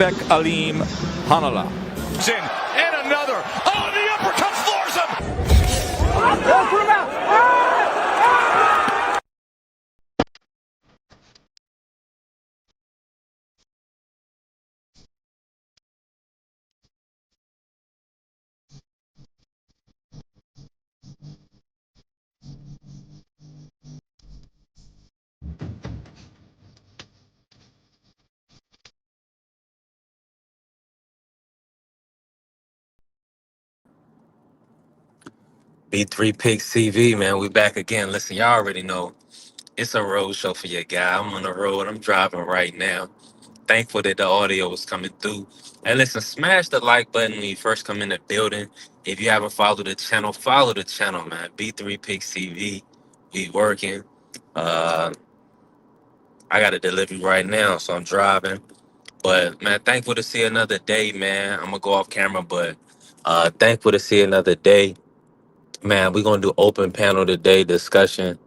Alim Hanala. In and another. Oh, the uppercut floors him. B3 Picks TV, man. We back again. Listen, y'all already know it's a road show for your guy. I'm on the road. I'm driving right now. Thankful that the audio was coming through. And listen, smash the like button when you first come in the building. If you haven't followed the channel, follow the channel, man. B3 Picks TV. We working. Uh, I got a delivery right now, so I'm driving. But man, thankful to see another day, man. I'm gonna go off camera, but thankful to see another day. Man, we're gonna do open panel today discussion.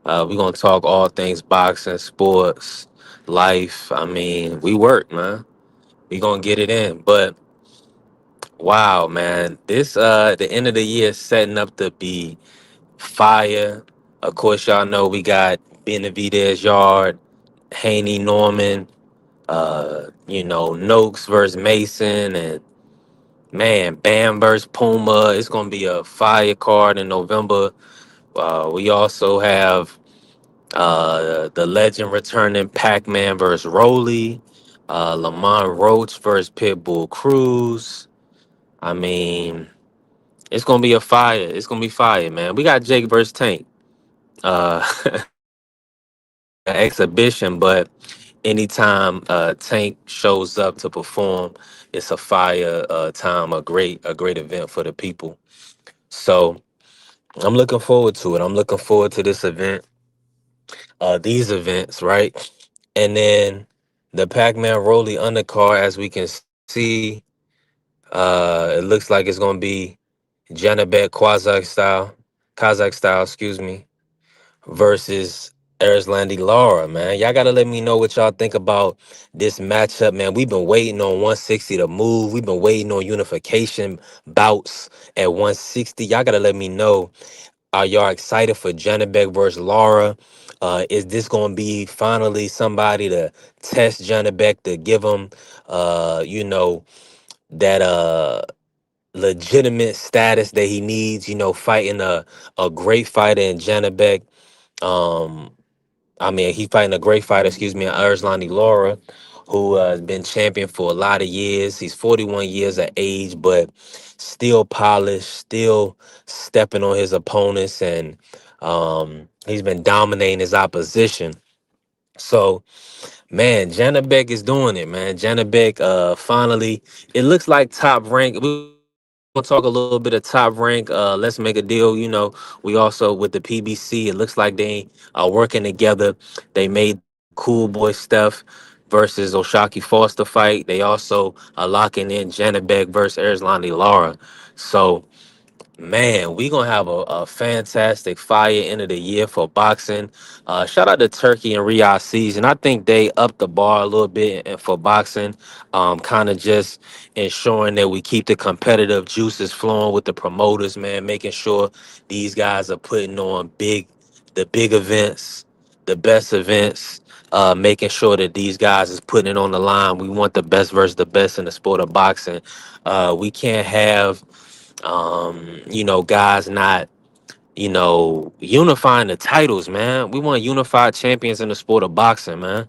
We're gonna talk all things boxing, sports, life. I mean, we work, man. We gonna get it in. But wow, man, this the end of the year is setting up to be fire. Of course, y'all know we got Benavidez Yard, Haney Norman, Noakes versus Mason, and man, Bam versus Puma. It's gonna be a fire card in November. We also have the legend returning Pac-Man versus Rolly, Lamont Roach versus Pitbull Cruz. I mean, it's gonna be a fire. It's gonna be fire, man. We got Jake versus Tank, uh, an exhibition, but anytime Tank shows up to perform, it's a fire time, a great event for the people. So I'm looking forward to it. I'm looking forward to this event, these events, right? And then the Pac-Man Rolly undercard, as we can see, it looks like it's gonna be Janibek Kazakh style, excuse me, versus Erzlandi Lara, man. Y'all gotta let me know what y'all think about this matchup, man. We've been waiting on 160 to move. We've been waiting on unification bouts at 160. Y'all gotta let me know. Are y'all excited for Janibek versus Lara? Is this going to be finally somebody to test Janibek to give him, that legitimate status that he needs? Fighting a great fighter in Janibek. Um, I mean, he fighting a great fighter, excuse me, Erzlani Lara, who has been champion for a lot of years. He's 41 years of age, but still polished, still stepping on his opponents, and he's been dominating his opposition. So, man, Janibek is doing it, man. Janibek, finally, it looks like top rank. We'll talk a little bit of top rank. Let's make a deal. We also with the PBC. It looks like they are working together. They made Cool Boy Steph versus Oshaki Foster fight. They also are locking in Janibek versus Erzlani Lara. So, man, we gonna have a fantastic fire end of the year for boxing. Shout out to Turkey and Riyadh season. I think they upped the bar a little bit for boxing, kind of just ensuring that we keep the competitive juices flowing with the promoters, man, making sure these guys are putting on the big events, the best events. Making sure that these guys is putting it on the line. We want the best versus the best in the sport of boxing. We can't have guys not, unifying the titles, man. We want unified champions in the sport of boxing, man.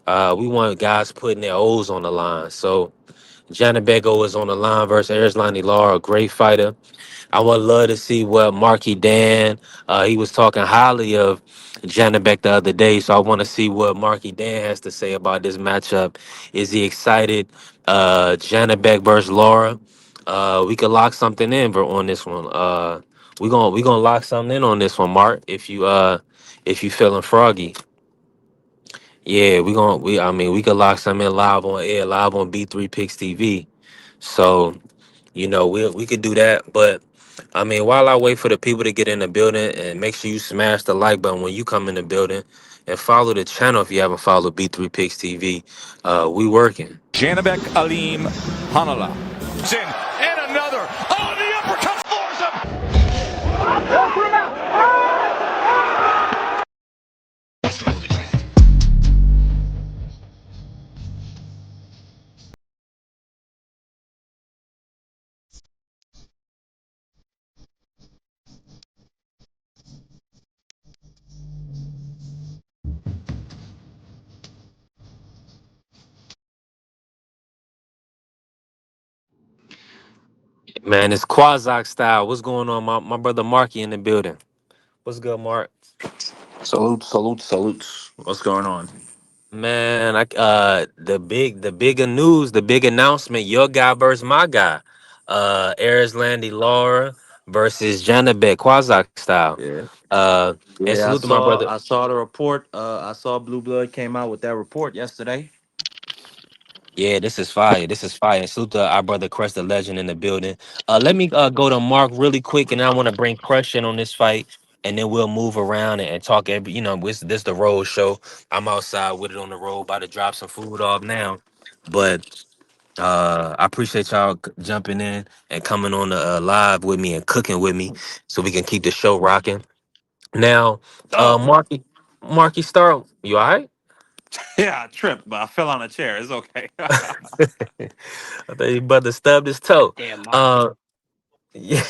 We want guys putting their O's on the line. So Janibego is on the line versus Erzlani Lara, a great fighter. I would love to see what Marky Dan, he was talking highly of Janibek the other day, so I want to see what Marky Dan has to say about this matchup. Is he excited? Janibek versus Laura. We could lock something in on this one. We gonna lock something in on this one, Mark. If you feeling froggy, yeah, we could lock something in live on air, live on B3 Picks TV. So we could do that. But I mean, while I wait for the people to get in the building, and make sure you smash the like button when you come in the building, and follow the channel if you haven't followed B3 Picks TV. We working. Janibek Alim Hanala. In and another. Oh, the uppercut floors him. Man, it's Quazak style. What's going on? My brother Marky in the building. What's good, Mark? Salute, salute, salute. What's going on? Man, the bigger news, the big announcement, your guy versus my guy. Landy Lara versus Janibek, Quazak style. Yeah, And yeah. salute to my brother. I saw the report. I saw Blue Blood came out with that report yesterday. Yeah, this is fire. This is fire. Salute to our brother Crush the Legend in the building. Let me go to Mark really quick, and I want to bring Crush in on this fight, and then we'll move around and talk every. This the road show. I'm outside with it on the road, about to drop some food off now. But I appreciate y'all jumping in and coming on the live with me and cooking with me, so we can keep the show rocking. Now, Oh, Marky Star, you all right? yeah, I tripped, but I fell on a chair. It's okay. I think you about to stub his toe. Damn, Marky. Uh, yeah.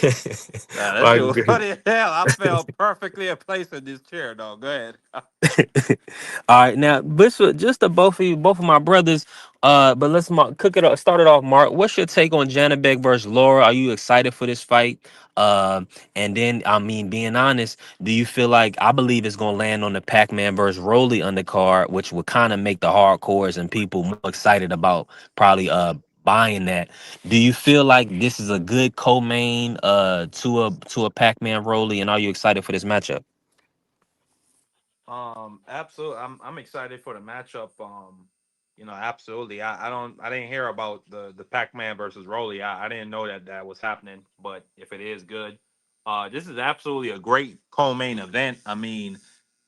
Nah, that shit Marky was good. funny as hell. I fell perfectly in place in this chair, dog. Go ahead. All right, now this was just the both of you, both of my brothers. But let's cook it up. Start it off, Mark. What's your take on Janibek versus Laura? Are you excited for this fight? And then, I mean, being honest, do you feel like I believe it's gonna land on the Pac-Man versus Rolly undercard, which would kind of make the hardcores and people more excited about probably buying that. Do you feel like this is a good co-main to a Pac-Man Rolly, and are you excited for this matchup? Absolutely. I'm excited for the matchup. Absolutely. I didn't hear about the Pac-Man versus Rolly. I didn't know that that was happening. But if it is good, this is absolutely a great co-main event. I mean,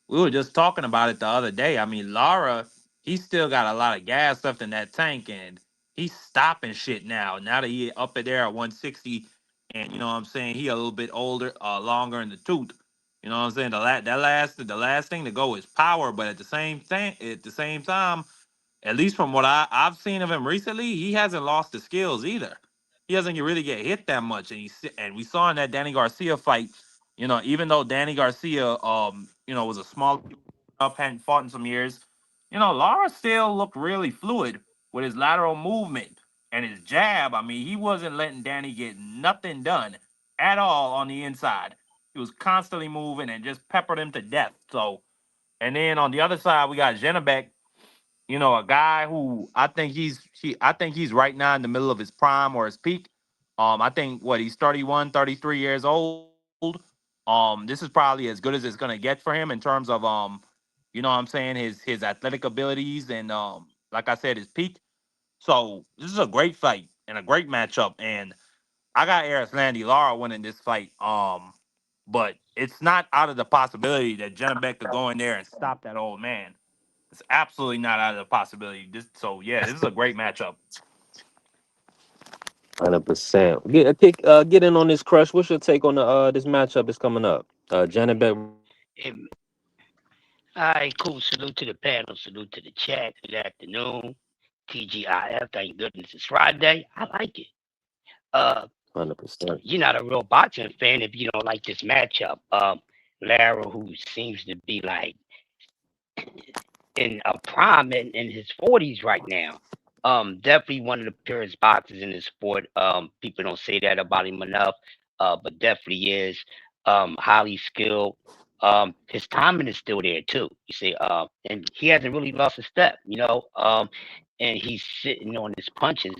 we were just talking about it the other day. I mean, Lara, he still got a lot of gas left in that tank, and he's stopping shit now. Now that he up at there at 160, and you know what I'm saying, he a little bit older, longer in the tooth. You know what I'm saying? The last thing to go is power, but at the same time, at least from what I've seen of him recently, he hasn't lost the skills either. He doesn't really get hit that much, and we saw in that Danny Garcia fight. Even though Danny Garcia, was a small up, hadn't fought in some years. Lara still looked really fluid with his lateral movement and his jab. I mean, he wasn't letting Danny get nothing done at all on the inside. He was constantly moving and just peppered him to death. So, and then on the other side, we got Janibek, a guy who I think he's right now in the middle of his prime or his peak. I think what he's 31, 33 years old. This is probably as good as it's gonna get for him in terms of what I'm saying, his athletic abilities and like I said, his peak. So this is a great fight and a great matchup. And I got Landy Lara winning this fight. But it's not out of the possibility that Janibek could go in there and stop that old man. It's absolutely not out of the possibility. Yeah, this is a great matchup. 100%. Get in on this, Crush. What's your take on the this matchup that's coming up? Janet Beck versus Lara. Hey, all right, cool. Salute to the panel. Salute to the chat. Good afternoon. TGIF. Thank goodness it's Friday. I like it. Uh, 100%. you're not a real boxing fan if you don't like this matchup. Lara, who seems to be like in a prime in his 40s right now. Definitely one of the purest boxers in the sport. People don't say that about him enough, but definitely is. Highly skilled. His timing is still there too. You see, and he hasn't really lost a step. And he's sitting on his punches.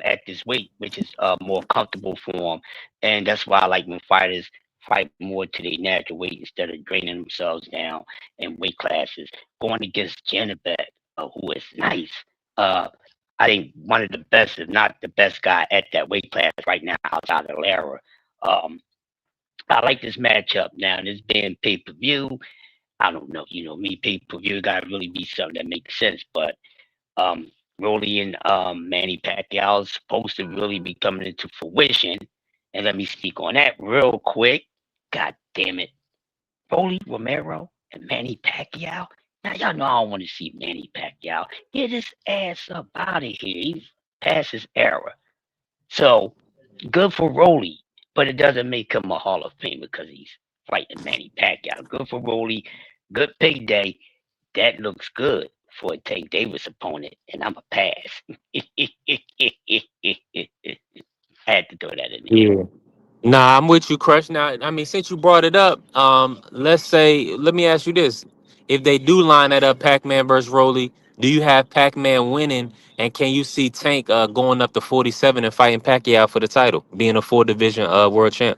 At this weight, which is more comfortable for him, and that's why I like when fighters fight more to their natural weight instead of draining themselves down in weight classes going against Janibek, who is nice. Uh, I think one of the best, if not the best guy at that weight class right now outside of Lara. Um, I like this matchup now. This being pay per view. I don't know. Me pay per view got to really be something that makes sense. But um, Rolly and Manny Pacquiao is supposed to really be coming into fruition. And let me speak on that real quick. God damn it, Rolly Romero and Manny Pacquiao. Now y'all know I don't want to see Manny Pacquiao. Get his ass up out of here. He's past his era. So good for Rolly, but it doesn't make him a Hall of Famer because he's fighting Manny Pacquiao. Good for Rolly, good payday. That looks good for a Tank Davis opponent, and I'm a pass. I had to throw that in there. Yeah. Nah, I'm with you, Crush. Now, I mean, since you brought it up, let me ask you this: if they do line that up, Pac-Man versus Rolly, do you have Pac-Man winning, and can you see Tank going up to 47 and fighting Pacquiao for the title, being a four division world champ?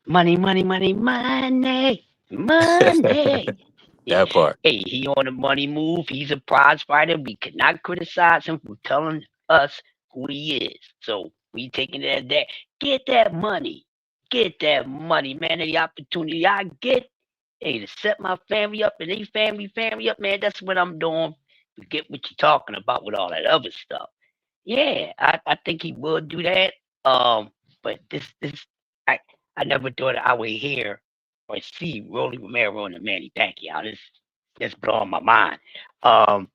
Money, money, money, money, money. Yeah. That part. Hey, he on the money move. He's a prize fighter. We cannot criticize him for telling us who he is. So we taking it as that. Get that money. Get that money, man. The opportunity I get, hey, to set my family up and they family up, man. That's what I'm doing. Forget what you're talking about with all that other stuff. Yeah, I think he will do that. But this I I never thought I would hear or see Rolly Romero and the Manny Pacquiao. This blowing my mind. Um,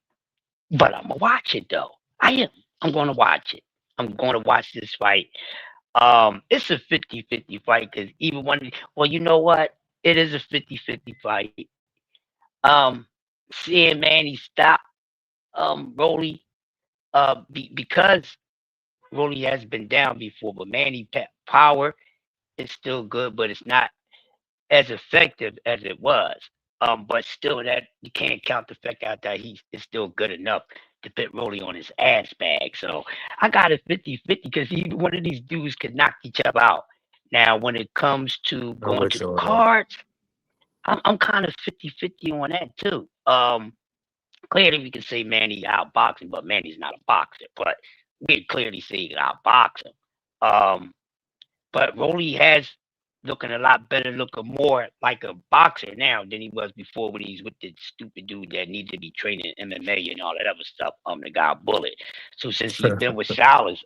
but I'm gonna watch it though. I am. I'm gonna watch it. I'm gonna watch this fight. It's a 50-50 fight because even one. Well, you know what? It is a 50-50 fight. Um, seeing Manny stop Rolly because Rolly has been down before, but power is still good, but it's not as effective as it was. But still, that you can't count the fact out that he is still good enough to put Rolly on his ass bag. So I got a 50-50 because either one of these dudes could knock each other out. Now, when it comes to I'm going to with the you on that. cards, I'm kind of 50-50 on that too. Clearly we can say Manny outboxing, but Manny's not a boxer. But we can clearly say he can outbox him. Um, but Rolly has looking a lot better, looking more like a boxer now than he was before when he's with the stupid dude that needs to be training MMA and all that other stuff. The guy Bullet. So since he's been with Salas,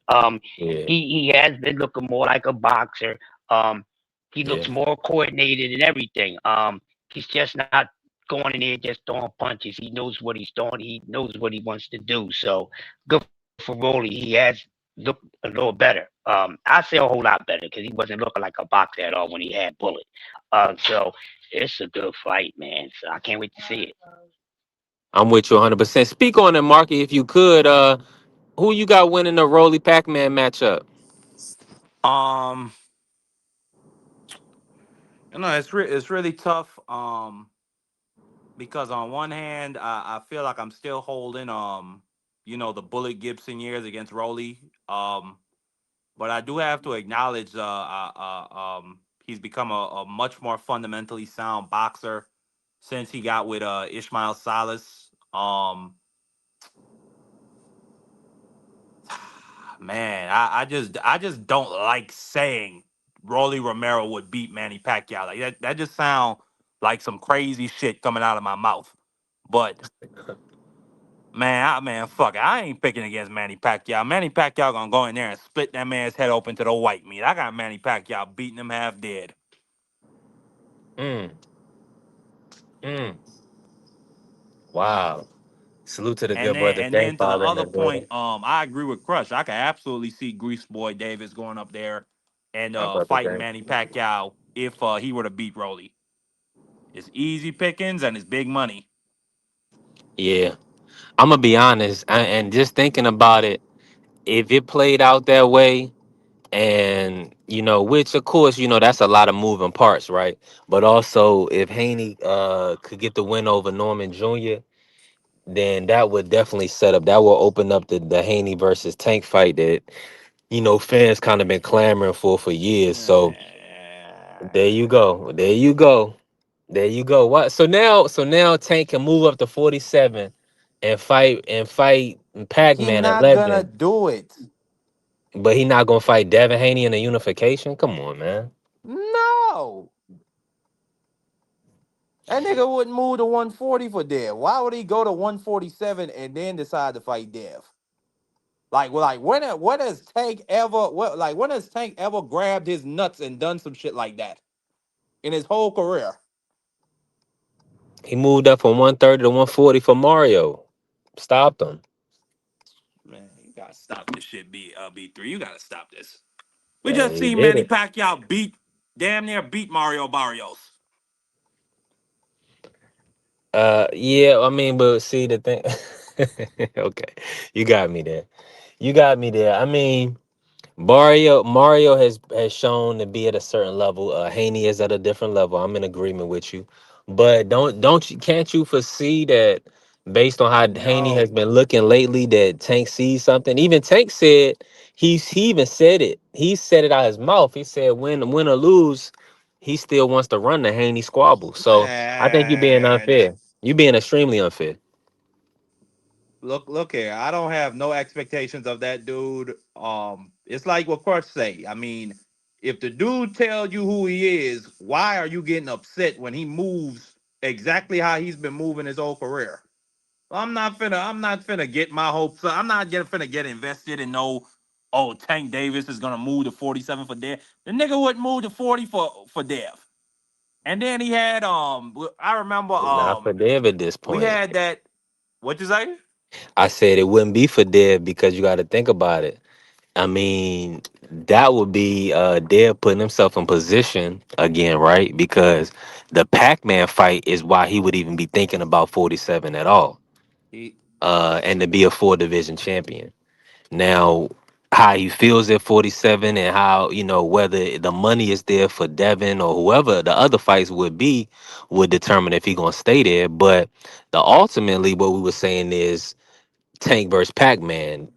Yeah, he has been looking more like a boxer. Um, he yeah. looks more coordinated and everything. He's just not going in there just throwing punches. He knows what he's doing. He knows what he wants to do. So good for Rolly. He has looked a little better. I say a whole lot better because he wasn't looking like a boxer at all when he had Bullet. So it's a good fight, man. So I can't wait to see it. I'm with you 100%. Speak on it, Marky, if you could. Who you got winning the Rolly Pac-Man matchup? Um, it's really tough. Because on one hand, I feel like I'm still holding the Bullet Gibson years against Rolly. But I do have to acknowledge he's become a much more fundamentally sound boxer since he got with Ishmael Salas. Man, I just don't like saying Rolly Romero would beat Manny Pacquiao. Like that just sound like some crazy shit coming out of my mouth. But man, fuck it. I ain't picking against Manny Pacquiao. Manny Pacquiao gonna go in there and split that man's head open to the white meat. I got Manny Pacquiao beating him half dead. Mm, mm. Wow. Salute to the And good then brother and Dang then to the Father in other the point, building. I agree with Crush. I can absolutely see Grease Boy Davis going up there and My brother fighting Dang. Manny Pacquiao if he were to beat Rolly. It's easy pickings and it's big money. Yeah. I'm gonna be honest, and just thinking about it, if it played out that way, and which of course, that's a lot of moving parts, right? But also, if Haney could get the win over Norman Jr., then that would definitely set up. That will open up the Haney versus Tank fight that fans kind of been clamoring for years. So there you go. There you go. There you go. What? So now Tank can move up to 47 and fight He Pac-Man at not gonna 11, do it. but he not gonna fight Devin Haney in a unification. Come on, man. No. That nigga wouldn't move to 140 for Dev. Why would he go to 147 and then decide to fight Dev? Like when has Tank ever when has Tank ever grabbed his nuts and done some shit like that in his whole career? He moved up from 130 to 140 for Mario. Stopped him. Man, you gotta stop this shit, B3. You gotta stop this. We And just he seen did Manny it. Pacquiao damn near beat Mario Barrios. Yeah, I mean, but see the thing. Okay, you got me there. You got me there. I mean, Mario has shown to be at a certain level. Haney is at a different level. I'm in agreement with you, but don't you can't you foresee that based on how Haney has No. been looking lately that Tank sees something. Even Tank said he even said it. He said it out his mouth. He said win or lose, he still wants to run the Haney squabble. So I think you're being Man, unfair. You're being extremely unfair. look here. I don't have no expectations of that dude. It's like what Crush say. I mean, if the dude tells you who he is, why are you getting upset when he moves exactly how he's been moving his whole career? I'm not finna get my hopes up. Finna get invested in no, oh, Tank Davis is gonna move to 47 for Dev. The nigga wouldn't move to 40 for Dev. And then he had I remember Not for Dev at this we point. had that, what you say? I said it wouldn't be for Dev because you got to think about it. I mean, that would be Dev putting himself in position again, right? Because the Pac-Man fight is why he would even be thinking about 47 at all. He And to be a four division champion. Now, how he feels at 47 and how, whether the money is there for Devin or whoever the other fights would be would determine if he gonna stay there. But ultimately what we were saying is Tank versus Pac-Man.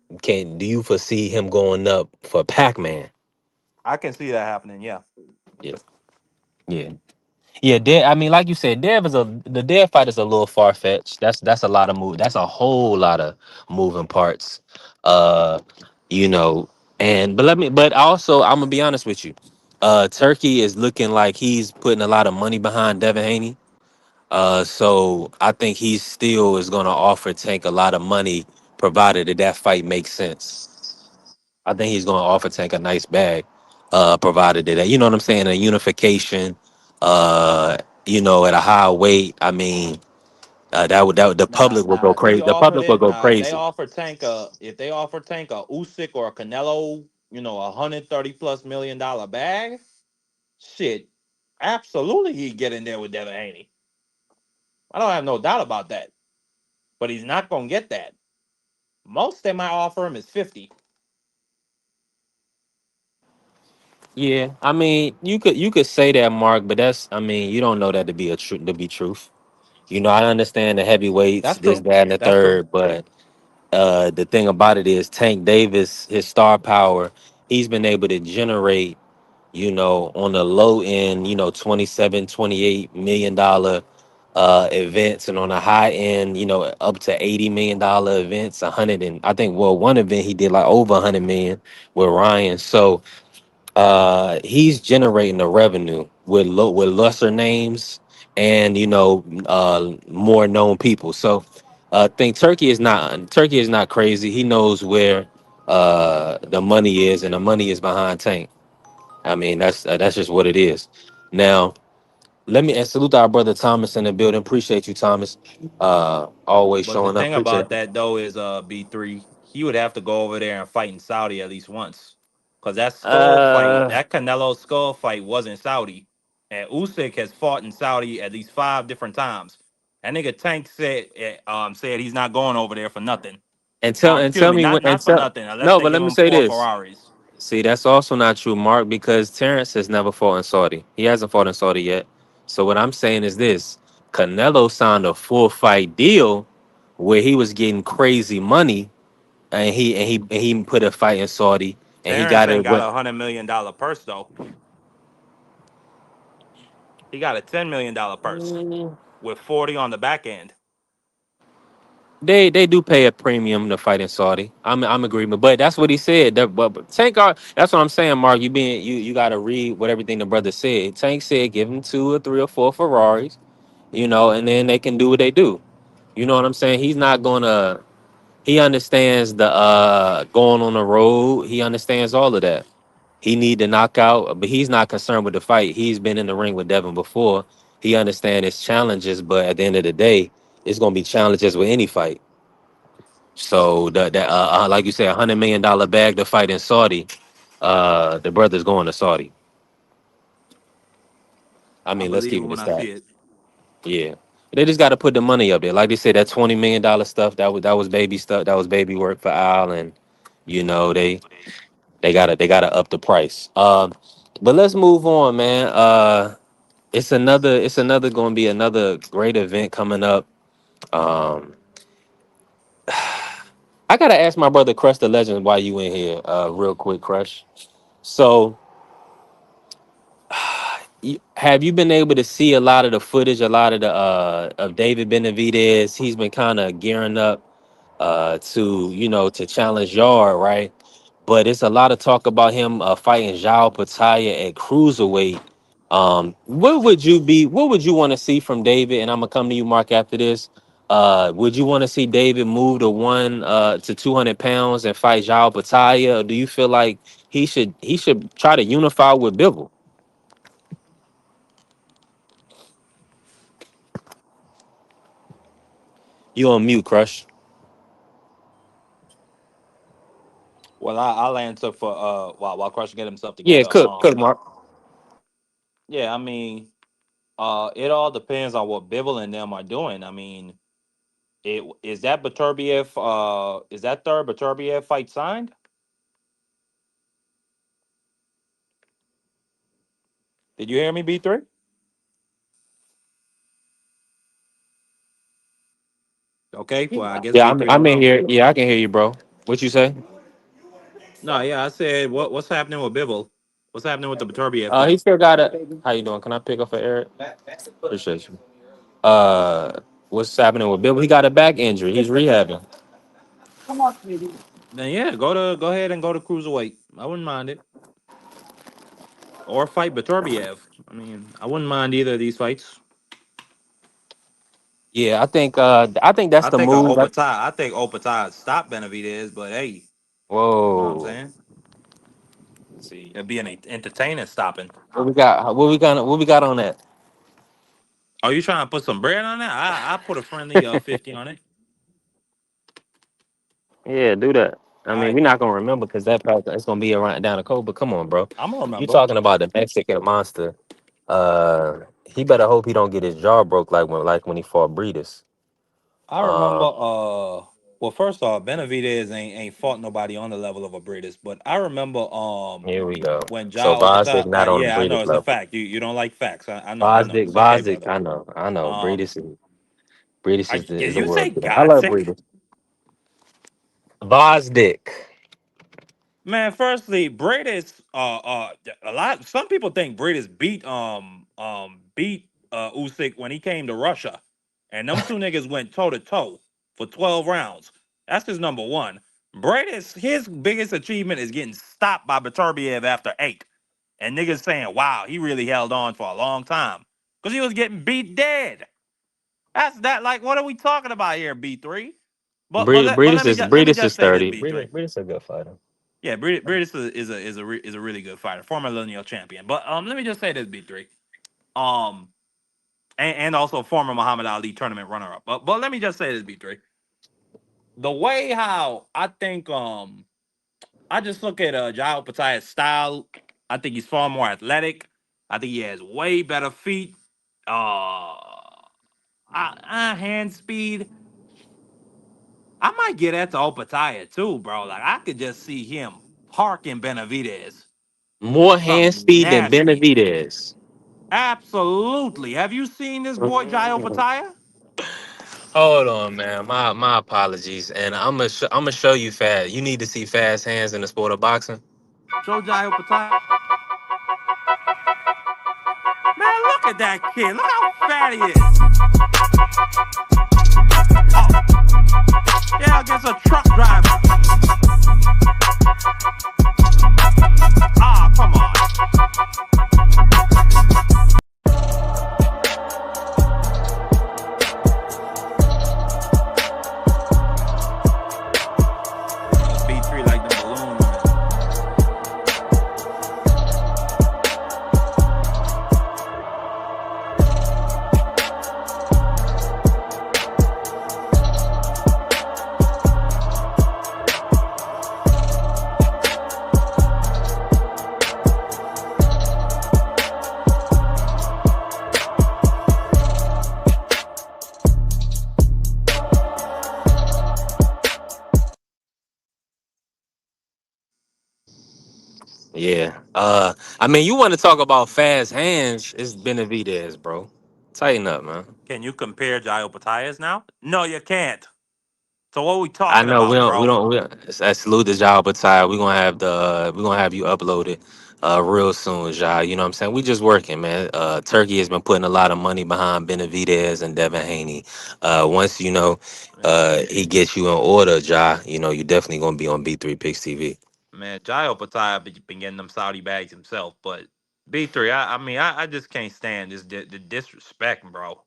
Do you foresee him going up for Pac-Man? I can see that happening, yeah. Yeah. Yeah. Yeah, I mean, like you said, the Dev fight is a little far fetched. That's a lot of move. That's a whole lot of moving parts. Uh, you know, but also I'm gonna be honest with you. Turkey is looking like he's putting a lot of money behind Devin Haney. So I think he still is gonna offer Tank a lot of money, provided that fight makes sense. I think he's going to offer Tank a nice bag, provided that you know what I'm saying, a unification, uh, at a high weight. I mean, the public will go If he crazy. The offered public will it, go if they crazy. offer Tank a Usyk or a Canelo, 130 plus $1 million bag, shit, absolutely he'd get in there with Devin Haney. I don't have no doubt about that. But he's not gonna get that. Most they might offer him is 50. Yeah, I mean, you could say that, Mark, but I mean, you don't know that to be to be truth. I understand the heavyweights, That's this, true. that, and the That's true. third, but the thing about it is Tank Davis, his star power, he's been able to generate on the low end, 27, $28 million events, and on the high end, up to $80 million events, 100 and I think well one event he did like over 100 million with Ryan. So he's generating the revenue with lesser names and more known people. So I think Turkey is not crazy. He knows where the money is, and the money is behind Tank. I mean, that's just what it is. Now, let me and salute our brother Thomas in the building. Appreciate you, Thomas. Always But the showing up. thing Appreciate about that though is B3, he would have to go over there and fight in Saudi at least once. Cause it. Uh, that Canelo skull fight was in Saudi. And Usyk has fought in Saudi at least 5 different times. That nigga Tank said he's not going over there for nothing. Excuse tell me, me when and not for tell nothing, unless no, they but give let me him say four this. Ferraris. See, that's also not true, Mark, because Terrence has never fought in Saudi. He hasn't fought in Saudi yet. So what I'm saying is this: Canelo signed a full fight deal where he was getting crazy money, and he put a fight in Saudi, and he Terrence got ain't it. got What? $100 million purse though. He got a $10 million purse with 40 on the back end. They do pay a premium to fight in Saudi. I'm agreeing, but that's what he said. But Tank, that's what I'm saying, Mark. You got to read what everything the brother said. Tank said give him two or three or four Ferraris, you know, and then they can do what they do. You know what I'm saying? He's not gonna. He understands the going on the road. He understands all of that. He need to knock out, but he's not concerned with the fight. He's been in the ring with Devin before. He understands his challenges, but at the end of the day, it's gonna be challenges with any fight. So like you say, $100 million bag to fight in Saudi. The brother's going to Saudi. I I mean, let's believe keep it it a when I stat. see it. Yeah, they just got to put the money up there. Like they said, that $20 million stuff that was baby stuff. That was baby work for Al, and you know they gotta up the price. But let's move on, man. It's another going to be another great event coming up. Um, I gotta ask my brother Crush the Legend why you in here, real quick, Crush. So, have you been able to see a lot of the footage, a lot of the of David Benavidez? He's been kind of gearing up to challenge Yard, right? But it's a lot of talk about him fighting Zhao Pataya at cruiserweight. What would you want to see from David? And I'm gonna come to you, Mark, after this. Would you want to see David move to 200 pounds and fight Zhao Pataya? Or do you feel like he should try to unify with Bivol? You on mute, Crush? Well, I'll answer for while Crush get himself Yeah, together. cook, Mark. Yeah, I mean, it all depends on what Bivol and them are doing. I mean, it is that Baturbiev is that third Baturbiev fight signed? Did you hear me, B3? Okay, well, I guess Yeah, I'm, B3 I'm don't in know. here. Yeah, I can hear you, bro. What you say? No, yeah, I said what's happening with Bivol? What's happening with the Baturbiev He fight? still got it. How you doing? Can I pick up for Eric? Appreciate you. What's happening with Bill? He got a back injury. He's rehabbing. Then yeah, go ahead and go to cruiserweight. I wouldn't mind it. Or fight Baturbiev. I mean, I wouldn't mind either of these fights. Yeah, I think that's the move. I think Opatai stop Benavidez, but hey, you know what I'm Whoa. saying? Let's see. It'd be an entertaining stopping. What we got on that? Are you trying to put some bread on that? I put a friendly 50 on it. Yeah, do that. I All mean, right, we're not gonna remember because it's gonna be around down the coast. But come on, bro. I'm gonna You remember. talking about the Mexican monster? He better hope he don't get his jaw broke like when he fought Breeders. I remember. Um, Well, first off, Benavidez ain't fought nobody on the level of a Britis, but I remember Here we go. when So Ja Bosdick Opata. not on the Yeah, I know Breeders it's a level. fact. You don't like facts. I know. Bosdick, It's okay, Bosdick, brother. I know. Um, Breeders is a you say world killer. I love Gothic? Breeders. Bosdick. Man, firstly, Bradis, some people think Bradis beat Usyk when he came to Russia, and them two niggas went toe to toe for 12 rounds. That's his number one. Bradis, his biggest achievement is getting stopped by Baturbiev after 8, and niggas saying, "Wow, he really held on for a long time," because he was getting beat dead. That's that. Like, what are we talking about here, B3? But Breeders is let me Breeders just is say this, 30. B3. Breeders is a good fighter. Yeah, Britis is a really good fighter, former lineal champion. But let me just say this, B3. Um, and also former Muhammad Ali tournament runner up. But let me just say this, B3. The way how I think I just look at Jao Pataya's style. I think he's far more athletic. I think he has way better feet. Hand speed. I might get that to Opataya too, bro. Like I could just see him parking Benavidez. More hand Something speed than nasty. Benavidez. Absolutely. Have you seen this boy Jai Opataya? Hold on, man. My apologies. And I'm gonna show you fast. You need to see fast hands in the sport of boxing. Show Jai Opataya. Man, look at that kid. Look how fat he is. Oh, yeah, against a truck driver. Ah, come on. Yeah. I mean, you want to talk about fast hands? It's Benavidez, bro. Tighten up, man. Can you compare Jai Opataya's now? No, you can't. So what are we I talking know we about, don't we bro? don't we I salute the job, but Ty, we're gonna have you uploaded real soon, Ja. You know what I'm saying? We just working, man. Turkey has been putting a lot of money behind Benavidez and Devin Haney. Once he gets you in order, Ja, you definitely gonna be on B3 Picks TV. Man, Jai Opataya been getting them Saudi bags himself, but B3, I just can't stand the disrespect, bro.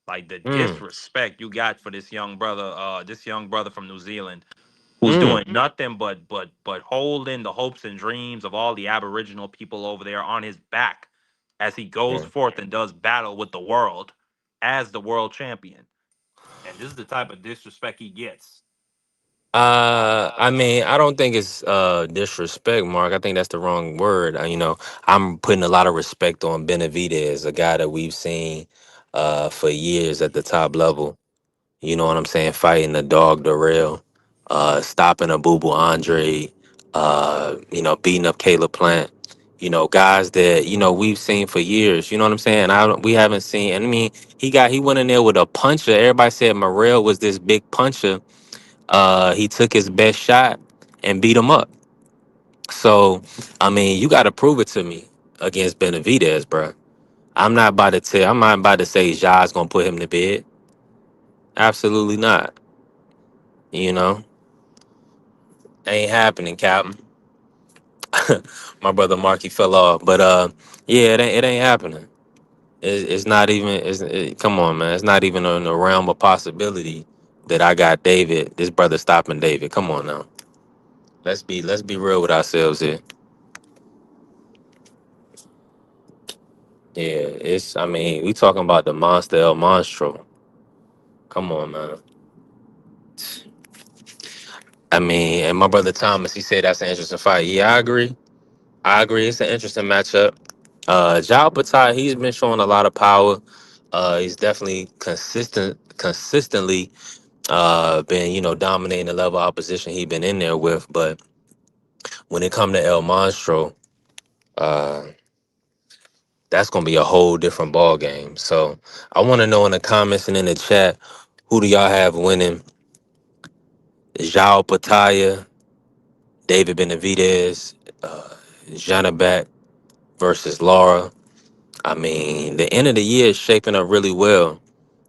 Like the Mm, disrespect you got for this young brother from New Zealand who's mm, doing nothing but holding the hopes and dreams of all the Aboriginal people over there on his back as he goes yeah. forth and does battle with the world as the world champion. And this is the type of disrespect he gets. I mean, I don't think it's disrespect, Mark. I think that's the wrong word. I'm putting a lot of respect on Benavidez, a guy that we've seen for years at the top level. You know what I'm saying? Fighting the dog Darrell, stopping a Boo Boo Andre, beating up Caleb Plant. Guys that we've seen for years. You know what I'm saying? We haven't seen. And I mean, he went in there with a puncher. Everybody said Morrell was this big puncher. He took his best shot and beat him up. So, I mean, you got to prove it to me against Benavidez, bro. I'm not about to say Ja's gonna put him to bed. Absolutely not. You know, ain't happening, Captain. My brother Marky fell off, but yeah, it ain't happening. It's not even. Come on, man. It's not even in the realm of possibility that I got David, this brother stopping David. Come on now. Let's be real with ourselves here. Yeah, it's. I mean, we talking about the monster El Monstro. Come on, man. I mean, and my brother Thomas, he said that's an interesting fight. Yeah, I agree. I agree. It's an interesting matchup. Jao Patai, he's been showing a lot of power. He's definitely consistently been, dominating the level of opposition he been in there with. But when it come to El Monstro, uh, that's gonna be a whole different ball game. So I want to know in the comments and in the chat, who do y'all have winning? Jao Pataya, David Benavidez, Janibek versus Lara. I mean, the end of the year is shaping up really well.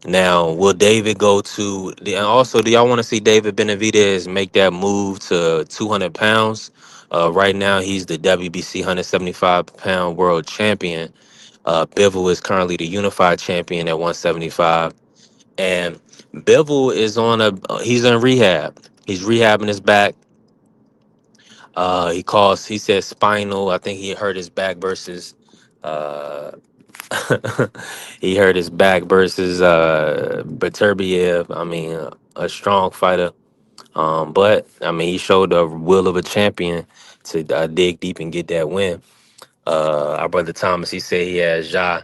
Now, will David go to and also do y'all want to see David Benavidez make that move to 200 pounds? Right now, he's the WBC 175-pound world champion. Bivol is currently the unified champion at 175. And Bivol is he's in rehab. He's rehabbing his back. He said spinal. I think he hurt his back versus uh he hurt his back versus Beterbiev. I mean, a strong fighter. But I mean, he showed the will of a champion to dig deep and get that win. Our brother Thomas, he said he has Ja.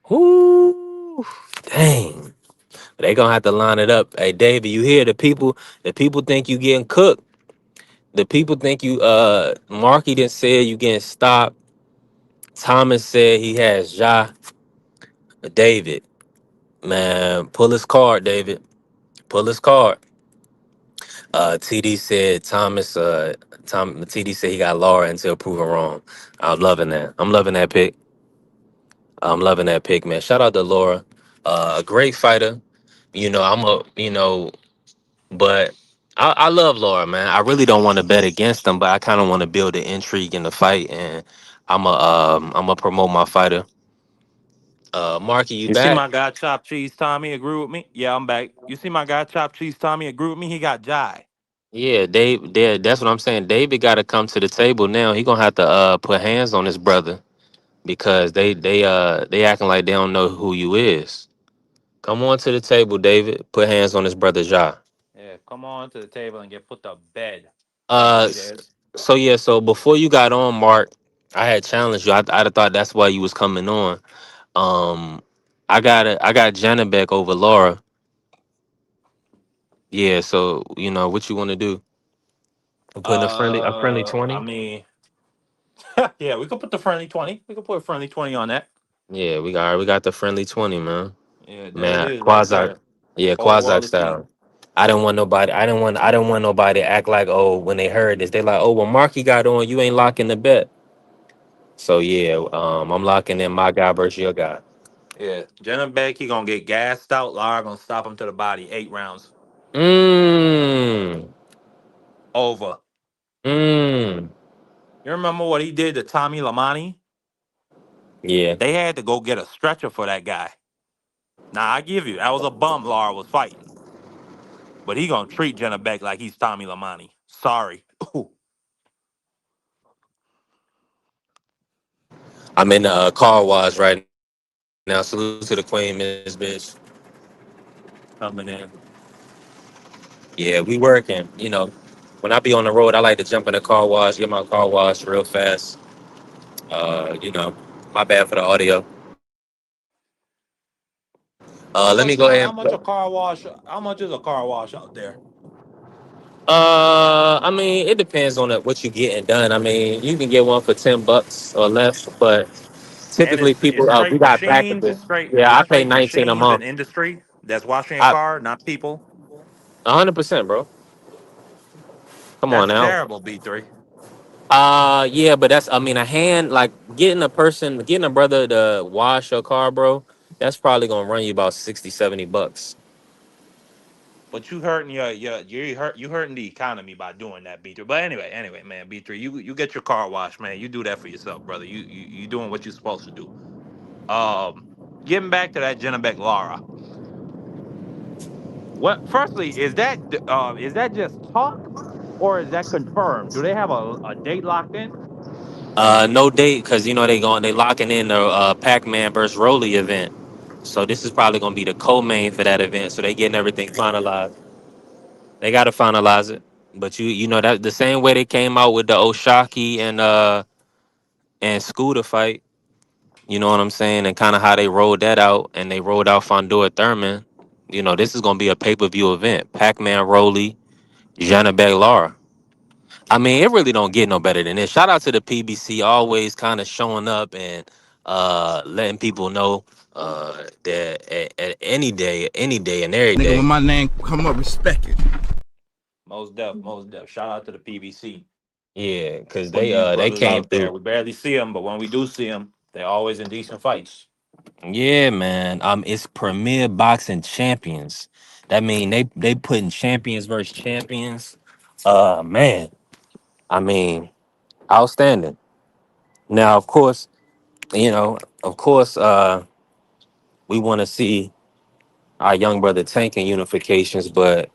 Whoo, dang. They gonna have to line it up. Hey, David, you hear the people think you getting cooked. The people think you Marky didn't say you getting stopped. Thomas said he has Ja. David, man, pull his card, David. Pull his card. TD said TD said he got Laura until proven wrong. I'm loving that. I'm loving that pick. I'm loving that pick, man. Shout out to Laura. A great fighter. I'm a but I love Laura, man. I really don't want to bet against them, but I kind of want to build the intrigue in the fight, and I'm a promote my fighter. Marky, you You see back? my guy Chop Cheese Tommy agree with me? Yeah, I'm back. You see my guy Chop Cheese Tommy agree with me? He got Jai. Yeah, that's what I'm saying. David got to come to the table now. He gonna have to put hands on his brother because they acting like they don't know who you is. Come on to the table, David. Put hands on his brother Ja. Yeah, come on to the table and get put to bed, Uh, s- Benavidez. so yeah, so before you got on, Mark, I had challenged you. I'd have thought that's why you was coming on. Um, I got Janibek over Laura. Yeah, so what you want to do? Putting a friendly I 20. mean, Yeah, we could put the friendly 20. We could put a friendly 20 on that. Yeah, we got the friendly 20, man. Yeah, there it Man, is right quasi, there. yeah, Whole quasi world to see. style. I didn't want nobody to act like, oh, when they heard this, they like, oh, well, Marky got on, you ain't locking the bet. So yeah, I'm locking in my guy versus your guy. Yeah, Janibek, he gonna get gassed out. Lara gonna stop him to the body. 8 rounds. Mmm. Over. Mmm. You remember what he did to Tommy Lamani? Yeah. They had to go get a stretcher for that guy. Now I give you, that was a bum Lara was fighting. But he gonna treat Janibek like he's Tommy Lamani. Sorry. Ooh, I'm in the car wash right now. Salute to the queen, Miss Bitch. Coming in. Yeah, we working. When I be on the road, I like to jump in the car wash, get my car wash real fast. My bad for the audio. Let me go ahead. how much is a car wash out there? I mean, it depends on what you getting done. I mean, you can get one for $10 or less, but And typically it's people, we straight got machines, packages. Yeah, it's I pay straight 19 a machines and month. industry that's washing your I car, not people. 100%, bro. Come on That's now. terrible, B3. Yeah, but that's, I mean, a hand, like getting a brother to wash your car, bro, that's probably gonna run you about 60, $70. But you hurting you hurting the economy by doing that, B3. But anyway, man, B3, you get your car washed, man. You do that for yourself, brother. You doing what you're supposed to do. Um, Getting back to that Jennebeck Lara. What? Firstly, is that just talk, or is that confirmed? Do they have a date locked in? No date, because they locking in the Pac-Man versus Rolly event. So this is probably gonna be the co-main for that event. So they getting everything finalized. They gotta finalize it. But that the same way they came out with the Oshaki and Scooter fight, you know what I'm saying, and kind of how they rolled that out, and they rolled out Fondor Thurman. This is gonna be a pay-per-view event. Pac-Man Rolly, Janibek Lara. I mean, it really don't get no better than this. Shout out to the PBC, always kind of showing up and letting people know that at any day and every Nigga, when day. my name come up, respect it. Most def, most def. Shout out to the PBC, Yeah, because putting they these they brothers came out there. through. We barely see them, but when we do see them, they're always in decent fights. Yeah, man. It's Premier Boxing Champions. That mean they putting champions versus champions. Man. I mean, outstanding. Now, of course, we want to see our young brother tanking unifications, but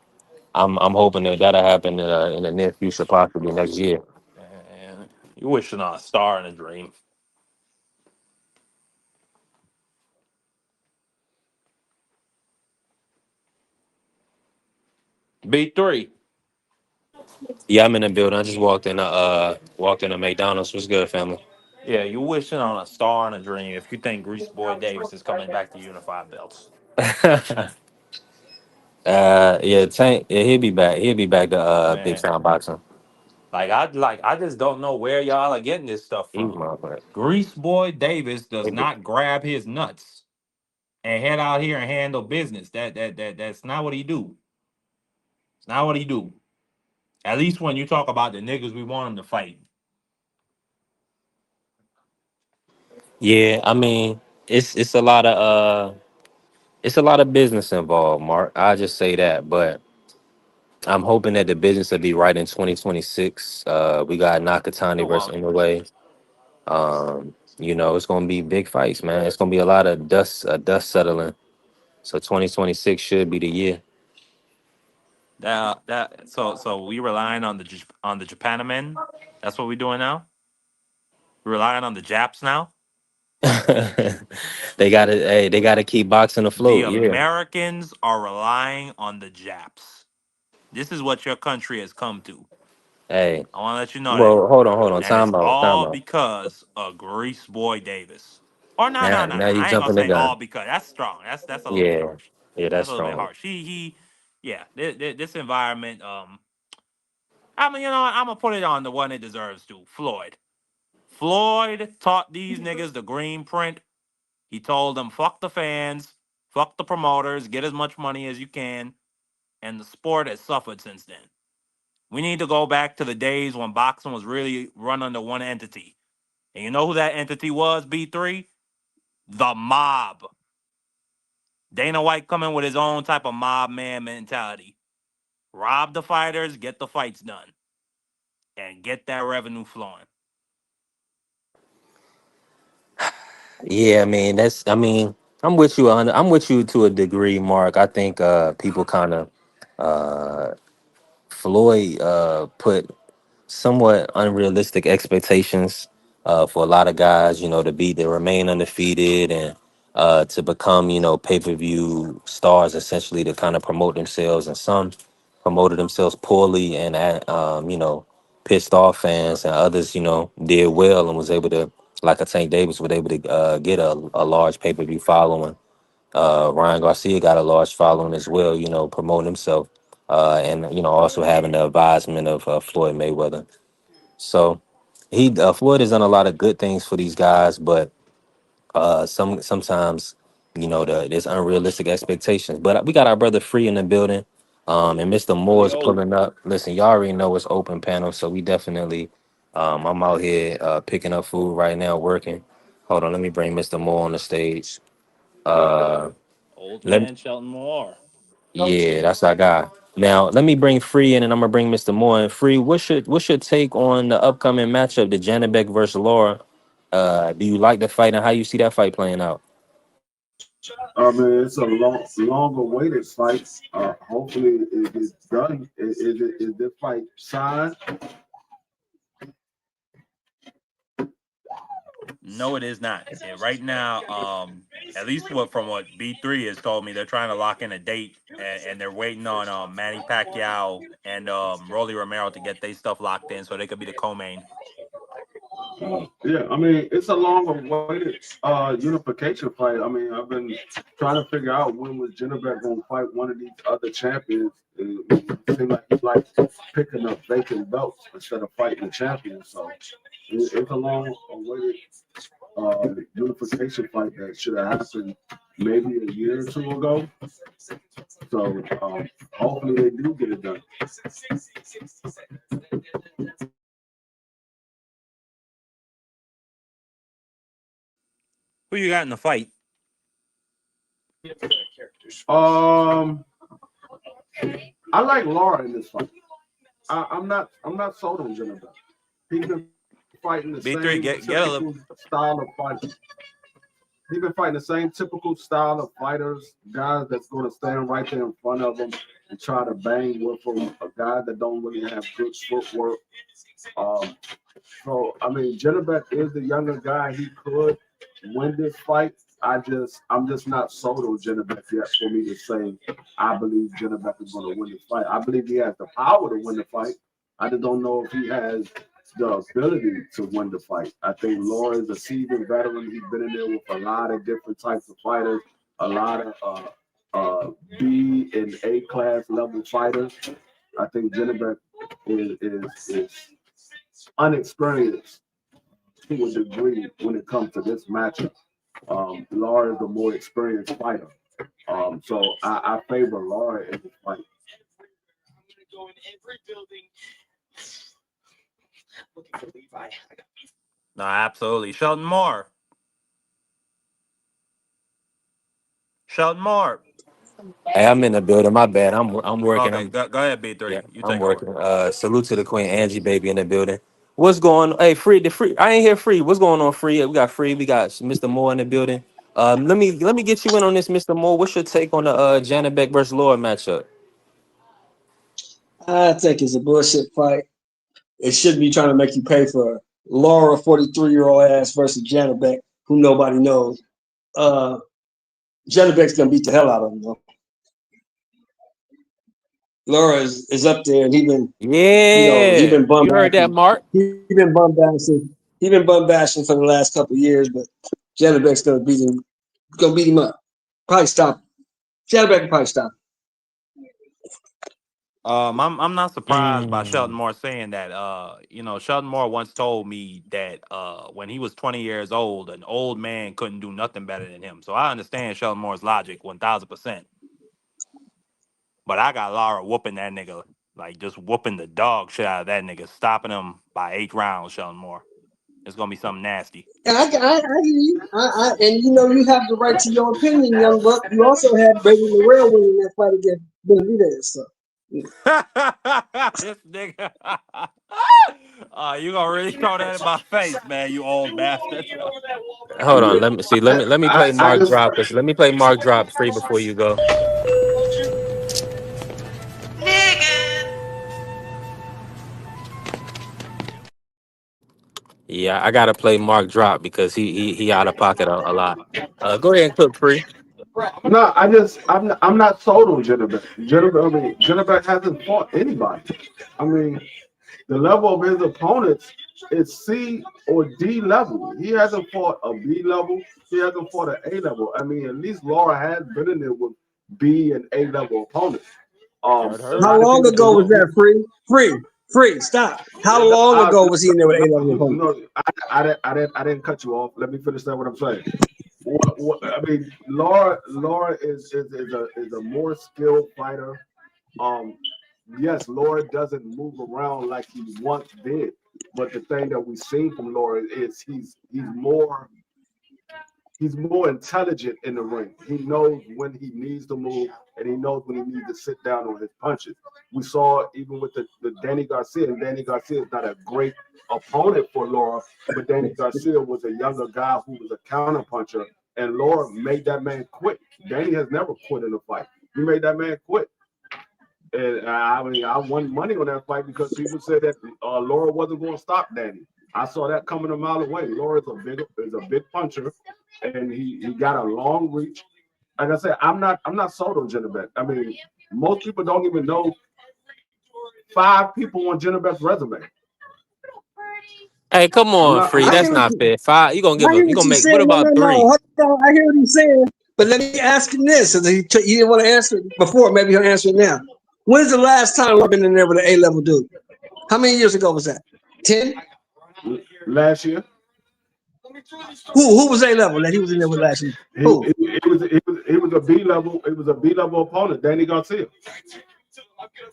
I'm hoping that that'll happen in the near future, possibly next year. And you wishing on a star and a dream. B3. Yeah, I'm in the building. I just walked in a McDonald's. What's good, family? Yeah, you wishing on a star and a dream if you think Grease Boy Davis is coming back to unify belts. Yeah, Tank. Yeah, he'll be back. He'll be back to Big Man. Sound Boxing. I just don't know where y'all are getting this stuff He's from. my friend. Grease Boy Davis does not grab his nuts and head out here and handle business. That's not what he do. It's not what he do. At least when you talk about the niggas we want him to fight. Yeah, I mean, it's a lot of business involved, Mark. I just say that, but I'm hoping that the business will be right in 2026. We got It Nakatani versus won't. Inoue. It's gonna be big fights, man. It's gonna be a lot of dust settling. So 2026 should be the year. So we relying on on the Japanemen. That's what we doing now. We're relying on the Japs now. They gotta keep boxing The afloat. Yeah. Americans are relying on the Japs. This is what your country has come to. Hey. I want to let you know that. Well, hold on. And it's Time all out. because of Grease Boy Davis. Or no, no, no, Now no. you I ain't gonna jumping the say all gun. because that's strong. That's a little bit Yeah. harsh. Yeah, that's That's a little bit strong. harsh. Yeah. This environment. I mean, you know what? I'm gonna put it on the one it deserves to. Floyd. Floyd taught these niggas the green print. He told them, fuck the fans, fuck the promoters, get as much money as you can. And the sport has suffered since then. We need to go back to the days when boxing was really run under one entity. And you know who that entity was, B3? The mob. Dana White coming with his own type of mob man mentality. Rob the fighters, get the fights done, and get that revenue flowing. Yeah, I mean that's. I mean, I'm with you. I'm with you to a degree, Mark. I think people kind of Floyd put somewhat unrealistic expectations for a lot of guys, to remain undefeated and to become, pay-per-view stars, essentially to kind of promote themselves. And some promoted themselves poorly and, pissed off fans, and others, did well and was able to, like a Tank Davis, was able to get a large pay-per-view following. Ryan Garcia got a large following as well, promoting himself, and also having the advisement of Floyd Mayweather. So Floyd has done a lot of good things for these guys, but sometimes there's unrealistic expectations. But we got our brother Free in the building, and Mr. Moore is Yo, pulling up. Listen, y'all already know it's open panel, so we definitely. I'm out here picking up food right now, working. Hold on, let me bring Mr. Moore on the stage. Uh, old let man Shelton Moore. Yeah, that's our guy. Now let me bring Free in, and I'm gonna bring Mr. Moore in. Free, what's your take on the upcoming matchup, the Janibek versus Laura? Do you like the fight, and how you see that fight playing out? I mean, it's a long awaited fight. Hopefully, it gets done. Is this fight signed? No, it is not. And right now, at least from what B3 has told me, they're trying to lock in a date, and they're waiting on Manny Pacquiao and Rolly Romero to get their stuff locked in so they could be the co-main. Yeah, I mean, it's a long awaited unification fight. I mean, I've been trying to figure out when was Janibek going to fight one of these other champions. It seems like he's like picking up vacant belts instead of fighting the champion. So it's a long awaited unification fight that should have happened maybe a year or two ago. So hopefully they do get it done. Who you got in the fight? Um, I like Lara in this fight. I'm not sold on Janibek. He's been fighting the B3, same get a little. typical style of fighting. He's been fighting the same typical style of fighters, guys that's going to stand right there in front of him and try to bang with him, a guy that don't really have good footwork. Um, so I mean, Janibek is the younger guy. He could win this fight. I'm just not sold on Janibek yet for me to say I believe Janibek is going to win this fight. I believe he has the power to win the fight. I just don't know if he has the ability to win the fight. I think Laura is a seasoned veteran. He's been in there with a lot of different types of fighters, a lot of B and A class level fighters. I think Janibek is unexperienced to a degree when it comes to this matchup. Lara is a more experienced fighter. So I favor Lara in this fight. No, absolutely. Shelton Moore. Shelton Moore. Hey, I'm in the building. My bad. I'm working. Okay, go ahead, B3. Yeah, You I'm take over. working. Salute to the Queen Angie baby in the building. What's going on? Hey, Free. I ain't hear Free. What's going on, Free? We got Free. We got Mr. Moore in the building. Let me get you in on this, Mr. Moore. What's your take on the Janibek versus Laura matchup? I think it's a bullshit fight. It should be trying to make you pay for Laura, 43-year-old ass versus Janibek, who nobody knows. Janibek's gonna beat the hell out of him though. Laura is up there, and he Yeah, been bum you heard that, bashing. Mark? He been bum bashing. He been bum bashing for the last couple of years, but Janibek's gonna beat him. Gonna beat him up. Probably stop him. Janibek can probably stop him. I'm not surprised by Shelton Mm. Moore saying that. Shelton Moore once told me that when he was 20 years old, an old man couldn't do nothing better than him. So I understand Shelton Moore's logic 1,000%. But I got Lara whooping that nigga, like just whooping the dog shit out of that nigga, stopping him by 8 rounds. Shelton Moore, it's gonna be something nasty. And I hear you. And you know, you have the right to your opinion, young buck. You also had Brady Morrell winning that fight against Benavidez. So This nigga, you gonna really throw that in my face, man? You old bastard. Hold on, let me see. Let me play I Mark just Drop. Let me play Mark Drop free before you go. Yeah, I gotta play Mark Drop because he out of pocket a lot. Go ahead and cook free. no, I'm not sold on Janibek. Janibek hasn't fought anybody. I mean, the level of his opponents is C or D level. He hasn't fought a B level. He hasn't fought an A level. I mean, at least Laura has been in there with B and A level opponents. Heard, A heard. how lot of long people ago was don't. that? Free. Stop. How long ago was he in there with A-level opponent? No, I didn't cut you off. Let me finish that. What I'm saying. I mean, Laura is a more skilled fighter. Yes, Laura doesn't move around like he once did, but the thing that we've seen from Laura is he's more intelligent in the ring. He knows when he needs to move, and he knows when he needs to sit down on his punches. We saw even with the Danny Garcia, and Danny Garcia is not a great opponent for Laura, but Danny Garcia was a younger guy who was a counter puncher, and Laura made that man quit. Danny has never quit in a fight. He made that man quit. And I mean, I won money on that fight because people said that Laura wasn't going to stop Danny. I saw that coming a mile away. Laura is a big puncher, and he got a long reach. Like I said, I'm not sold on Janibek. I mean, most people don't even know 5 people on Janibek's resume. Hey, come I'm on, not. I'm free. I not. That's hear what not you, fair. Five. You gonna give I hear him? You what gonna you're make? What saying. about No. three? Hold on. I hear what he's saying. But let me ask him this. He didn't want to answer it before. Maybe he'll answer it now. When's the last time I've been in there with an A-level dude? How many years ago was that? 10? Last year, Who was A-level that he was in there with last year? Who? it was a B level. It was a B level opponent, Danny Garcia.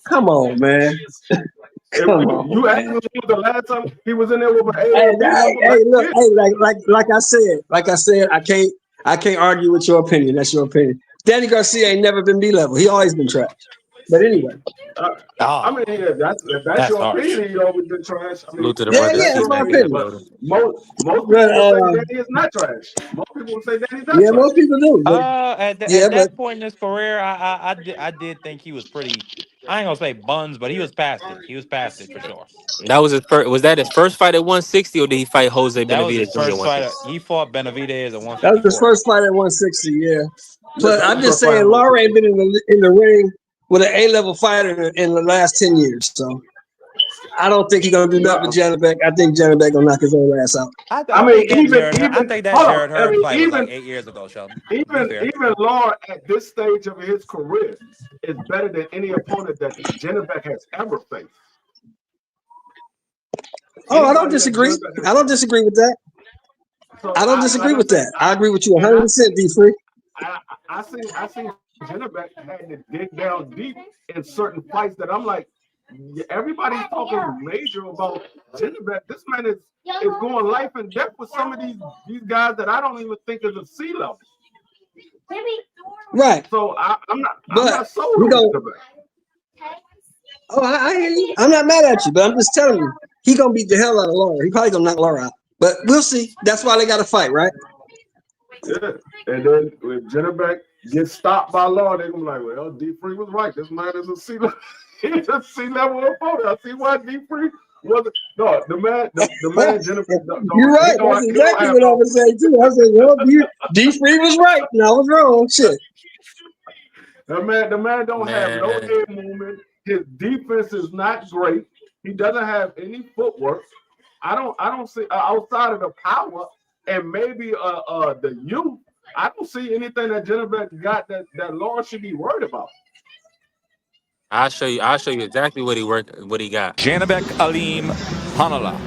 Come on, man. Come on, You asked man. me when was the last time he was in there with an A Hey, or B level last look, year. hey, like I said, I can't argue with your opinion. That's your opinion. Danny Garcia ain't never been B-level. He always been trash. But anyway, I Oh, mean, yeah, that's that's your harsh. opinion. He always been trash. I mean, Salute to the yeah, brother that's that's C your my Mac in the opinion. opinion. But building. most But people will say Danny is not trash. Most people will say Danny's not yeah, trash. most people do. But yeah, At but that point in his career, I did think he was pretty. I ain't gonna say buns, but he was past it. He was past it for sure. That was his first. Was that his first fight at 160, or did he fight Jose That was Benavidez his Jr. at first fight. 160? He fought Benavidez at that was his 154. first fight at 160. Yeah. Yes, But that was I'm the just first fight saying, at Lara ain't 160. been in the ring with an A-level fighter in the last 10 years. So I don't think he's gonna do nothing with No, Janibek. I think Janibek gonna knock his old ass out. I I mean, think that I think that hold on. Jared I Hearn mean, fight was like 8 years ago, Sheldon. Be fair. even Law at this stage of his career is better than any opponent that Janibek has ever faced. Oh, I don't Anybody that disagree. Janibek has I don't faced. disagree with that. So I don't disagree like I with said, that. I agree with you and 100%, D Free. I see Janibek had to dig down deep in certain fights that I'm like, everybody's talking major about Janibek. This man is going life and death with some of these guys that I don't even think is a C level. Right. So I'm But not sold we on go, Janibek. oh, I hear you. I'm not mad at you, but I'm just telling you, he gonna beat the hell out of Lara. He probably gonna knock Lara out. But we'll see. That's why they gotta fight, right? Yeah. And then when Janibek gets stopped by Law, they're gonna be like, well, D3 was right. This man is a C level. He's a C level opponent. I see why D3 wasn't. No, the man Janibek You're right. That's he don't exactly have what I no. was saying too. I said, well, D Free was right. And I was wrong. Shit. The man don't have no Man, head movement. His defense is not great. He doesn't have any footwork. I don't see outside of the power and maybe the youth. I don't see anything that Janibek got that Law should be worried about. I'll show you. I'll show you exactly what he got. Janibek Alim Hanala.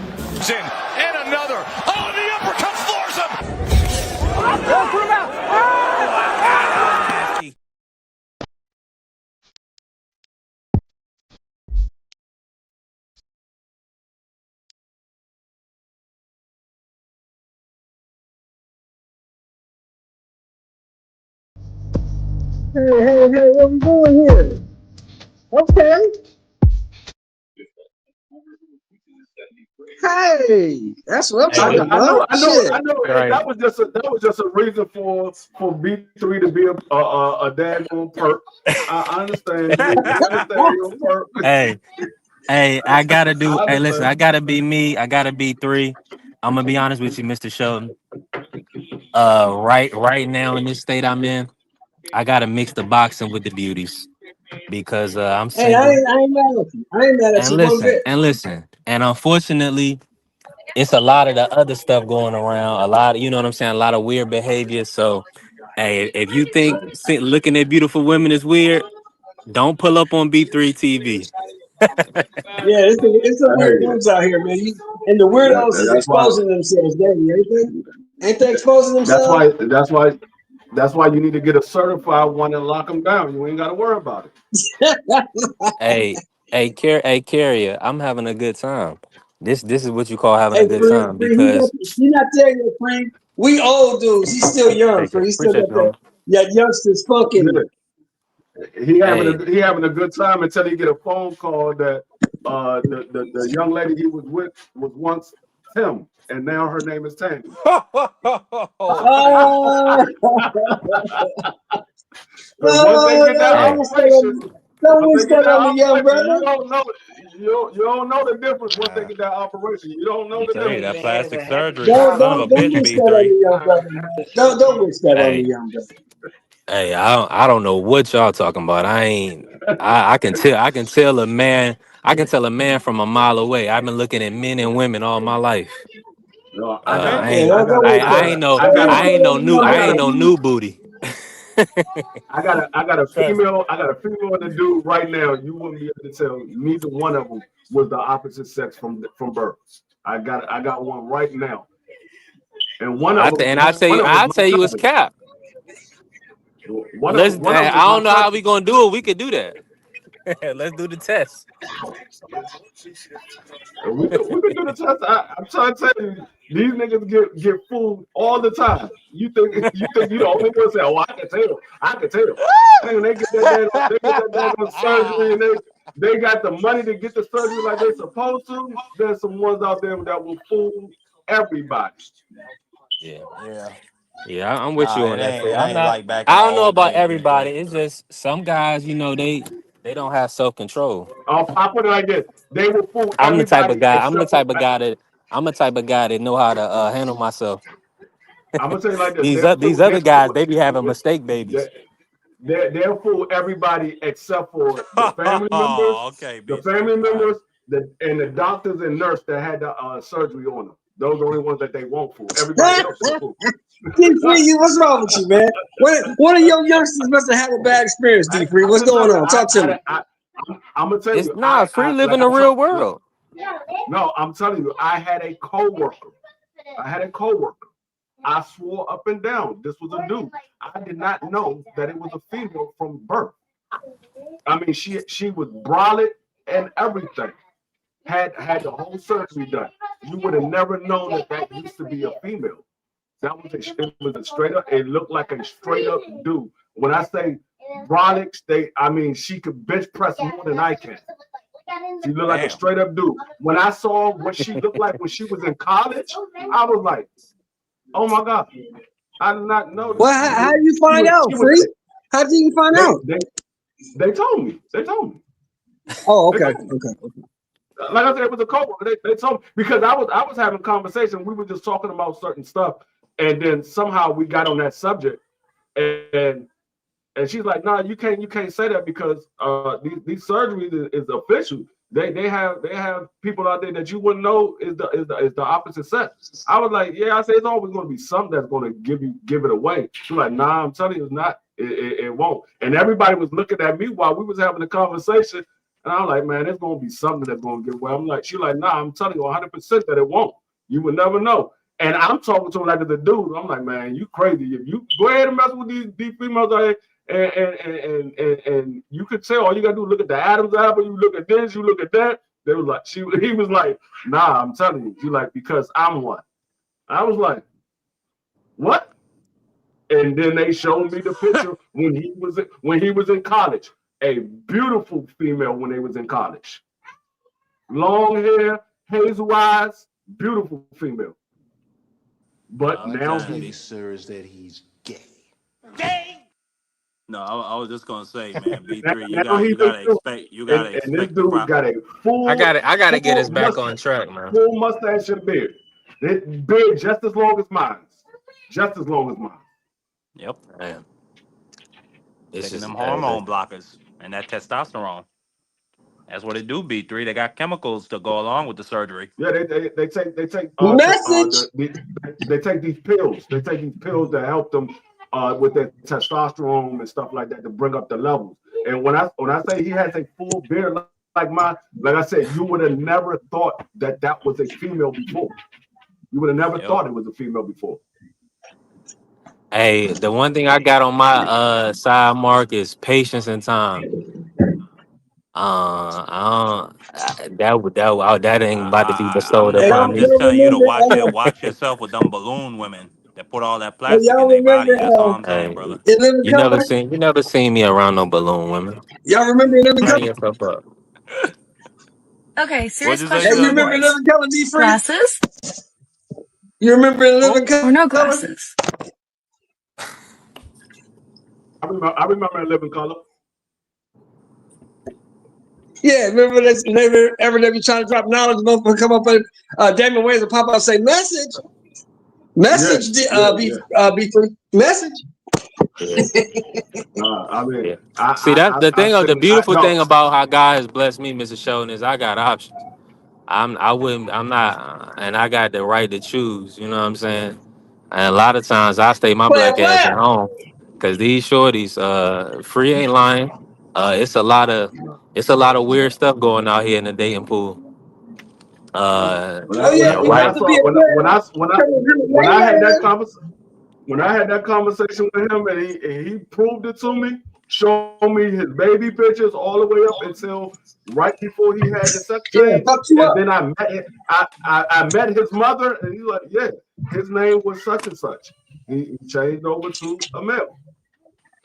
In and another. Oh, the uppercut floors him. Nasty. Hey, what we doing here? Okay. Hey, that's what I'm Hey, I what? know, talking I know, about. I know, Shit. I know. Right. That was just a reason for B3 to be a daggone perk. I understand you. I understand your perk. Hey, I gotta do. I Hey, listen, understand. I gotta be me. I gotta be three. I'm gonna be honest with you, Mr. Shelton. Right now in this state I'm in, I gotta mix the boxing with the beauties because I'm Hey, single. I ain't mad at you. I ain't mad at And you one bit. and unfortunately, it's a lot of the other stuff going around. A lot, you know what I'm saying? A lot of weird behavior. So, hey, if you think looking at beautiful women is weird, don't pull up on B3 TV. Yeah, it's some weird Hey, dudes out here, man. And the weirdos is that's why. exposing themselves daily, ain't they? Ain't they exposing That's themselves? why. That's why. That's why you need to get a certified one and lock them down. You ain't got to worry about it. Hey, Carrier, I'm having a good time. This is what you call having a Hey, good free, time free, because he not telling you, free. We old dudes. He's still young, free. He still appreciate got you, that, homie. that youngster's funk in him. Yeah. Hey, He having a good time until he get a phone call that the young lady he was with was once Tim, and now her name is Tandy. Oh, So once they get that hey, operation, don't wish that on me, young you brother. don't know you don't know the difference once they get that operation. You don't know I'm the telling you, difference. that plastic surgery, Don't son of don't a don't bitch, wish that on B3. me, young brother, man. Don't wish that on me, hey, young brother. hey, I don't know what y'all talking about. I can tell I can tell a man from a mile away. I've been looking at men and women all my life. No, Okay. Yeah, don't wish that. Don't wish that on me, young I I ain't got no brother. new booty. I got a Trust me. female and a dude right now. You wouldn't be able to tell neither one of them was the opposite sex from birth. I got one right now, and one of them I is my tell you it's cousin. cap. One of them is I my don't know how cousin. we gonna do it. We could do that. Let's do the test. And we could do the test. I'm trying to tell you, these niggas get fooled all the time. You think you the only one say, "Oh, I can tell." And they get that damn surgery, and they got the money to get the surgery like they supposed to. There's some ones out there that will fool everybody. Yeah. Yeah. Yeah, I'm with Nah, you on that. it I'm ain't not. like back in I the don't know old about days, everybody. B3. It's just some guys, they don't have self control. I'll put it like this: they will fool I'm the type of everybody guy. except for. I'm the type of guy that know how to handle myself. I'm gonna tell you like this: they'll These fool. other guys, they be having mistake They, babies. they'll fool everybody except for the family members, Okay, the B3. family All right. members, and the doctors and nurse that had the surgery on them. Those are the only ones that they won't fool. Everybody else they fool. D3, what's wrong with you, man? One of your youngsters must have had a bad experience, D3. I'm What's just going telling you, on? Talk to me. I'm gonna tell It's you, not free like living I the told real world. no, I'm telling you, I had a coworker. I swore up and down this was a dude. I did not know that it was a female from birth. I mean, she was bralette and everything. Had the whole surgery done. You would have never known that used to be a female. It was a straight up. It looked like a straight up dude. When I say brolics, I mean she could bench press more than I can. She looked like a Damn. straight up dude. When I saw what she looked like when she was in college, I was like, oh my god, I did not know Well, that how do you find out, she was. Free? How did you find They out? they they told me. They told me. Oh, They okay, told me. okay. Like I said, it was a coworker. They told me because I was having conversation. We were just talking about certain stuff, and then somehow we got on that subject, and she's like, "No, you can't say that because these surgeries is official. They have people out there that you wouldn't know is the opposite sex." I was like, "Yeah," I say it's always going to be something that's going to give it away. She's like, "Nah, I'm telling you, it's not. It won't. And everybody was looking at me while we was having a conversation. And I'm like, man, there's gonna be something that's gonna give away. I'm like, she like, nah, I'm telling you 100% that it won't. You will never know. And I'm talking to him like the dude. I'm like, man, you crazy. If you go ahead and mess with these females out here, and you could tell, all you gotta do is look at the Adam's apple, you look at this, you look at that. They was like, he was like, nah, I'm telling you. She like, because I'm one. I was like, what? And then they showed me the picture when he was in college. A beautiful female when they was in college. Long hair, hazel eyes, beautiful female. But now sir, is that he's gay. No, I was just gonna say, man, B3, you now gotta expect and this the dude got a full. I gotta get us full back mustache, on track, man. full mustache and beard. This beard just as long as mine. Just as long as mine. Yep. Man. It's Taking just them hormone blockers and that testosterone. That's what it do, B3. They got chemicals to go along with the surgery. Yeah, they take Message. they take these pills. They take these pills that help them with their testosterone and stuff like that to bring up the levels. And when I say he has a full beard like mine, like I said, you would have never thought that was a female before. You would have never thought it was a female before. Hey, the one thing I got on my side mark is patience and time. That ain't about to be bestowed Hey, upon I'm me. just y'all telling you to remember? watch yourself with them balloon women that put all that Hey, plastic in y'all their remember? body. That's all I'm saying, Hey, brother. In Living Color? you never seen me around no balloon women. Y'all remember In Living Turn Color? yourself up. Okay, What'd serious you say, Hey, question you for the Zelle? remember In boys. Living Color, D Free? Glasses You remember In Who? Living or no Color? glasses? I remember in Living Color. Yeah, remember this? Every day we trying to drop knowledge, motherfucker come up and Damon Wayans will pop out and say, message. Message, B3. Message. Yeah, I mean, yeah. See, that's the thing. The beautiful thing about how God has blessed me, Mr. Sheldon, is I got options. I'm not, and I got the right to choose. You know what I'm saying? And a lot of times I stay my black ass at Player. home because these shorties, free ain't lying. It's a lot of weird stuff going out here in the dating pool. Oh, yeah, you have Right. to be a player. When I had that conversation. When I had that conversation with him and he proved it to me, showed me his baby pictures all the way up until right before he had the sex Yeah, change, fucked you and up. then I met his mother, and he's like, yeah, his name was such and such. He changed over to a male.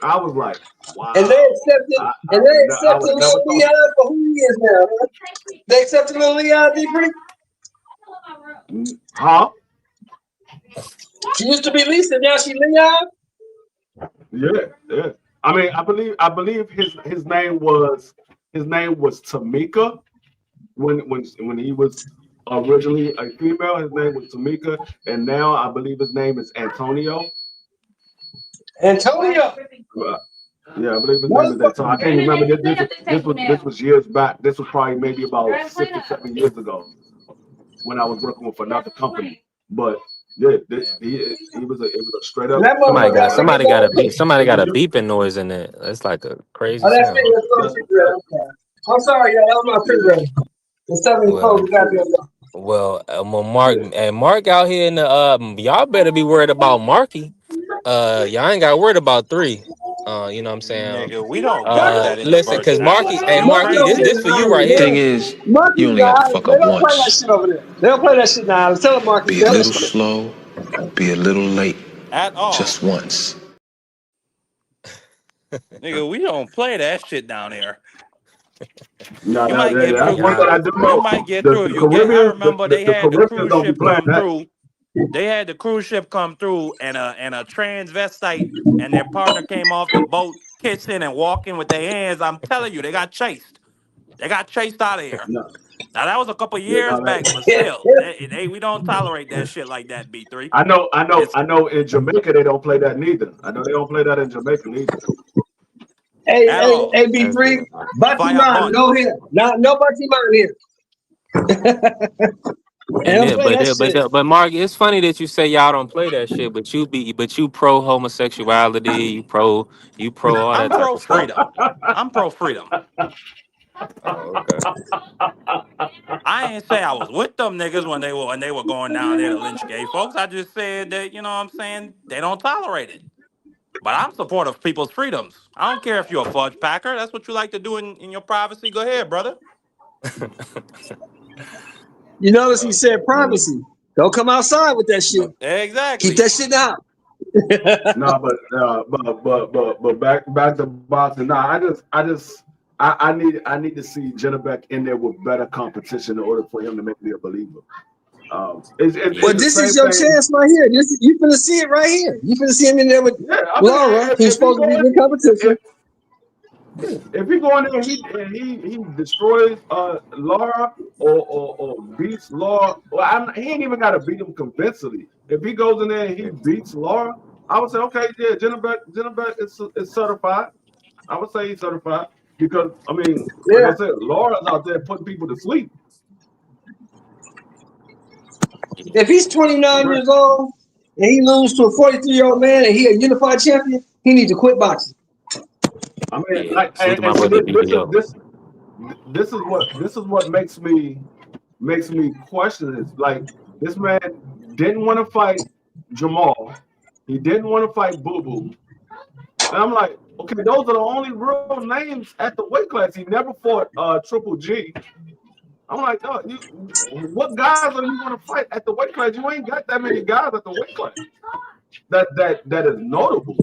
I was like, wow. And they accepted, I little never thought. Leon for who he is now. Huh? They accepted little Leon, D Free. Huh? She used to be Lisa, now she Leon. Yeah. I mean, I believe his name was Tamika when he was originally a female. His name was Tamika, and now I believe his name is Antonio. Antonio. Yeah, I believe his name is Antonio. I can't remember. This was years back. This was probably maybe about 6 or 7 years ago when I was working with another company. But yeah, it was a straight up. Somebody got a beeping noise in it. That's like a crazy Oh, that's sound. me. That's my refrigerator. Okay. I'm sorry, y'all. That was my refrigerator. It's 74. We got to Well, Mark out here in the y'all better be worried about Marky. Y'all ain't got worried about 3. You know what I'm saying? Nigga, we don't got that in the Listen, first cause half. Marky, hey You Marky, over crazy? this there. for you right Thing here. is, Marky, you only got to fuck they up don't play that once. shit over there. They don't play that shit now. Tell them, Marky. Be a little slow, be a little late, At all. just once. Nigga, we don't play that shit down there. No, You might get that's through. one thing I do You know. might get The through if you get. I Caribbeans, remember they the had the Caribbeans cruise don't be ship playing come that. through. They had the cruise ship come through, and a transvestite and their partner came off the boat, kissing and walking with their hands. I'm telling you, they got chased. They got chased out of here. No, Now that was a couple yeah, years no, back, but Yeah. still, we don't tolerate that shit like that. B3. I know. It's In Jamaica they don't play that neither. I know they don't play that in Jamaica neither. at all. Be free. Fire Batiman, bun. go here. No Batiman here. They don't play that shit. But Mark, it's funny that you say y'all don't play that shit, but you pro homosexuality, you pro all that I'm type pro of stuff. freedom. I'm pro freedom. Oh, okay. I ain't say I was with them niggas when they were going down there to lynch gay folks. I just said that, you know what I'm saying, they don't tolerate it. But I'm supportive of people's freedoms. I don't care if you're a fudge packer. That's what you like to do in your privacy. Go ahead, brother. You notice he said privacy. Don't come outside with that shit. Keep Exactly. that shit out. No, but back to boxing. No, I need to see Janibek in there with better competition in order for him to make me a believer. Well, this is your chance right here. You finna see it right here. You finna see him in there with Lara, who's supposed to be in competition. If he go in there and he destroys Lara or beats Lara, well, he ain't even got to beat him convincingly. If he goes in there and he beats Lara, I would say, okay, yeah, Janibek is certified. I would say he's certified because I mean, like I said, Lara's out there putting people to sleep. If he's 29 years old and he loses to a 43-year-old man and he a unified champion, he needs to quit boxing. I mean, this is what makes me question this. Like, this man didn't want to fight Jamal. He didn't want to fight Boo Boo. And I'm like, okay, those are the only real names at the weight class. He never fought Triple G. I'm like, oh, what guys are you going to fight at the weight class? You ain't got that many guys at the weight class. That is notable.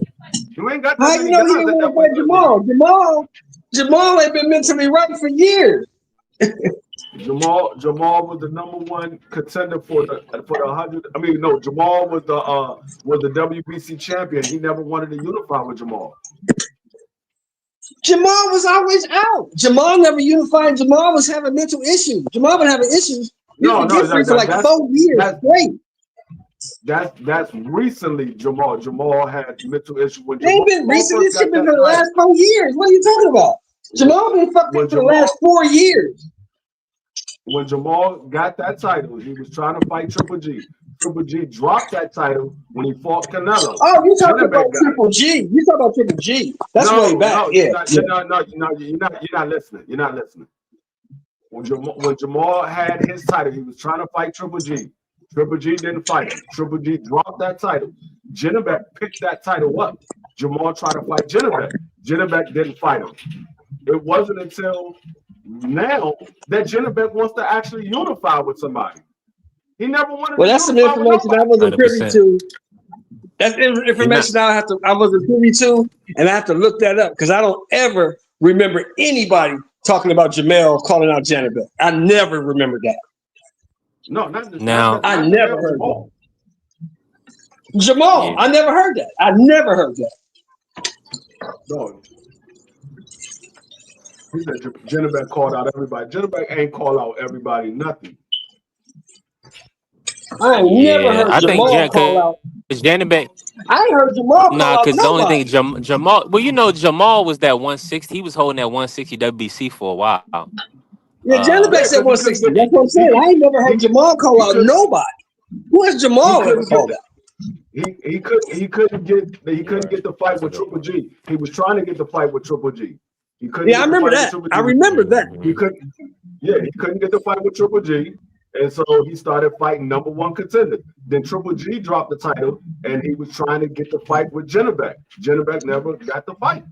You ain't got that many guys. How you know he didn't want to fight Jamal? Jamal ain't been mentally right for years. Jamal was the #1 contender for the 100. I mean, no, Jamal was the WBC champion. He never wanted to unify with Jamal. Jamal was always out. Jamal never unified. Jamal was having mental issues. Jamal been having issues. For like 4 years straight. That's recently Jamal had mental issues. When It ain't been recently. It's been for the last 4 years. What are you talking about? Jamal been fucked up for the last 4 years. When Jamal got that title, he was trying to fight Triple G. Triple G dropped that title when he fought Canelo. Oh, you talking about Triple G? You talking about Triple G? That's way back. You're not listening. You're not listening. When Jamal had his title, he was trying to fight Triple G. Triple G didn't fight him. Triple G dropped that title. Janibek picked that title up. Jamal tried to fight Janibek. Janibek didn't fight him. It wasn't until now that Janibek wants to actually unify with somebody. He never wanted to. Well, that's some information I wasn't privy to. That's information I wasn't privy to, and I have to look that up because I don't ever remember anybody talking about Jamel calling out Janibek. I never remembered that. No, I never heard that. Jamal, I never heard that. I never heard that. No. He said Janibek called out everybody. Janibek ain't call out everybody, nothing. I ain't never heard Jamal call out. Janibek. I ain't heard Jamal call out because the only nobody. thing Jamal, well, you know, Jamal was that 160. He was holding that 160 WBC for a while. Yeah, Janibek said 160. That's what I'm saying. I ain't never heard Jamal call out nobody. Who has Jamal ever called out? He couldn't get the fight with Triple G. He was trying to get the fight with Triple G. He couldn't. Yeah, I remember that. I remember that. He couldn't. Yeah, he couldn't get the fight with Triple G, and so he started fighting #1 contender. Then Triple G dropped the title, and he was trying to get the fight with Janibek. Janibek never got the fight.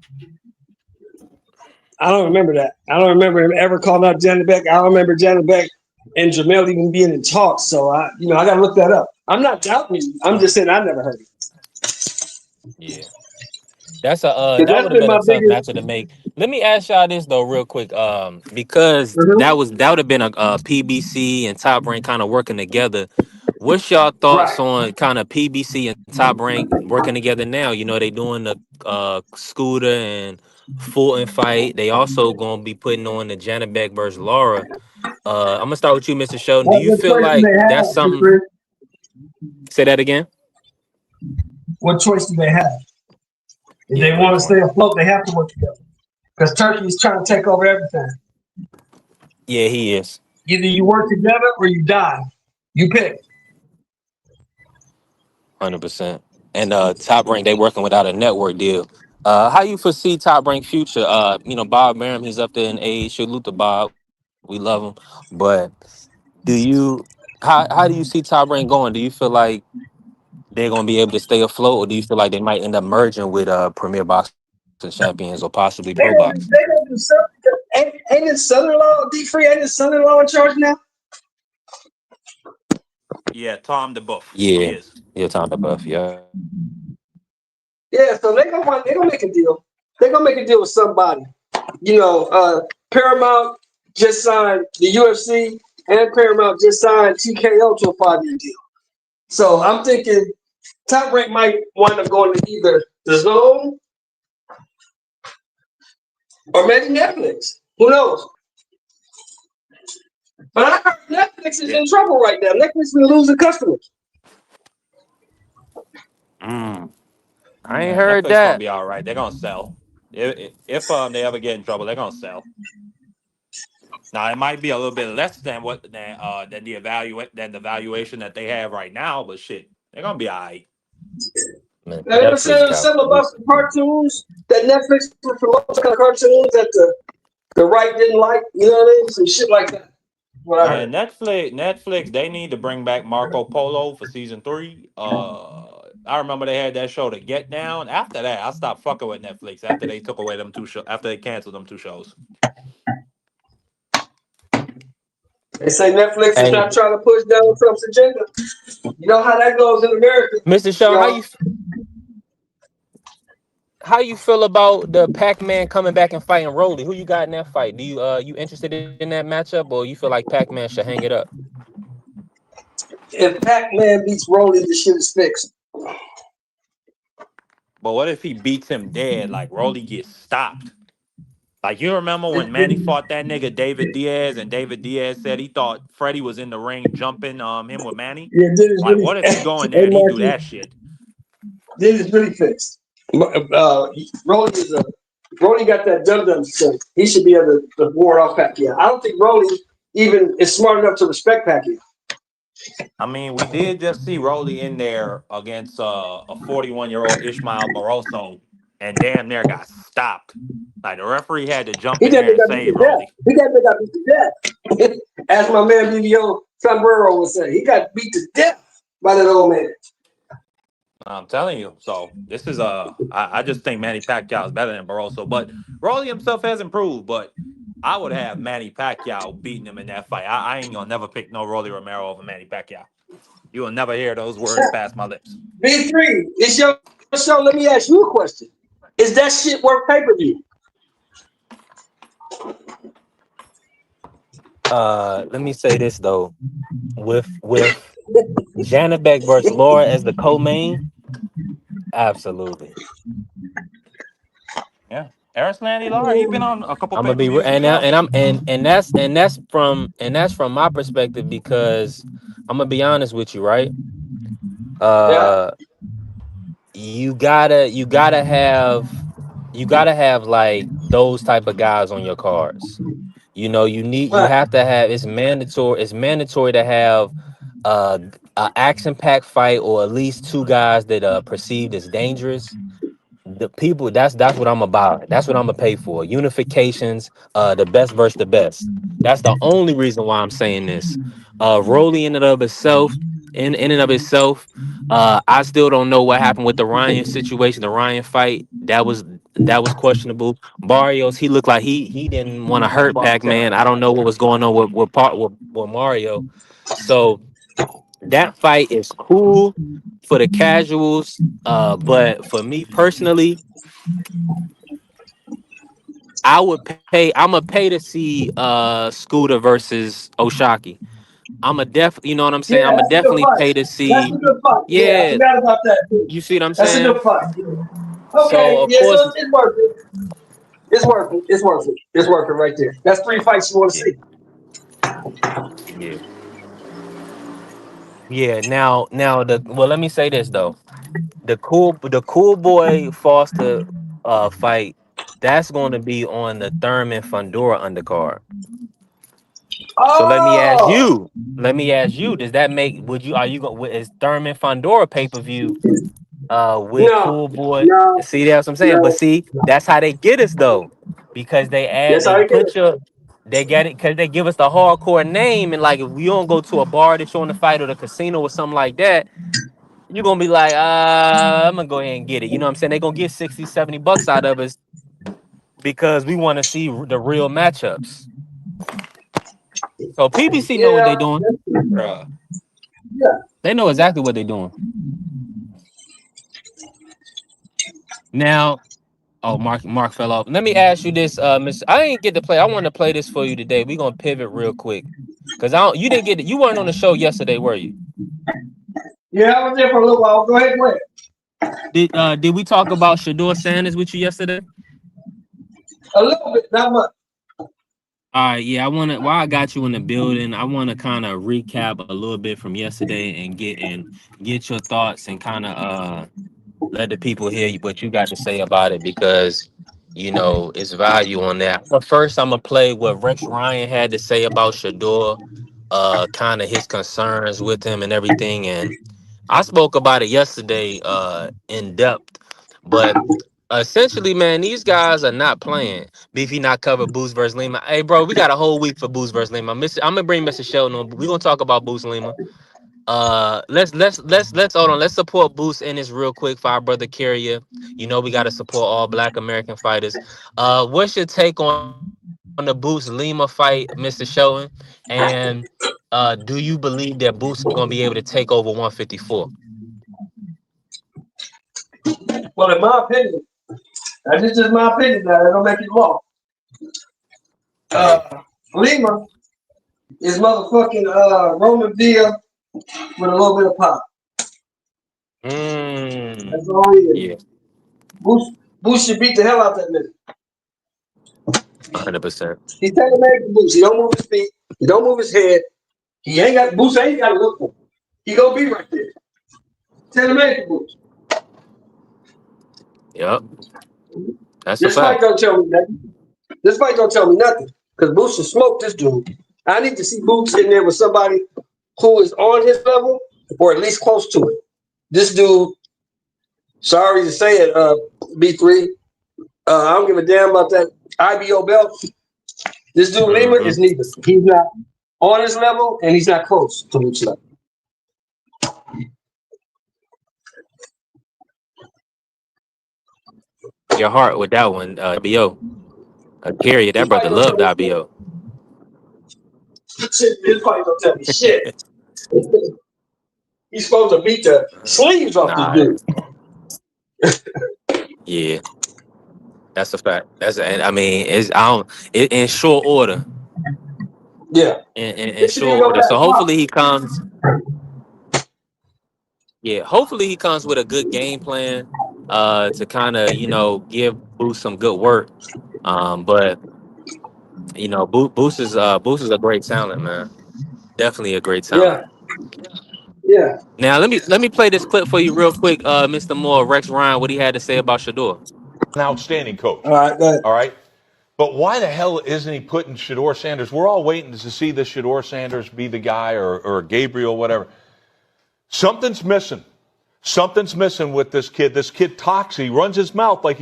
I don't remember that. I don't remember him ever calling out Janibek. I don't remember Janibek and Jamel even being in talks. So I gotta look that up. I'm not doubting you. I'm just saying I never heard it. Yeah. That would have been a tough match to make. Let me ask y'all this though, real quick, because that would have been a PBC and Top Rank kind of working together. What's y'all thoughts on kind of PBC and Top Rank working together now? You know, they doing the Scooter and Fulton fight. They also gonna be putting on the Janibek versus Lara. I'm gonna start with you, Mr. Sheldon. Do you feel like that's something? Say that again. What choice do they have? If they want to stay afloat, they have to work together. Because Turkey is trying to take over everything. Yeah, he is. Either you work together or you die. You pick. 100%. And Top Rank, they working without a network deal. How you foresee Top Rank future? Bob Merrim, he's up there in age. Salute to Bob. We love him. But do you how do you see Top Rank going? Do you feel like they're gonna be able to stay afloat, or do you feel like they might end up merging with Premier Boxing Champions or possibly They Pro gonna Box? do something. Ain't his son-in-law D Free? Ain't his son-in-law in charge now? Yeah, Tom DeBuff. He Yeah, is. yeah, Tom DeBuff, yeah. Yeah, so they gonna make a deal. They're gonna make a deal with somebody. Paramount just signed the UFC, and Paramount just signed TKO to a 5-year deal. So I'm thinking Top Rank might wind up going to either the Zone or maybe Netflix. Who knows? But I heard Netflix is Yeah. in trouble right now. Netflix is losing customers. Mm, I ain't Man, heard Netflix gonna that. be all right. They're gonna sell. If they ever get in trouble, they're gonna sell. Now it might be a little bit less than than the valuation that they have right now, but shit, they're gonna be all right. Man, Now, they were Netflix saying got something about some cartoons that Netflix would promote, some kind of cartoons that the right didn't like. You know what I mean? Some shit like that. What I heard. Man, Netflix, they need to bring back Marco Polo for season 3. I remember they had that show to Get Down. After that, I stopped fucking with Netflix after they took away them two shows. After they canceled them 2 shows. They say Netflix is Hey, not trying to push Donald Trump's agenda. You know how that goes in America. Mr. You Sean, know, how you feel about the Pac-Man coming back and fighting Rolly? Who you got in that fight? Do you interested in that matchup, or you feel like Pac-Man should hang it up? if Pac-Man beats Rolly, the shit is fixed. But what if he beats him dead? Like Rolly gets stopped. Like you remember when Manny fought that nigga David Diaz, and David Diaz said he thought Freddie was in the ring jumping him with Manny. Yeah, then it's Like really, what if he go in there hey and he do Marky, that shit? then it's really fixed. Rolly got that dum-dum strength. He should be able to ward off Pacquiao. I don't think Rolly even is smart enough to respect Pacquiao. I mean, we did just see Rolly in there against a 41-year-old Ishmael Barroso, and damn near got stopped. Like the referee had to jump He in there definitely and got beat save to death. Rolly. He definitely got beat to death. As my man BBO Sombrero would say, he got beat to death by that old man. I'm telling you. So this is I just think Manny Pacquiao is better than Barroso, but Rolly himself has improved. But I would have Manny Pacquiao beating him in that fight. I ain't gonna never pick no Rolly Romero over Manny Pacquiao. You will never hear those words pass my lips. B3, it's your show. Let me ask you a question. Is that shit worth pay-per-view? Let me say this though, with Janibek versus Laura as the co-main, absolutely. Yeah, Erislandy Lara, he been on a couple I'm gonna pay per be views himself. and that's from my perspective because I'm gonna be honest with you, right? Yeah. Uh, you gotta have like those type of guys on your cards. You Right. have to have, it's mandatory to have a action packed fight, or at least two guys that are perceived as dangerous. The people, that's what I'm about. That's what I'm gonna pay for. Unifications, the best versus the best. That's the only reason why I'm saying this. Rolly in and of itself, I still don't know what happened with the Ryan situation, the Ryan fight. That was questionable. Barrios, he looked like he didn't want to hurt Pac-Man. I don't know what was going on with Mario. So that fight is cool for the casuals. But for me personally, I'm gonna pay to see Scooter versus Oshaki. You know what I'm saying? Yeah, I'm gonna that's a good definitely fight. pay to That's see. a good fight. Yeah, I Yeah, forgot about that too. you see what I'm That's a saying? good fight. So Okay, of yeah, so course, it's worth it. It's worth it. It's worth it. It's worth it right there. That's 3 fights you want to yeah, see. yeah, yeah. Now let me say this though. The cool boy Foster fight, that's going to be on the Thurman Fundora undercard. So let me ask Oh, you. Let me ask you. Does that make? Would you? Are you going? Is Thurman Fondora pay per view? With no, Pool Boy. no, See, that's what I'm saying. But no. see, that's how they get us though, because That's how they I get it. put your, they get it because they give us the hardcore name, and like if we don't go to a bar that's showing the fight or the casino or something like that, you're gonna be like, I'm gonna go ahead and get it. You know what I'm saying? They're gonna get 60, $70 out of us because we want to see the real matchups. So PBC know what Yeah, they're doing. Bruh. yeah. They know exactly what they're doing. Now, oh, Mark fell off. Let me ask you this, Miss. I didn't get to play. I want to play this for you today. We're gonna pivot real quick. Cause I don't, you didn't get it. You weren't on the show yesterday, were you? Yeah, I was there for a little while. Go ahead, play. Did we talk about Shador Sanders with you yesterday? A little bit, not much. All right, yeah. While I got you in the building, I wanna kind of recap a little bit from yesterday and get your thoughts and kind of let the people hear what you got to say about it because you know it's value on that. But first, I'm gonna play what Rex Ryan had to say about Shador, kind of his concerns with him and everything. And I spoke about it yesterday, in depth. But essentially, man, these guys are not playing. Beefy not covered Boost versus Lima. Hey, bro, we got a whole week for Boost versus Lima. I'm gonna bring Mr. Sheldon on. We're gonna talk about Boost Lima. Let's hold on. Let's support Boost in this real quick for our brother Carrier. You know we got to support all Black American fighters. What's your take on the Boost Lima fight, Mr. Shelton? And do you believe that Boost is gonna be able to take over 154? Well, in my opinion, that's just my opinion. Now, that don't make it law. Hey. Lima is motherfucking Roman Villa with a little bit of pop. That's all he is. Yeah, Boost should beat the hell out that nigga. 100%. He's tailor made for Boost. He don't move his feet. He don't move his head. Boost ain't got to look for him. He gonna be right there. Tailor made for Boost. Yep, that's a This fight fact. don't tell me nothing. This fight don't tell me nothing. Because Boost should smoke this dude. I need to see Boots in there with somebody who is on his level or at least close to it. This dude, sorry to say it, B3, I don't give a damn about that IBO belt. This dude Lima is neither. He's not on his level and he's not close to Boots' level. Your heart with that one, WBO. Carrier, that This brother fight don't tell loved me shit. WBO. This fight don't tell me shit. He's supposed to beat the sleeves off this Nah, dude. yeah, that's a fact. And I mean, in short order. Yeah. In short order. So hopefully he comes. Yeah, hopefully he comes with a good game plan, to kind of give Boost some good work. But Boost is a great talent, man. Definitely a great talent. Yeah. Yeah. Now let me play this clip for you real quick, Mr. Moore, Rex Ryan, what he had to say about Shador. An outstanding coach. All right, go ahead. All right. But why the hell isn't he putting Shador Sanders? We're all waiting to see the Shador Sanders be the guy or Gabriel, whatever. Something's missing. Something's missing with this kid. This kid talks. He runs his mouth like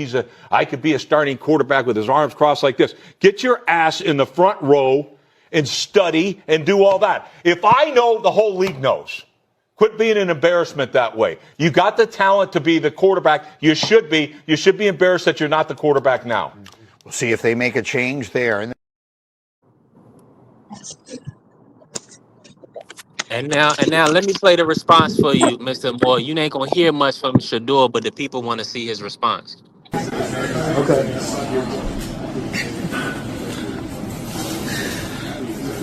I could be a starting quarterback with his arms crossed like this. Get your ass in the front row and study and do all that. If I know, the whole league knows. Quit being an embarrassment that way. You got the talent to be the quarterback. You should be. You should be embarrassed that you're not the quarterback now. We'll see if they make a change there. And now let me play the response for you, Mr. Moore. You ain't gonna hear much from Shador, but the people want to see his response. Okay.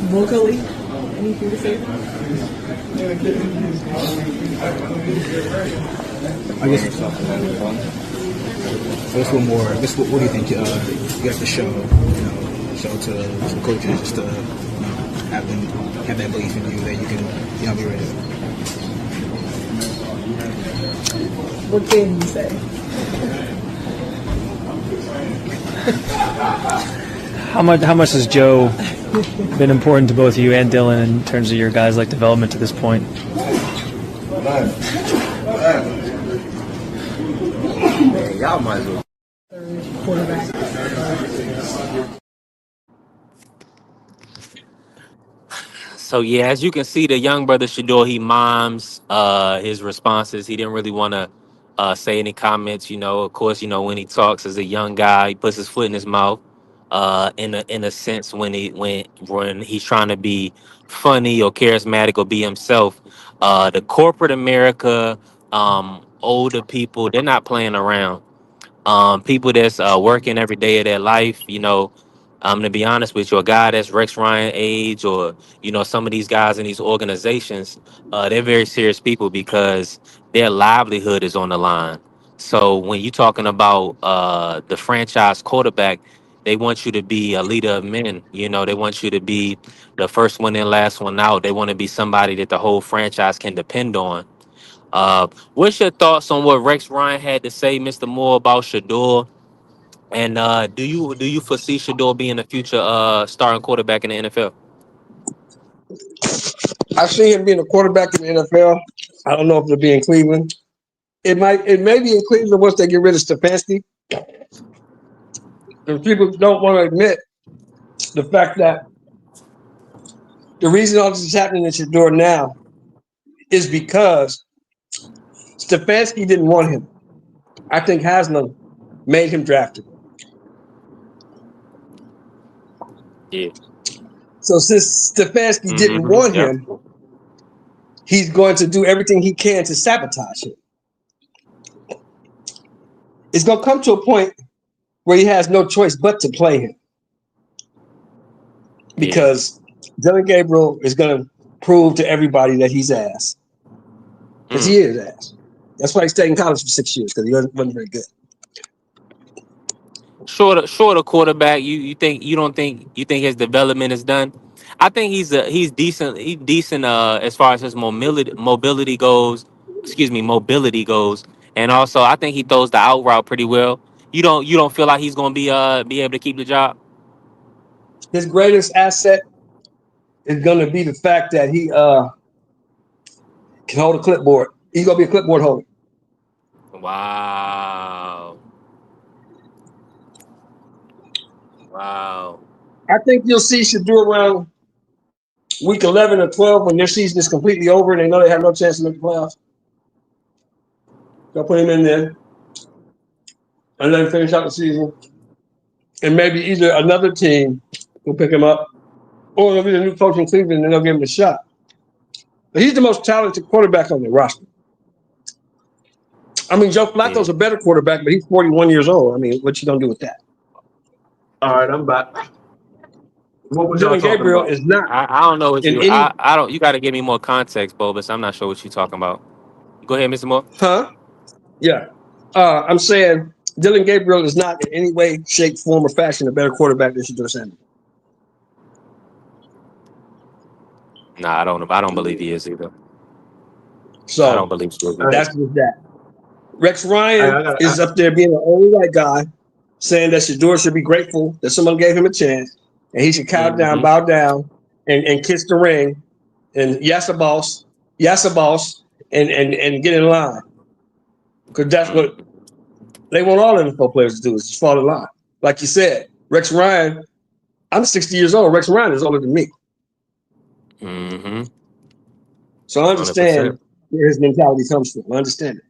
Vocally, anything to say? I guess it's tough. I guess one more. I guess what do you think? You have to show, show to some coaches just to have them have that belief in you that you can, be ready. What can you say? How much does Joe been important to both you and Dylan in terms of your guys' like development to this point? Y'all might as well. Quarterback. So yeah, as you can see, the young brother Shador, he mimes his responses. He didn't really want to say any comments. Of course, when he talks as a young guy, he puts his foot in his mouth. In a sense, when he's trying to be funny or charismatic or be himself, the corporate America, older people, they're not playing around. People that's working every day of their life. I'm gonna be honest with you, a guy that's Rex Ryan age, or some of these guys in these organizations, they're very serious people because their livelihood is on the line. So when you're talking about the franchise quarterback, they want you to be a leader of men. They want you to be the first one in, last one out. They want to be somebody that the whole franchise can depend on. What's your thoughts on what Rex Ryan had to say, Mr. Moore, about Shador? And do you foresee Shador being a future starting quarterback in the NFL? I see him being a quarterback in the NFL. I don't know if it'll be in Cleveland. It may be in Cleveland once they get rid of Stefanski. Because people don't want to admit the fact that the reason all this is happening in Shador now is because Stefanski didn't want him. I think Haslam made him draft him. Yeah. So since Stefanski didn't Mm-hmm. want Yep. him, he's going to do everything he can to sabotage him. It's going to come to a point where he has no choice but to play him. Because Dylan Gabriel is going to prove to everybody that he's ass. Because he is ass. That's why he stayed in college for 6 years, because he wasn't very good. Shorter quarterback. You think his development is done? I think he's decent. He's decent as far as his mobility goes. Mobility goes, and also I think he throws the out route pretty well. You don't feel like he's gonna be able to keep the job? His greatest asset is going to be the fact that he can hold a clipboard. He's going to be a clipboard holder. Wow. I think you'll see Shador around week 11 or 12 when their season is completely over and they know they have no chance to make the playoffs. They'll put him in there and then finish out the season. And maybe either another team will pick him up or there'll be the new coach in Cleveland and they'll give him a shot. But he's the most talented quarterback on the roster. I mean, Joe Flacco's a better quarterback, but he's 41 years old. I mean, what you gonna do with that? All right, I'm back. What was Dylan Gabriel is not. I don't know what in you. any. I don't. You got to give me more context, Bobus. I'm not sure what you're talking about. Go ahead, Mr. Moore. Huh? Yeah. I'm saying Dylan Gabriel is not in any way, shape, form, or fashion a better quarterback than Shador Sanders. Nah, I don't believe he is either. So I don't believe so. that's just that. Rex Ryan is up there being an old white guy, saying that Shador should be grateful that someone gave him a chance, and he should bow down, and kiss the ring, and yes, a boss, and get in line. Because that's what they want all NFL players to do, is just fall in line. Like you said, Rex Ryan, I'm 60 years old. Rex Ryan is older than me. Mm-hmm. So I understand 100%. where his mentality comes from. I understand it.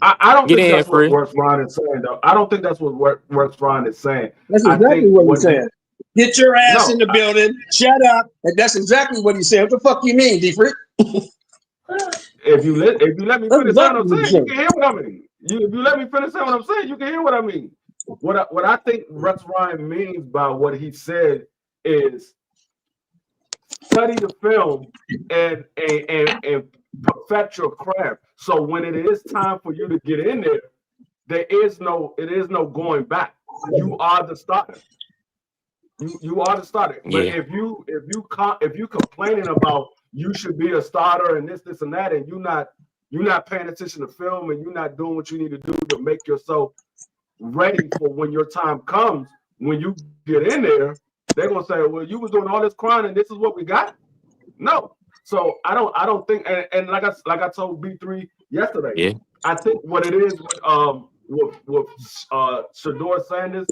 I don't Get think in, that's what Free. Rex Ryan is saying, though. I don't think that's what Rex Ryan is saying. That's I exactly think what he's saying. Get your ass in the building. Shut up. That's exactly what he's saying. What the fuck you mean, D-Freak? If you let me That's finish saying what I'm exactly saying, you can hear what I mean. If you let me finish saying what I'm saying, you can hear what I mean. What I think Rex Ryan means by what he said is study the film and perfect your craft. So when it is time for you to get in there, it is no going back. You are the starter. You are the starter. But Yeah. if you complaining about you should be a starter and this and that, and you're not paying attention to film and you're not doing what you need to do to make yourself ready for when your time comes, when you get in there, They're gonna say, well, you was doing all this crying and this is what we got. No. So I don't think, and like I told B3 yesterday, Yeah. I think what it is with Shador Sanders,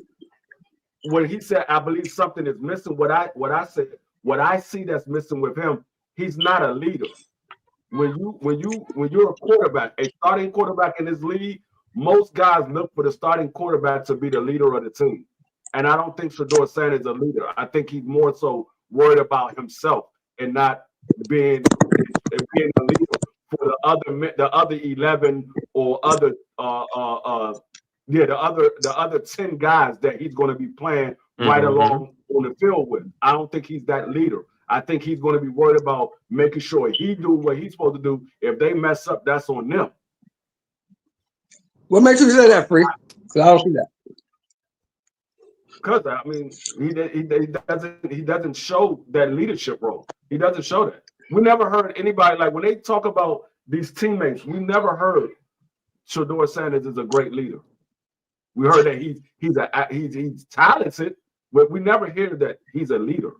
when he said, I believe something is missing. What I see that's missing with him, he's not a leader. When you're a quarterback, a starting quarterback in this league, most guys look for the starting quarterback to be the leader of the team. And I don't think Shador Sanders is a leader. I think he's more so worried about himself and not being a leader for the other 11 or other the other 10 guys that he's going to be playing right along on the field with. I don't think he's that leader. I think he's going to be worried about making sure he do what he's supposed to do. If they mess up, that's on them. What makes you say that, Free? Because I don't see that. Because I mean, he doesn't show that leadership role. He doesn't show that. We never heard anybody, like when they talk about these teammates, we never heard Shador Sanders is a great leader. We heard that he's talented, but we never hear that he's a leader.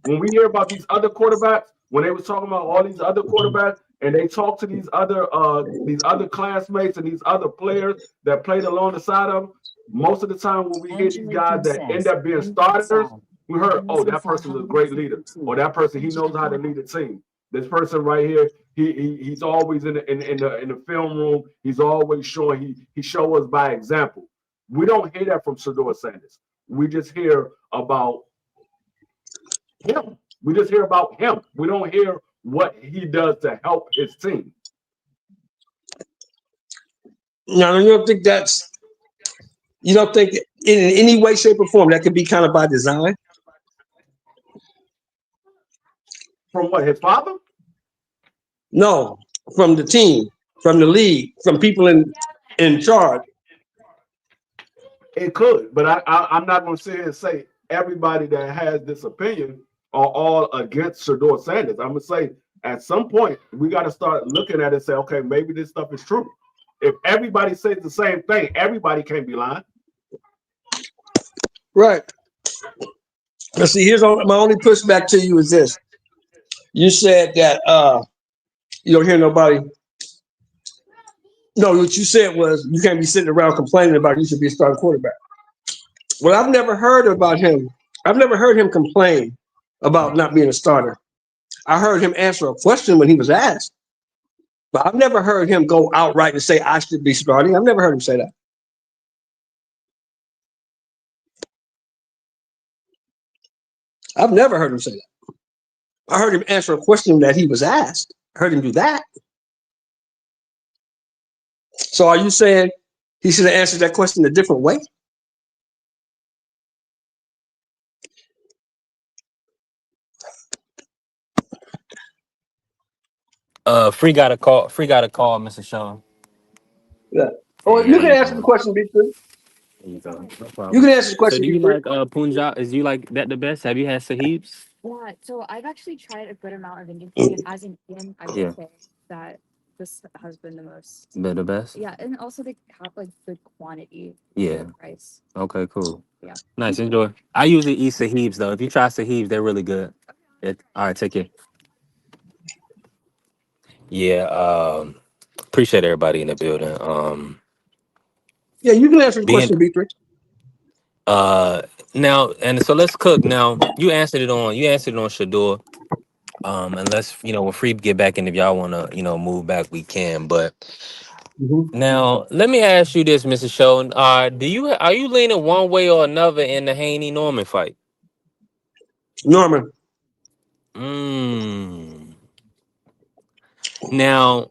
When we hear about these other quarterbacks, when they was talking about all these other quarterbacks, and they talk to these other classmates and these other players that played along the side of them, most of the time when we hear these guys that end up being starters, we heard, oh, that person's a great leader, or that person, he knows how to lead a team. This person right here, he's always in the film room. He's always showing. He show us by example. We don't hear that from Shador Sanders. We just hear about him. We just hear about him. We don't hear what he does to help his team. Now, you don't think in any way, shape, or form that could be kind of by design? From what, his father? No, from the team, from the league, from people in charge. It could, but I'm not going to sit here and say everybody that has this opinion are all against Shador Sanders. I'm going to say at some point we got to start looking at it and say, okay, maybe this stuff is true. If everybody says the same thing, everybody can't be lying. Right. Let's see, here's my only pushback to you is this. You said that you don't hear nobody. No, what you said was you can't be sitting around complaining about you should be a starting quarterback. Well, I've never heard about him. I've never heard him complain about not being a starter. I heard him answer a question when he was asked, but I've never heard him go outright and say I should be starting. I've never heard him say that. I've never heard him say that. I heard him answer a question that he was asked. I heard him do that. So are you saying he should have answered that question a different way? Free got a call, Mr. Sean. Yeah. Or you can answer the question, B3. There you go. No problem. You can answer the So question, do you B3. like Punjab? Is you like that the best? Have you had Sahibs? Yeah, so I've actually tried a good amount of Indian food, and as an Indian, I would say that this has been the most. Been the best? Yeah, and also they have like good quantity. Yeah. For price. Okay, cool. Yeah. Nice, enjoy. I usually eat Sahibs though. If you try Sahibs, they're really good. All right, take care. Yeah, appreciate everybody in the building. Yeah, you can answer the question, B3. Now, and so let's cook. Now, you answered it on Shador. And let's, when Free get back in, if y'all want to, move back, we can. But now, let me ask you this, Mr. Show. Are you leaning one way or another in the Haney Norman fight? Norman. Now,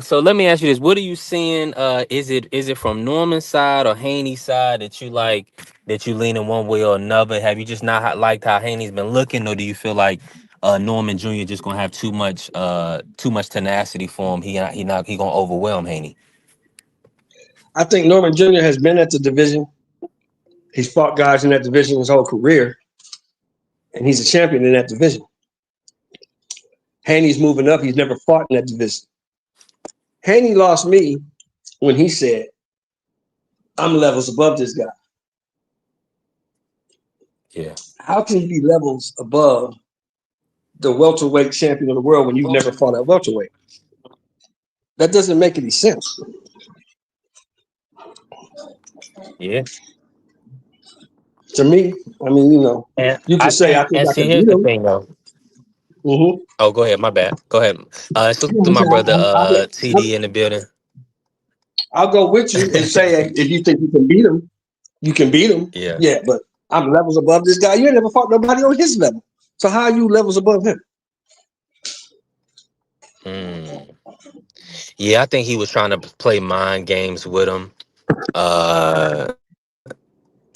so let me ask you this. What are you seeing? Is it from Norman's side or Haney's side that you leaning one way or another? Have you just not liked how Haney's been looking, or do you feel like Norman Jr. just gonna have too much tenacity for him? He gonna overwhelm Haney? I think Norman Jr. has been at the division. He's fought guys in that division his whole career, and he's a champion in that division. Haney's moving up. He's never fought in that division. Haney lost me when he said, I'm levels above this guy. Yeah. How can you be levels above the welterweight champion of the world when you've never fought at welterweight? That doesn't make any sense Yeah. to me. I mean, And you I can say I think, think and I see, can here's beat the him. thing though. Mm-hmm. Oh, go ahead. My bad. Go ahead. Salute to my brother TD in the building. I'll go with you and say if you think you can beat him, you can beat him. Yeah. Yeah, but I'm levels above this guy. You ain't never fought nobody on his level. So how are you levels above him? Mm. Yeah, I think he was trying to play mind games with him. Uh,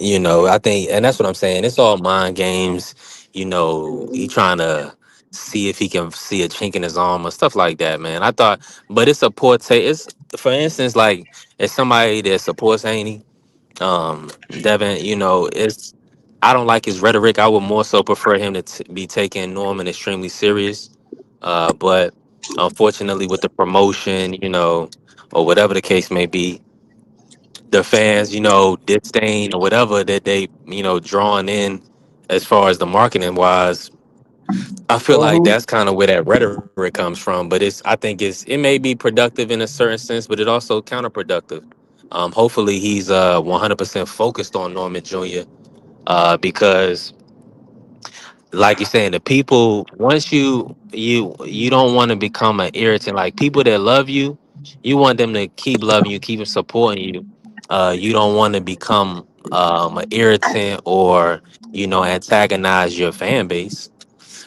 I think, and that's what I'm saying. It's all mind games. He trying to see if he can see a chink in his arm or stuff like that, man. I thought, but it's a poor take. It's, for instance, like, it's somebody that supports Haney. Devin, it's, I don't like his rhetoric. I would more so prefer him to be taking Norman extremely serious. But unfortunately, with the promotion, or whatever the case may be, the fans, disdain or whatever that they, drawn in as far as the marketing wise. I feel like Mm-hmm. that's kind of where that rhetoric comes from. But I think it may be productive in a certain sense, but it also counterproductive. Hopefully he's 100% focused on Norman Jr. Because, like you're saying, the people, once you don't want to become an irritant. Like, people that love you, you want them to keep loving you, keep supporting you. You don't want to become an irritant or antagonize your fan base.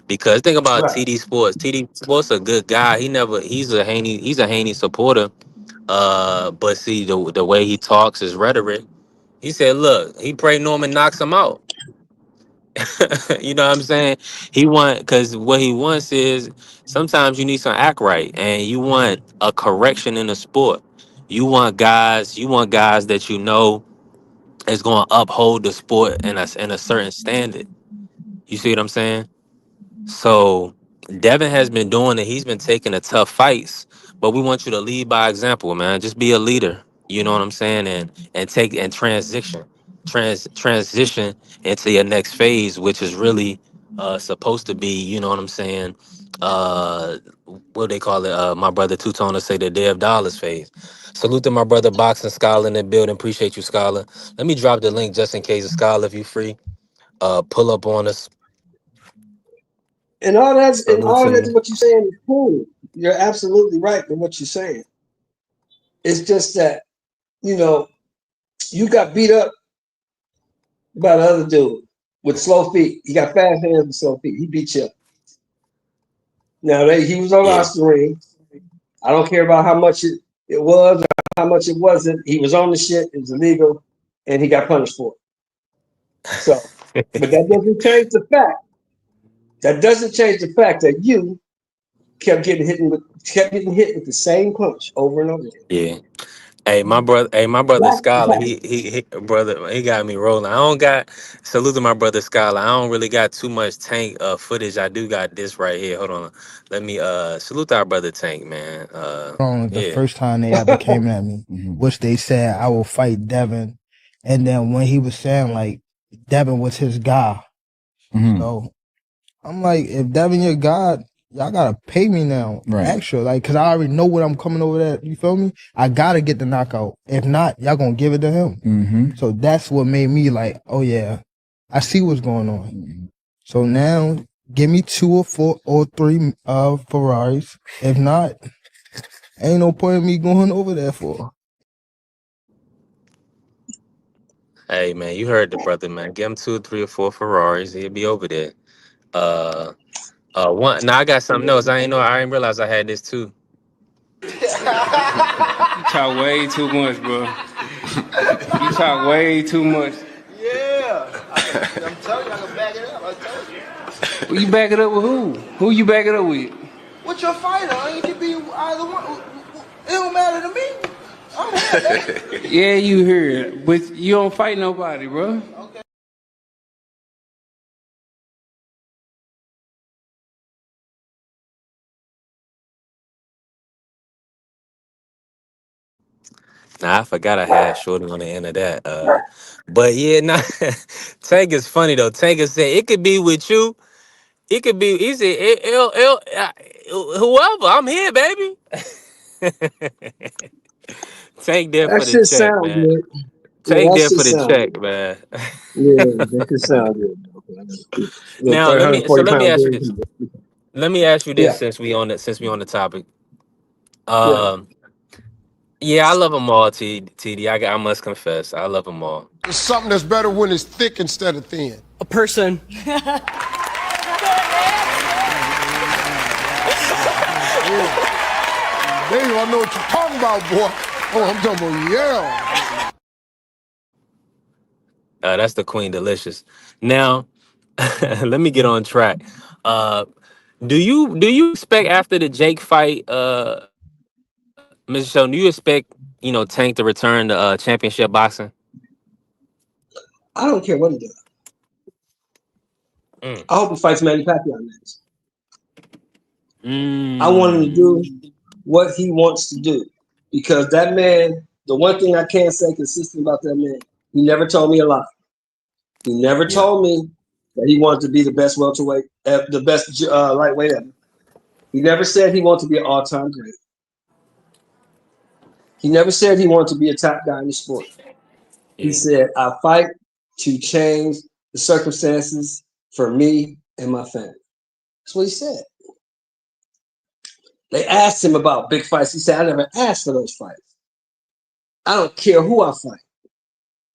Because think about Right. TD Sports. TD Sports a good guy. He's a Haney supporter. But see, the way he talks, his rhetoric. He said, "Look, he prayed Norman knocks him out." You know what I'm saying? Because what he wants is, sometimes you need some act right, and you want a correction in the sport. You want guys that is going to uphold the sport in a certain standard. You see what I'm saying? So Devin has been doing it. He's been taking the tough fights, but we want you to lead by example, man. Just be a leader. You know what I'm saying? And transition into your next phase, which is really supposed to be, you know what I'm saying? What they call it? My brother Two Tone say the Day of Dollars phase. Salute to my brother Boxing Scholar in the building. Appreciate you, Scholar. Let me drop the link just in case, Scholar, if you free. Pull up on us. And all Salute to that's you. what you're saying is cool. You're absolutely right in what you're saying. It's just that, you got beat up by the other dude with slow feet. He got fast hands and slow feet. He beat you up. Now he was on Yeah. Oscar ring. I don't care about how much it was or how much it wasn't. He was on the shit. It was illegal, and he got punished for it. So, but that doesn't change the fact. That doesn't change the fact that you kept getting hit with the same punch over and over again. Yeah. Hey, my brother Back to Scholar, back. he got me rolling. I don't got salute to my brother Scholar. I don't really got too much Tank footage. I do got this right here. Hold on. Let me salute our brother Tank, man. On the Yeah. first time they ever came at me, which they said I will fight Devin, and then when he was saying like Devin was his guy, so I'm like, if Devin your guy, y'all gotta pay me now, extra, like, cause I already know what I'm coming over there. You feel me? I gotta get the knockout. If not, y'all gonna give it to him. So that's what made me like, oh yeah, I see what's going on. So now, give me 2 or 4 or 3 Ferraris. If not, ain't no point in me going over there for. Hey man, you heard the brother, man. Give him 2 or 3 or 4 Ferraris. He'll be over there. Uh one now I got something else. I ain't realize I had this too. You talk way too much, bro. You talk way too much. Yeah, I'm telling you, I can back it up. I told you. Well, you back it up with who? Who you back it up with? What's your fighter? I can be either one. It don't matter to me. I'm here, baby. Yeah, you heard, but you don't fight nobody, bro. Nah, I forgot I had Shorty on the end of that. But yeah, nah, Tank is funny though. Tank is saying it could be with you. It could be. He said, whoever. I'm here, baby. Tank there That for the shit check, sound man. good. Yeah, Tank that there shit for the sound check, good. man. Yeah, that shit sound good. Little Now 340 let me pound ask you this. dude. Let me ask you this Yeah, since we on the topic. yeah. Um, yeah, I love them all, TD. I must confess, I love them all. It's something that's better when it's thick instead of thin. A person. There you I know what you're talking about, boy. Oh, I'm talking about yeah. That's the Queen Delicious. Now, let me get on track. Uh, do you expect after the Jake fight, Mr. Sheldon, do you expect Tank to return to championship boxing? I don't care what he does. Mm. I hope he fights Manny Pacquiao next. I want him to do Mm. what he wants to do. Because that man, the one thing I can't say consistent about that man, he never told me a lie. He never Yeah. told me that he wanted to be the best welterweight, the best lightweight ever. He never said he wanted to be an all-time great. He never said he wanted to be a top guy in the sport. He Yeah. said, I fight to change the circumstances for me and my family. That's what he said. They asked him about big fights. He said, I never asked for those fights. I don't care who I fight.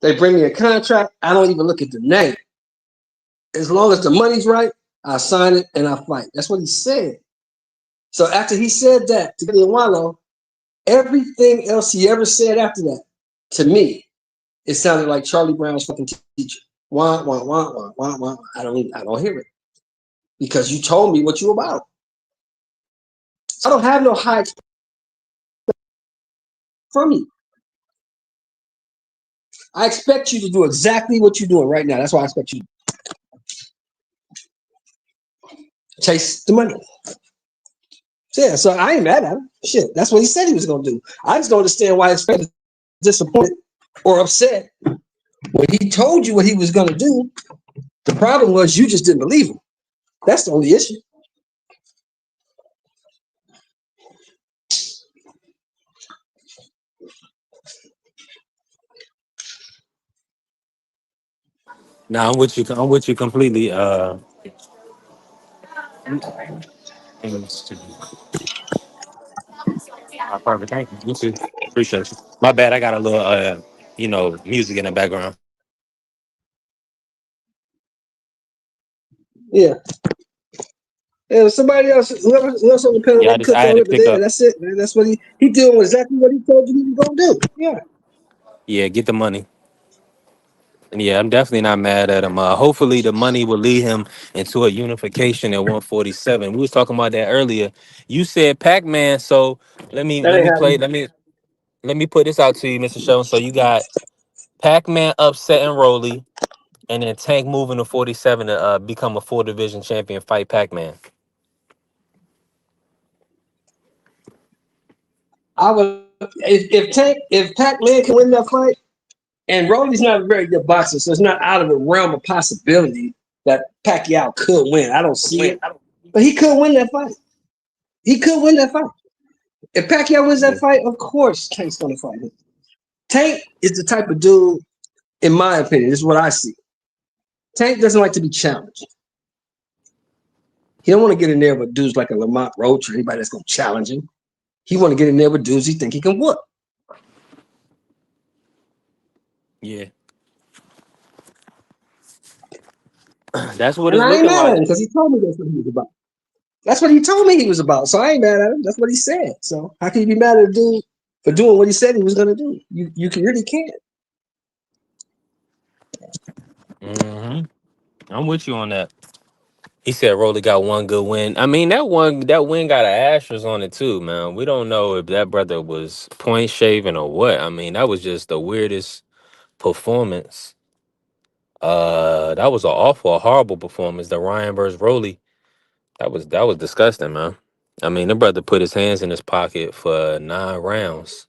They bring me a contract. I don't even look at the name. As long as the money's right, I sign it and I fight. That's what he said. So after he said that to Wallow, everything else he ever said after that, to me, it sounded like Charlie Brown's fucking teacher. Wah, wah, wah, wah, wah, wah. I don't hear it. Because you told me what you about. I don't have no high expectations from you. I expect you to do exactly what you're doing right now. That's why I expect you to chase the money. Yeah, so I ain't mad at him. Shit, that's what he said he was gonna do. I just don't understand why his friend is disappointed or upset when he told you what he was gonna do. The problem was you just didn't believe him. That's the only issue. Now I'm with you. I'm with you completely. Perfect. Thank you. You too. Appreciate you. My bad. I got a little, music in the background. Yeah. And somebody else, whoever else on the panel, Yeah, they I cook had on to it, but pick there, up. that's it, man. That's what he doing exactly what he told you he was gonna do. Yeah. Yeah, get the money. And yeah, I'm definitely not mad at him. Hopefully, the money will lead him into a unification at 147. We was talking about that earlier. You said Pac-Man, so let me That let ain't me play. happening. Let me put this out to you, Mr. Sheldon. So you got Pac-Man upsetting Rolly, and then Tank moving to 47 to become a 4 division champion, fight Pac-Man. I would if Pac-Man can win that fight, and Rolly's not a very good boxer, so it's not out of the realm of possibility that Pacquiao could win. I don't see it, but he could win that fight. He could win that fight. If Pacquiao wins that fight, of course Tank's gonna fight him. Tank is the type of dude, in my opinion, this is what I see. Tank doesn't like to be challenged. He don't want to get in there with dudes like a Lamont Roach or anybody that's gonna challenge him. He want to get in there with dudes he think he can whoop. Yeah, that's what And it's I ain't looking mad at like. him because he told me that's what he was about. That's what he told me he was about. So I ain't mad at him. That's what he said. So how can you be mad at a dude for doing what he said he was gonna do? You really can't. hmm I'm with you on that. He said Rolly got one good win. I mean, that win got an asterisk on it too, man. We don't know if that brother was point shaving or what. I mean, that was just the weirdest performance. That was an awful, horrible performance. The Ryan versus Rolly. That was disgusting, man. I mean, the brother put his hands in his pocket for 9 rounds.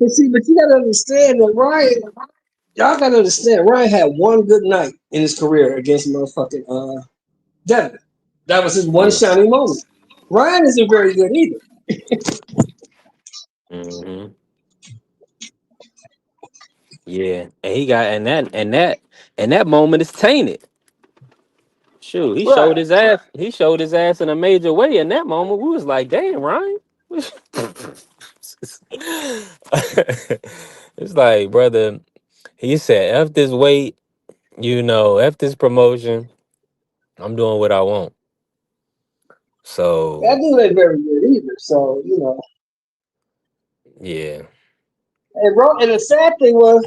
see, but you gotta understand that Ryan. Y'all gotta understand. Ryan had one good night in his career against motherfucking Devin. That was his one Yeah. shining moment. Ryan isn't very good either. Mm-hmm. Yeah, and he got and that moment is tainted. Shoot, he showed Right. his ass. He showed his ass in a major way. In that moment, we was like, "Damn, Ryan." It's like, brother. He said, "F this weight, F this promotion. I'm doing what I want." That So dude ain't very good either. So yeah, and the sad thing was,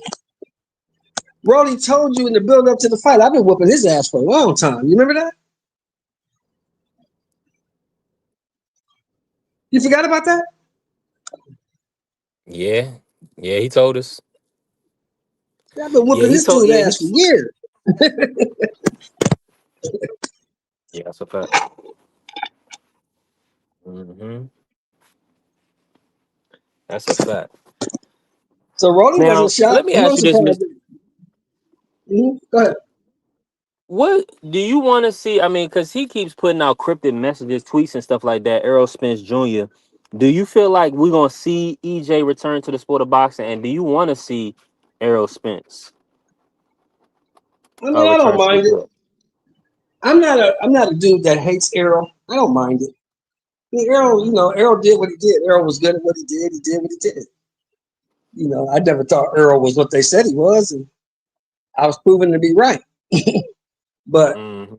Brody told you in the build up to the fight, I've been whooping his ass for a long time. You remember that? You forgot about that? yeah, yeah. He told us. I've been Yeah, whooping he this told. dude Yeah, ass for years. yeah. That's a fact. Hmm. That's a fact. So Rolly wasn't Now, let shocked. me He ask was you this, surprised. Go ahead. what do you want to see? I mean, because he keeps putting out cryptic messages, tweets, and stuff like that. Errol Spence Jr. Do you feel like we're gonna see EJ return to the sport of boxing, and do you want to see Errol Spence I mean, I don't return to the mind it. sport? I'm not a dude that hates Errol. I don't mind it. I mean, Errol, Errol did what he did. Errol was good at what he did. He did what he did. I never thought Errol was what they said he was, and I was proven to be right. But Mhm.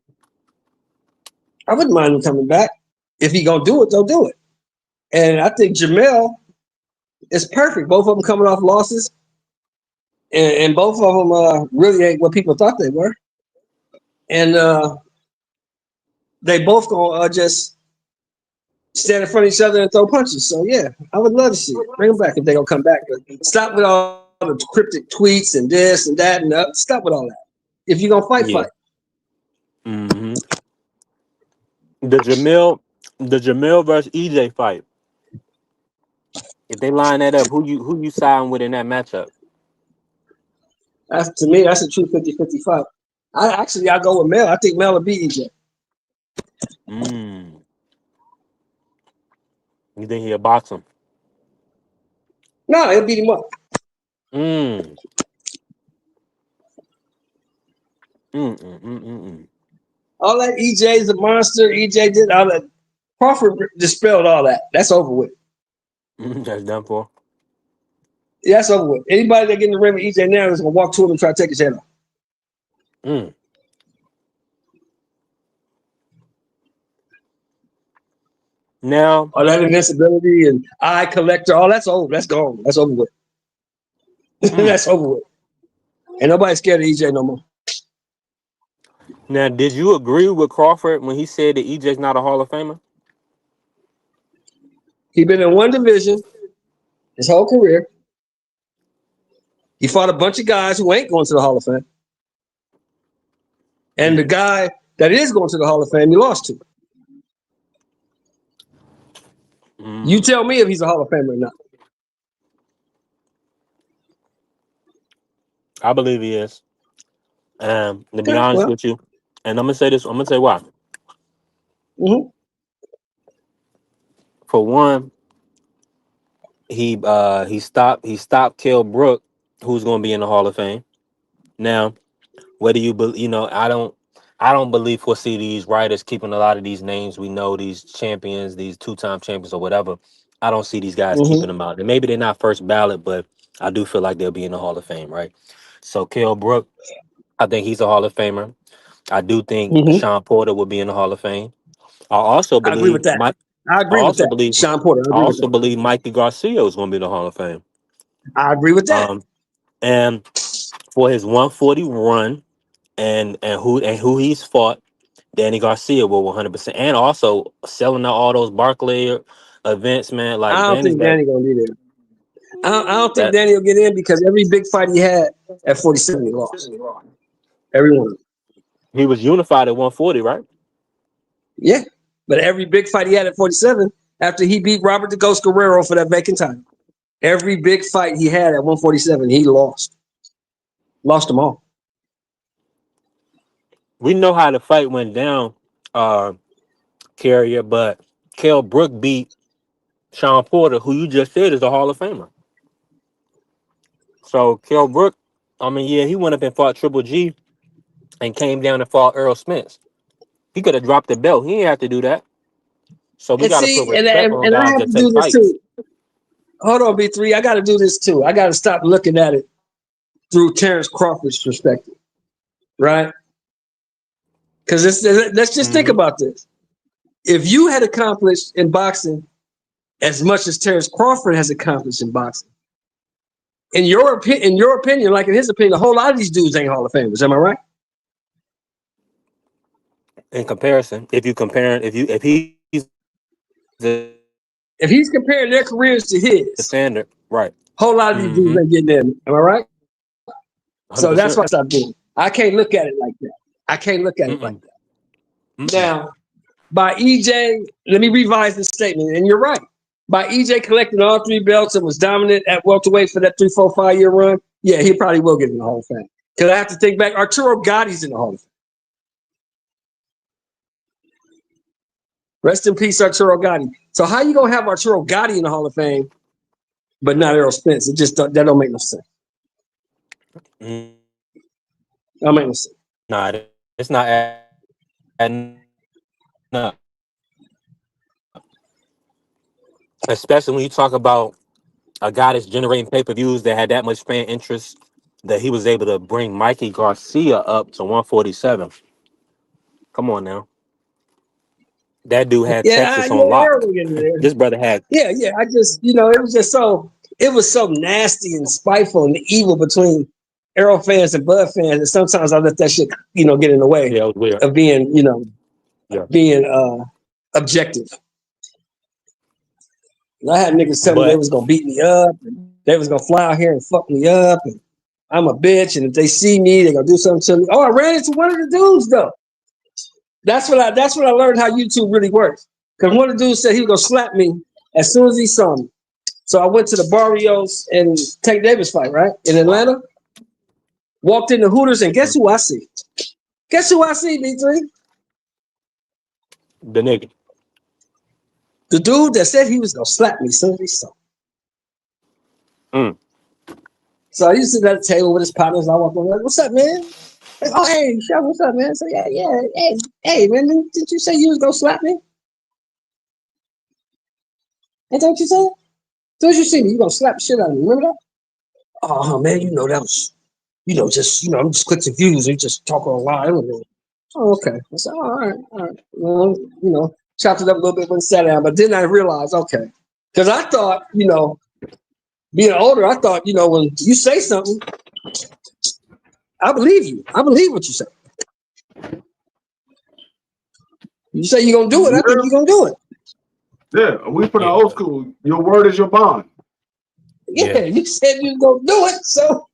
I wouldn't mind him coming back. If he gonna do it, they'll do it. And I think Jamel is perfect. Both of them coming off losses, and both of them really ain't what people thought they were. And they both gonna just stand in front of each other and throw punches. So yeah, I would love to see it. Bring them back if they gonna come back. But stop with all the cryptic tweets and this and that and that. Stop with all that. If you're gonna fight, Yeah. fight. Hmm. The Jamil versus EJ fight. If they line that up, who you siding with in that matchup? To me, that's a true 50-50 fight. I go with Mel. I think Mel will beat EJ. Mm. You think he'll box him? No, he'll beat him up. Mm. Mm. Mm. Mm. Mm. All that EJ's a monster. EJ did all that. Crawford dispelled all that. That's over with. That's done for. Yeah, that's over with. Anybody that get in the ring with EJ now is gonna walk to him and try to take his head off. Mm. Now, All that invincibility and eye collector, all that's over. That's gone. That's over with. That's over with. Ain't nobody scared of EJ no more. now, did you agree with Crawford when he said that EJ's not a Hall of Famer? He been in one division his whole career. He fought a bunch of guys who ain't going to the Hall of Fame. And the guy that is going to the Hall of Fame, he lost to. You tell me if he's a Hall of Famer or not. I believe he is. To be Okay, honest well. with you, and I'm gonna say this. I'm gonna say why. Mm-hmm. For one, he stopped Kell Brook, who's gonna be in the Hall of Fame. Now, whether I don't believe foresee these writers keeping a lot of these names. We know these champions, these two-time champions or whatever. I don't see these guys keeping them out. And maybe they're not first ballot, but I do feel like they'll be in the Hall of Fame, right? So Kell Brook, I think he's a Hall of Famer. I do think Mm-hmm. Sean Porter will be in the Hall of Fame. I also I agree with believe that. Mike. I I agree with also that. believe. Sean Porter, I I agree with also that. believe Mikey Garcia is going to be in the Hall of Fame. I agree with that. And for his 140 run and who he's fought, Danny Garcia will 100%. And also selling out all those Barclay events, man. I Like don't Danny's think got Danny gonna be there. I don't think that. Danny will get in because every big fight he had at 47 he lost. Every one. He was unified at 140, right? Yeah. But every big fight he had at 47 after he beat Robert the Ghost Guerrero for that vacant title. Every big fight he had at 147, he lost. Lost them all. We know how the fight went down, Carrier, but Kell Brook beat Sean Porter, who you just said is a Hall of Famer. So Kell Brook, I mean, yeah, he went up and fought Triple G and came down and fought Earl Spence. He could have dropped the belt. He didn't have to do that. So we And got to put see, and, respect and, on and I guys have that to do take this fights. too. Hold on, B3. I got to do this too. I got to stop looking at it through Terrence Crawford's perspective, right? Because let's just think about this. If you had accomplished in boxing as much as Terrence Crawford has accomplished in boxing, in your opinion, like in his opinion, a whole lot of these dudes ain't Hall of Famers. Am I right? In comparison, if he's if he's comparing their careers to his, the standard, right? Whole lot of these dudes ain't getting in. Am I right? So that's what I stopped doing. I can't look at it like that. I can't look at it like that. Now, by EJ, let me revise this statement, and you're right. By EJ collecting all 3 belts and was dominant at welterweight for that 3, 4, 5 year run, yeah, he probably will get in the Hall of Fame. Because I have to think back, Arturo Gotti's in the Hall of Fame. Rest in peace, Arturo Gotti. So how you gonna have Arturo Gotti in the Hall of Fame, but not Errol Spence? It just that don't make no sense. That don't make no sense. Nah, it's not adding up. Especially when you talk about a guy that's generating pay-per-views that had that much fan interest that he was able to bring Mikey Garcia up to 147. Come on now. That dude had Texas on lock. This brother had. Yeah. I just, it was just it was so nasty and spiteful and evil between Arrow fans and Bud fans. And sometimes I let that shit, get in the way of being, being objective. And I had niggas tell me they was gonna beat me up, and they was gonna fly out here and fuck me up, and I'm a bitch, and if they see me, they're gonna do something to me. Oh, I ran into one of the dudes though. That's what I learned how YouTube really works. Because one of the dudes said he was gonna slap me as soon as he saw me. So I went to the Barrios and Tank Davis fight, right? In Atlanta. Walked into Hooters, and guess who I see? Guess who I see, B3? The nigga. The dude that said he was gonna slap me as soon as he saw me. So I used to sit at the table with his partners. I walked over, like, what's up, man? Like, oh, hey, Chef, what's up, man? So yeah, hey, man, didn't you say you was gonna slap me? Ain't that what you said? As soon as you see me, you gonna slap the shit out of me. Remember that? Oh man, that was, I'm just clicks and views. You just talk on live. Oh, okay. I said, all right. Well, chopped it up a little bit when it sat down, but then I realized, okay, because I thought, being older, I thought, when you say something, I believe you. I believe what you say. You say you're gonna do it, I think you're gonna do it. Yeah, we from the old school. Your word is your bond. Yeah, you said you was gonna do it, so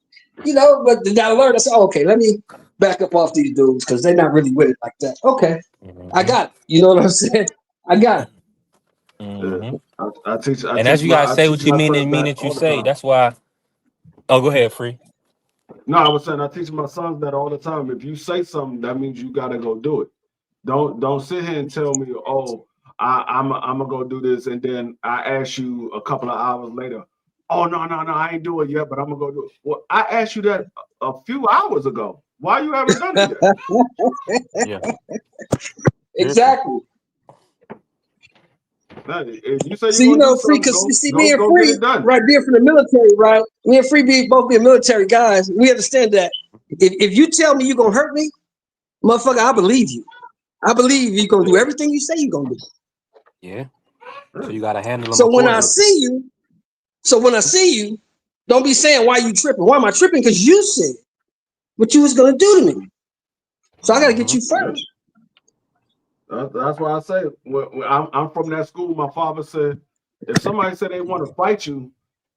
but then I learned. I said, okay, let me back up off these dudes because they're not really with it like that. Okay, I got it. You know what I'm saying? I got it. I teach. And as you guys say what you mean and mean it you say. That's why. Oh, go ahead, Free. No, I was saying I teach my sons that all the time. If you say something, that means you gotta go do it. Don't sit here and tell me, oh, I'm gonna go do this, and then I ask you a couple of hours later, oh no, I ain't do it yet, but I'm gonna go do it. Well, I asked you that a few hours ago. Why you haven't done it yet? Yeah, exactly. If you say Free, because you see me and Free, right, being from the military, right? Me and Free both being military guys. We understand that if you tell me you're gonna hurt me, motherfucker, I believe you. I believe you're gonna do everything you say you're gonna do. Yeah. So you gotta handle them. So when I see you, don't be saying why you tripping. Why am I tripping? Because you said what you was gonna do to me. So I gotta get you first. That's why I say I'm from that school. My father said, if somebody said they want to fight you,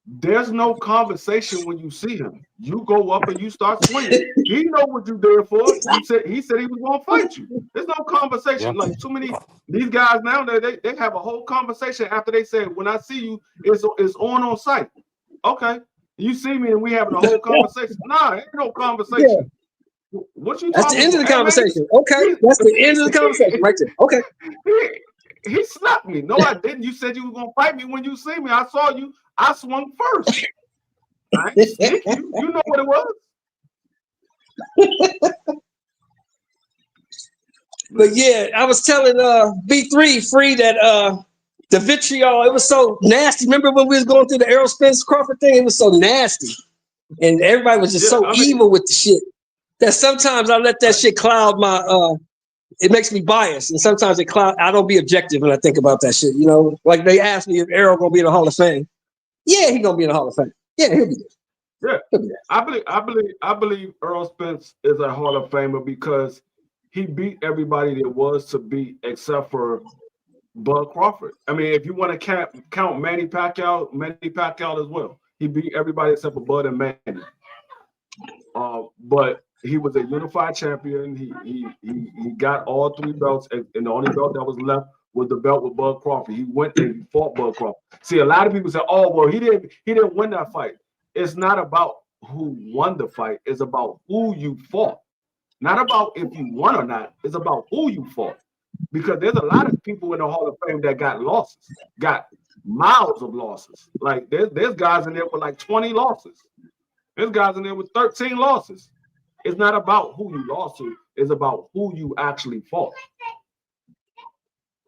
there's no conversation when you see him. You go up and you start swinging. He know what you're there for. He said he was going to fight you. There's no conversation. Like too many these guys now, they have a whole conversation after they say, when I see you, it's on site. Okay. You see me and we having a whole conversation. Nah, ain't no conversation. Yeah. What you That's talking the end of about? the conversation. Okay, that's the end of the conversation right there. Okay. He slapped me. No, I didn't. You said you were gonna fight me when you see me. I saw you. I swung first. I ain't sneak you. You know what it was. But yeah, I was telling B3 Free that the vitriol, it was so nasty. Remember when we was going through the Errol Spence Crawford thing? It was so nasty. And everybody was just evil with the shit. That sometimes I let that shit cloud my it makes me biased. And sometimes I don't be objective when I think about that shit. You know, like they asked me if Errol gonna be in the Hall of Fame. Yeah, he gonna be in the Hall of Fame. Yeah, he'll be there. Yeah. I believe Errol Spence is a Hall of Famer because he beat everybody there was to beat except for Bud Crawford. I mean, if you want to count Manny Pacquiao as well. He beat everybody except for Bud and Manny. But he was a unified champion. He got all 3 belts, and the only belt that was left was the belt with Bud Crawford. He went and he fought Bud Crawford. See, a lot of people say, "Oh, well, he didn't win that fight." It's not about who won the fight. It's about who you fought. Not about if you won or not. It's about who you fought. Because there's a lot of people in the Hall of Fame that got losses, got miles of losses. Like there's guys in there with like 20 losses. There's guys in there with 13 losses. It's not about who you lost to. It's about who you actually fought.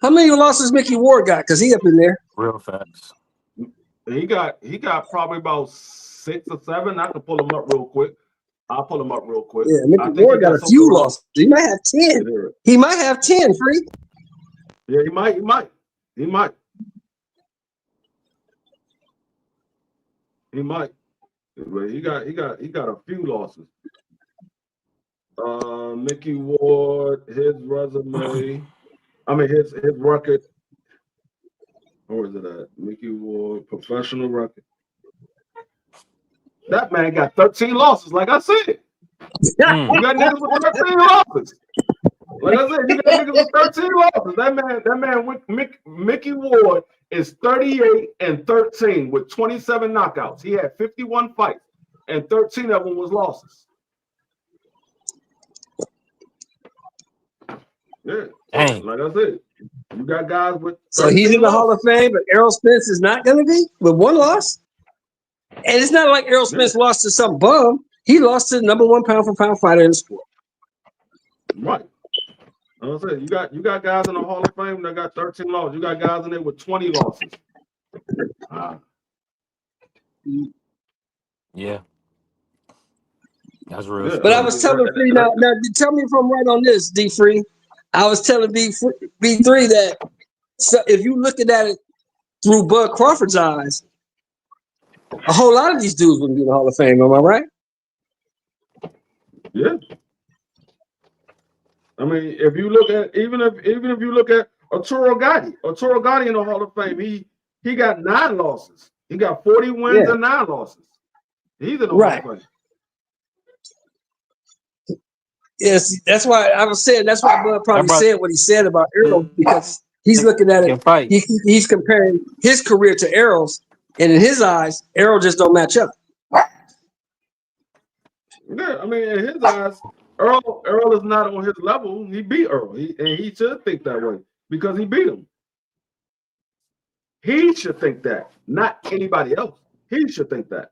How many losses Mickey Ward got? Because he up in there. Real facts. He got probably about 6 or 7. I can pull him up real quick. I'll pull him up real quick. Yeah, Mickey Ward got a few losses. He might have 10. He might have 10, Free. Yeah, he might. But he got a few losses. Mickey Ward, his resume. I mean his record. Where is it at? Mickey Ward, professional record. That man got 13 losses, like I said. You got niggas with 13 losses. Like I said, you got niggas with 13 losses. That man with Mickey Ward is 38-13 with 27 knockouts. He had 51 fights, and 13 of them was losses. Yeah. Dang. Like I said, you got guys with. So he's in the Hall of Fame, but Errol Spence is not going to be with 1 loss. And it's not like Errol Spence lost to some bum. He lost to the #1 pound-for-pound fighter in the sport. Right. Like I said, you got guys in the Hall of Fame that got 13 losses. You got guys in there with 20 losses. Yeah. That's real. Yeah. But I was telling Free now tell me if I'm right on this, D Free. I was telling B3 that if you look at it through Bud Crawford's eyes, a whole lot of these dudes wouldn't be in the Hall of Fame. Am I right? Yeah. I mean, if you look at even if you look at Arturo Gatti in the Hall of Fame, he got 9 losses. He got 40 wins and 9 losses. He's in the Hall of Fame. Yes, that's why I was saying. That's why Bud probably said what he said about Errol, because he's looking at it. He's comparing his career to Errol's, and in his eyes, Errol just don't match up. Yeah, I mean, in his eyes, Errol is not on his level. He beat Errol, and he should think that way because he beat him. He should think that, not anybody else. He should think that.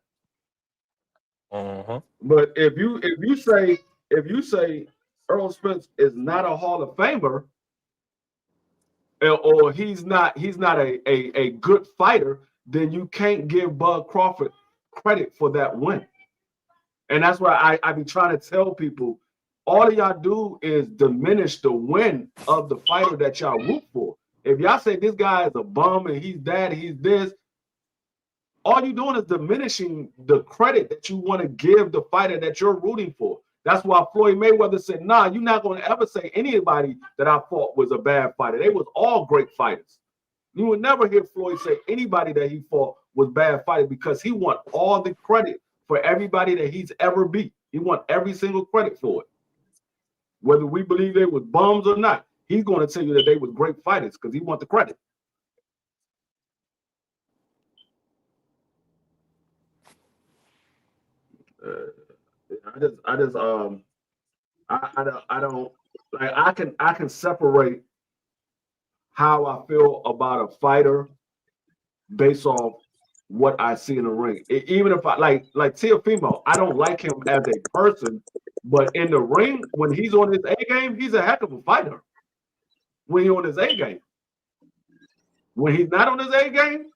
But if you say Errol Spence is not a Hall of Famer, or he's not a good fighter, then you can't give Bud Crawford credit for that win. And that's why I be trying to tell people, all y'all do is diminish the win of the fighter that y'all root for. If y'all say this guy is a bum and he's that, he's this, all you're doing is diminishing the credit that you want to give the fighter that you're rooting for. That's why Floyd Mayweather said, nah, you're not going to ever say anybody that I fought was a bad fighter. They was all great fighters. You would never hear Floyd say anybody that he fought was bad fighter because he want all the credit for everybody that he's ever beat. He want every single credit for it. Whether we believe they was bums or not, he's going to tell you that they was great fighters because he want the credit. I just I don't like I can separate how I feel about a fighter based off what I see in the ring. Even if I like Teofimo, I don't like him as a person, but in the ring, when he's on his A game, he's a heck of a fighter. When he's on his A game. When he's not on his A game,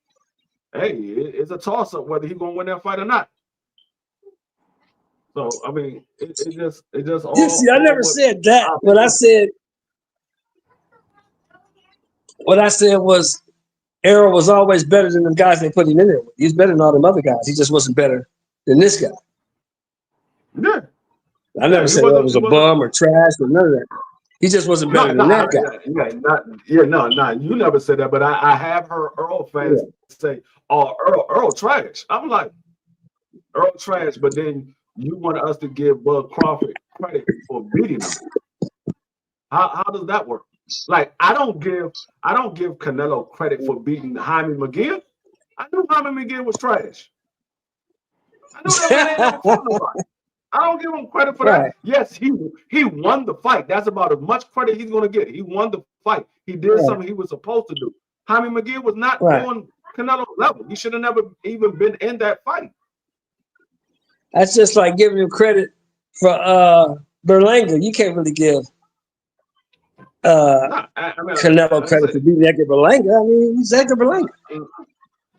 hey, it's a toss-up whether he's gonna win that fight or not. So I mean, it just all. You see, I never said that. What I said was Errol was always better than the guys they put him in there with. He's better than all them other guys. He just wasn't better than this guy. Yeah. I never said Errol was a bum or trash or none of that. He just wasn't better than that guy. You never said that, but I have heard Earl fans say, "Oh, Earl trash." I'm like, Earl trash, but then you want us to give Bud Crawford credit for beating him. How does that work? Like, I don't give Canelo credit for beating Jaime McGill. I knew Jaime McGill was trash. I knew that man ain't never fought nobody. I don't give him credit for that. Yes, he won the fight. That's about as much credit he's going to get. He won the fight. He did something he was supposed to do. Jaime McGill was not on Canelo's level. He should have never even been in that fight. That's just like giving him credit for Berlanga. You can't really give Canelo credit for beating Edgar Berlanga. I mean, he's Edgar Berlanga.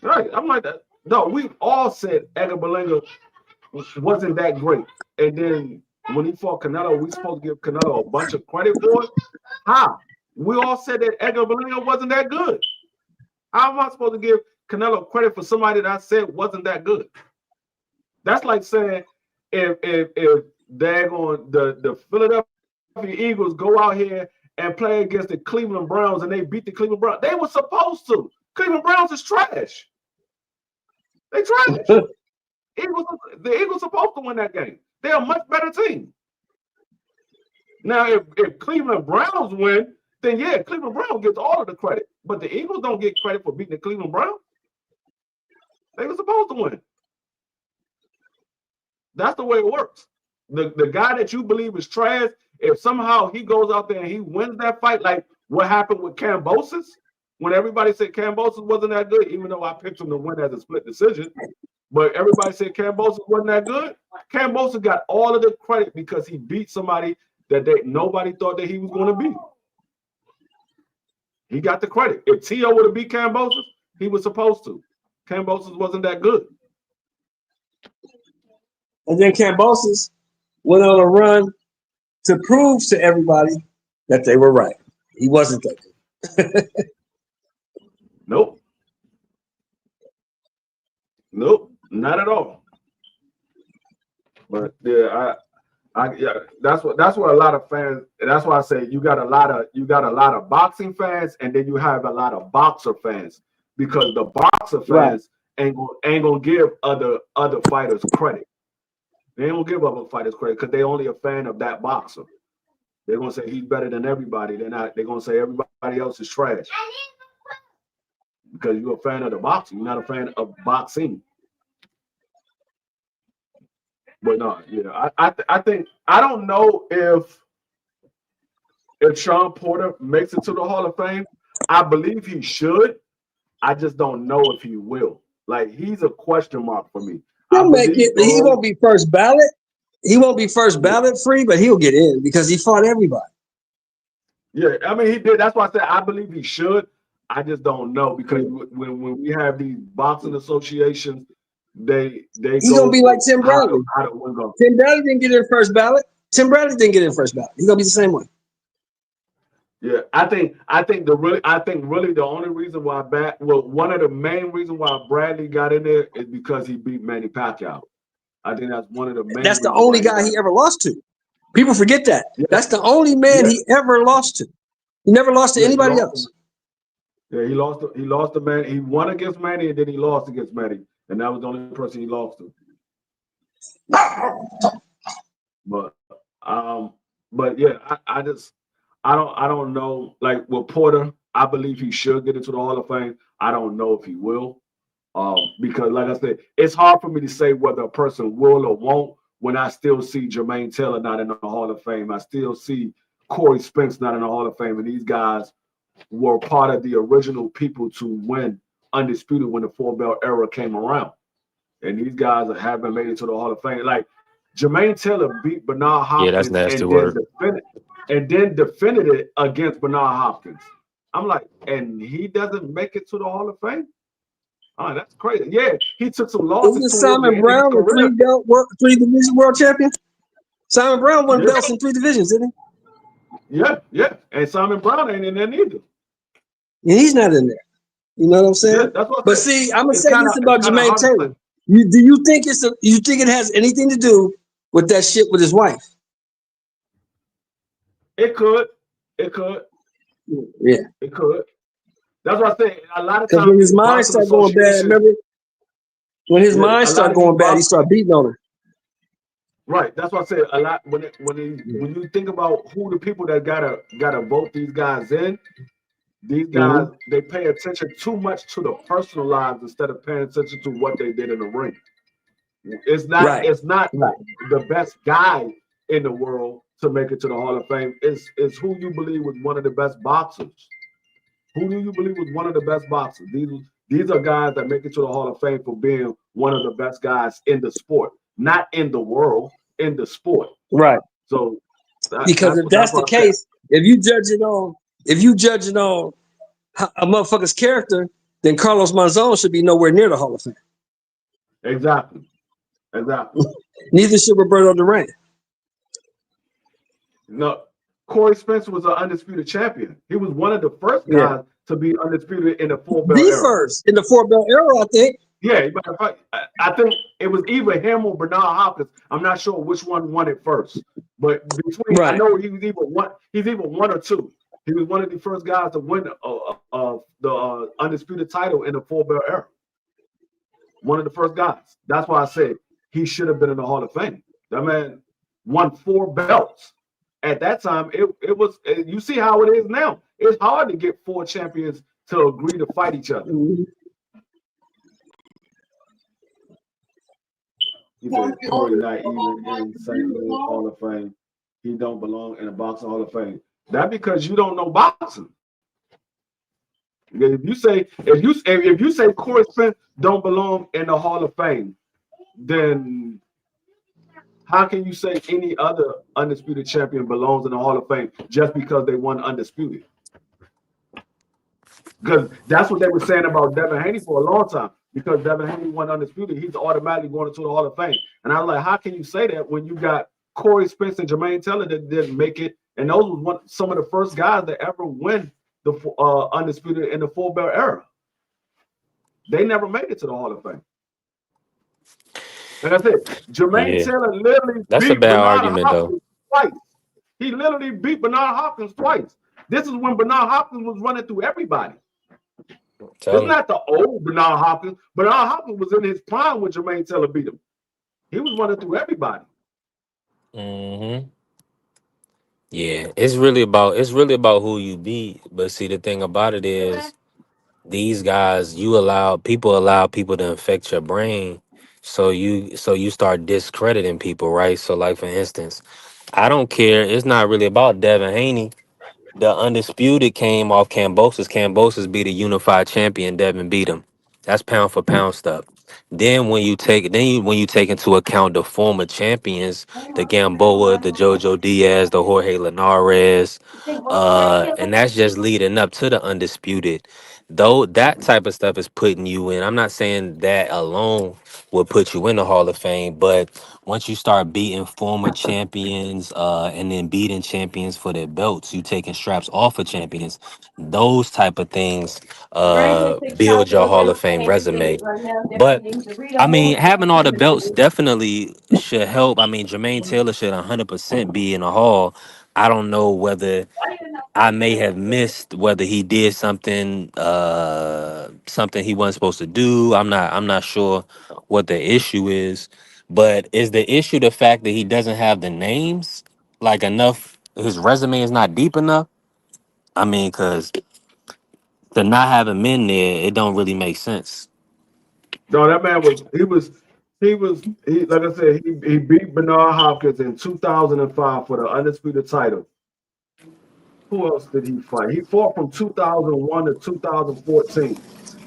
Right. I'm like that. No, we've all said Edgar Berlanga wasn't that great. And then when he fought Canelo, we supposed to give Canelo a bunch of credit for it. How? We all said that Edgar Berlanga wasn't that good. How am I supposed to give Canelo credit for somebody that I said wasn't that good? That's like saying if they're going the Philadelphia Eagles go out here and play against the Cleveland Browns and they beat the Cleveland Browns. They were supposed to. Cleveland Browns is trash. They trash. The Eagles supposed to win that game. They're a much better team. Now, if Cleveland Browns win, then yeah, Cleveland Browns gets all of the credit. But the Eagles don't get credit for beating the Cleveland Browns. They were supposed to win. That's the way it works. The guy that you believe is trash, if somehow he goes out there and he wins that fight, like what happened with Kambosos, when everybody said Kambosos wasn't that good, even though I picked him to win as a split decision, but everybody said Kambosos wasn't that good. Kambosos got all of the credit because he beat somebody that nobody thought that he was going to beat. He got the credit. If T.O. would have beat Kambosos, he was supposed to. Kambosos wasn't that good. And then Kambosos went on a run to prove to everybody that they were right. He wasn't that good. Nope, not at all. But yeah, that's what a lot of fans. And that's why I say you got a lot of boxing fans, and then you have a lot of boxer fans, because the boxer fans ain't gonna give other fighters credit. They don't give other fighters credit because they only a fan of that boxer. They're gonna say he's better than everybody. They're gonna say everybody else is trash. Because you're a fan of the boxing, you're not a fan of boxing. But no, yeah, I think I don't know if Sean Porter makes it to the Hall of Fame. I believe he should. I just don't know if he will. Like, he's a question mark for me. He'll make it. He won't be first ballot. He won't be first ballot free, but he'll get in because he fought everybody. Yeah, I mean, he did. That's why I said I believe he should. I just don't know, because when we have these boxing associations, he's gonna be like Tim Bradley. Tim Bradley didn't get in first ballot. Tim Bradley didn't get in first ballot. He's gonna be the same way. Yeah, I think really the only reason why one of the main reasons why Bradley got in there is because he beat Manny Pacquiao. I think that's one of the main. That's the only guy he ever lost to. People forget that. Yeah. That's the only man he ever lost to. He never lost to anybody else. Yeah, he lost to Manny. He won against Manny, and then he lost against Manny, and that was the only person he lost to. But yeah, I don't know. Like with Porter, I believe he should get into the Hall of Fame. I don't know if he will, because like I said, it's hard for me to say whether a person will or won't, when I still see Jermaine Taylor not in the Hall of Fame. I still see Corey Spence not in the Hall of Fame. And these guys were part of the original people to win undisputed when the four belt era came around. And these guys haven't made it to the Hall of Fame. Like Jermaine Taylor beat Bernard Yeah, that's Hopkins nasty and word. then defended it against Bernard Hopkins. I'm like, and he doesn't make it to the Hall of Fame? Oh, that's crazy. Yeah, he took some losses Isn't towards the Simon end of his Brown a career. three division world champion? Simon Brown won Yeah. belts in 3 divisions, didn't Yeah. And Simon Brown ain't in there neither. he? And he's not in there. You know what I'm saying? Yeah, that's what But see, I'm gonna it's say kinda, this about it's kinda Jermaine hard to Taylor. say. Do you think you think it has anything to do with that shit with his wife? It could. Yeah. It could. That's what I say. A lot of Because times when his these mind boxing started going bad, associations, remember? When his yeah, mind a lot started of these going bad, he boxing, started beating on her. right. That's what I say. A lot when you think about who the people that gotta vote these guys in, these guys they pay attention too much to the personal lives instead of paying attention to what they did in the ring. It's not the best guy in the world to make it to the Hall of Fame. It's who you believe was one of the best boxers. Who do you believe was one of the best boxers? These are guys that make it to the Hall of Fame for being one of the best guys in the sport, not in the world, in the sport. Right. So Because if that's the case, if you judge it on a motherfucker's character, then Carlos Monzon should be nowhere near the Hall of Fame. Exactly. Neither should Roberto Duran. No, Corey Spence was an undisputed champion. He was one of the first guys to be undisputed in the four belt era. First in the four belt era, I think. Yeah, I think it was either him or Bernard Hopkins. I'm not sure which one won it first, but between I know he was either one. He's either one or two. He was one of the first guys to win the undisputed title in the four belt era. One of the first guys. That's why I said he should have been in the Hall of Fame. That man won 4 belts. At that time, it was. You see how it is now. It's hard to get 4 champions to agree to fight each other. He said Corey not even in St. Louis Hall of Fame. He don't belong in the Boxing Hall of Fame. That because you don't know boxing. Because if you say Corey Spence don't belong in the Hall of Fame, then how can you say any other undisputed champion belongs in the Hall of Fame just because they won undisputed? Because that's what they were saying about Devin Haney for a long time. Because Devin Haney won undisputed, he's automatically going into the Hall of Fame. And I was like, how can you say that when you got Corey Spence and Jermaine Taylor that didn't make it? And those were some of the first guys that ever win the undisputed in the four belt era. They never made it to the Hall of Fame. And that's it. Jermaine Taylor literally beat Bernard Hopkins twice. He literally beat Bernard Hopkins twice. This is when Bernard Hopkins was running through everybody. It's not the old Bernard Hopkins. Bernard Hopkins was in his prime when Jermaine Taylor beat him. He was running through everybody. Yeah, it's really about who you beat. But see, the thing about it is, these guys, allow people to infect your brain, so you start discrediting people, right? So, like for instance, I don't care. It's not really about Devin Haney. The undisputed came off Cambosis. Cambosis beat a unified champion. Devin beat him. That's pound for pound stuff. Then when you take into account the former champions, the Gamboa, the Jojo Diaz, the Jorge Linares, and that's just leading up to the undisputed. Though that type of stuff is putting you in. I'm not saying that alone will put you in the Hall of Fame, but once you start beating former champions, and then beating champions for their belts, you taking straps off of champions. Those type of things build your Hall of Fame resume. But I mean, having all the belts definitely should help. I mean, Jermaine Taylor should 100% be in the Hall. I don't know whether I may have missed whether he did something he wasn't supposed to do. I'm not sure what the issue is. But is the issue the fact that he doesn't have the names like enough? His resume is not deep enough. I mean, because to not have him in there, it don't really make sense. No, that man was He like I said, he beat Bernard Hopkins in 2005 for the undisputed title. Who else did he fight? He fought from 2001 to 2014.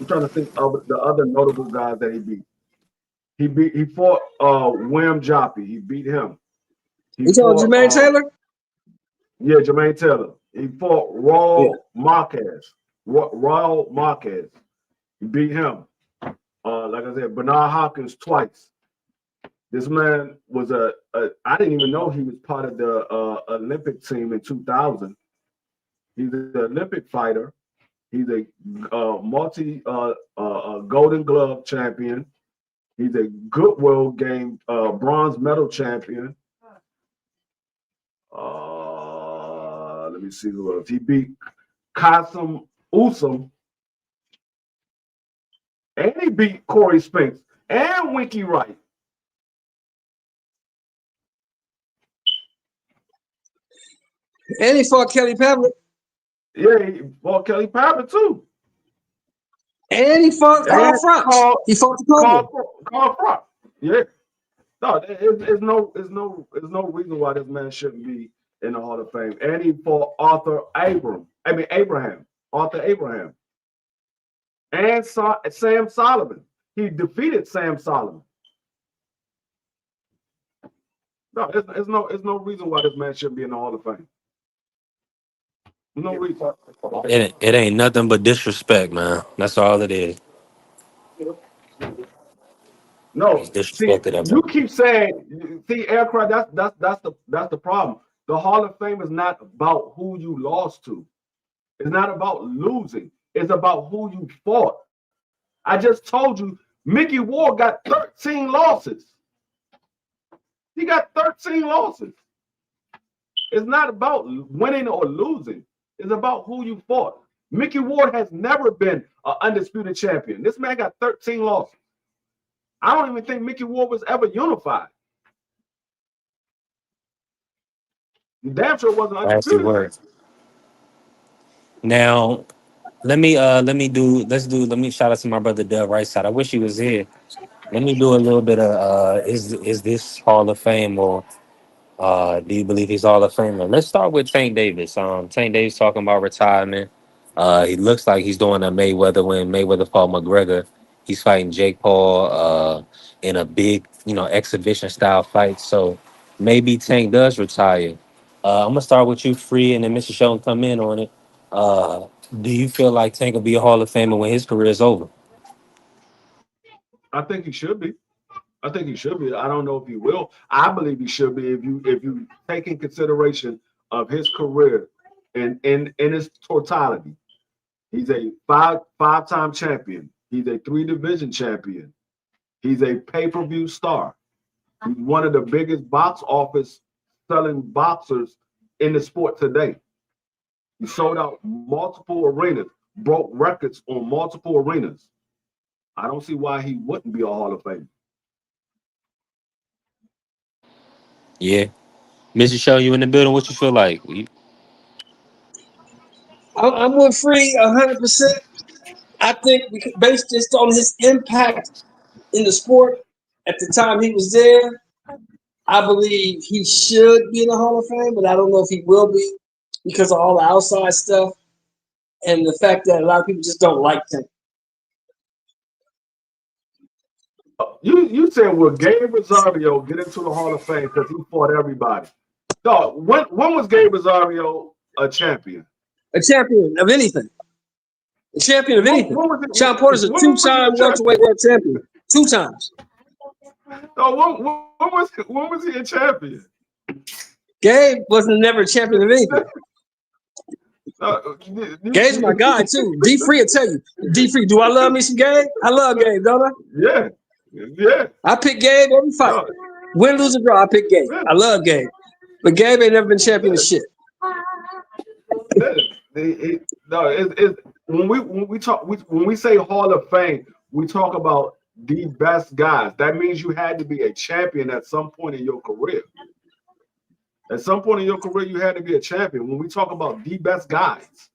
I'm trying to think of the other notable guys that he beat. He fought William Joppy. He beat him. He You talking fought Jermaine Taylor? Yeah, Jermaine Taylor. He fought Raul Marquez. Raul Marquez. He beat him. Like I said, Bernard Hopkins twice. This man was I didn't even know he was part of the Olympic team in 2000. He's an Olympic fighter. He's a multi Golden Glove champion. He's a Goodwill Game bronze medal champion. Let me see who else. He beat Qasim Usam. And he beat Corey Spinks and Winky Wright. And he fought Kelly Pavlik. Yeah, he fought Kelly Pavlik too. And he fought Carl Froch. He fought the Carl Froch. Yeah. No, there's no reason why this man shouldn't be in the Hall of Fame. And he fought Abraham. Arthur Abraham. And Sam Solomon. He defeated Sam Solomon. No, there's no reason why this man shouldn't be in the Hall of Fame. No reason. It ain't nothing but disrespect, man. That's all it is. No, He's disrespected that you man. keep saying, aircraft. That's the problem. The Hall of Fame is not about who you lost to. It's not about losing. It's about who you fought. I just told you, Mickey Ward got 13 losses. He got 13 losses. It's not about winning or losing. It's about who you fought. Mickey Ward has never been an undisputed champion. This man got 13 losses. I don't even think Mickey Ward was ever unified. Damn sure wasn't undisputed. Words. Now, let me shout out to my brother Dub Right Side. I wish he was here. Let me do a little bit of is this Hall of Fame or do you believe he's Hall of Famer? Let's start with Tank Davis. Tank Davis talking about retirement. He looks like he's doing a Mayweather when Mayweather fought McGregor. He's fighting Jake Paul in a big, exhibition style fight. So maybe Tank does retire. I'm gonna start with you, Free, and then Mr. Sheldon come in on it. Do you feel like Tank will be a Hall of Famer when his career is over? I think he should be. I don't know if he will. I believe he should be if you take in consideration of his career and in its totality. He's a five-time champion. He's a 3-division champion. He's a pay-per-view star. He's one of the biggest box office selling boxers in the sport today. He sold out multiple arenas, broke records on multiple arenas. I don't see why he wouldn't be a Hall of Famer. Yeah. Mr. Sheldon, you in the building? What you feel like? I'm with Free 100%. I think based just on his impact in the sport at the time he was there, I believe he should be in the Hall of Fame, but I don't know if he will be because of all the outside stuff and the fact that a lot of people just don't like him. You said, will Gabe Rosario get into the Hall of Fame because he fought everybody? No, when was Gabe Rosario a champion? A champion of anything. A champion of anything. Sean Porter's a 2-time welterweight world champion. 2 times. No, when was he a champion? Gabe wasn't never a champion of anything. Gabe's my guy too. D Free will tell you. D Free, do I love me some Gabe? I love Gabe, don't I? Yeah. I pick Gabe every fight. Win, lose, or draw, I pick Gabe. I love Gabe. But Gabe ain't never been champion of shit. When we say Hall of Fame, we talk about the best guys. That means you had to be a champion at some point in your career. At some point in your career, you had to be a champion. When we talk about the best guys,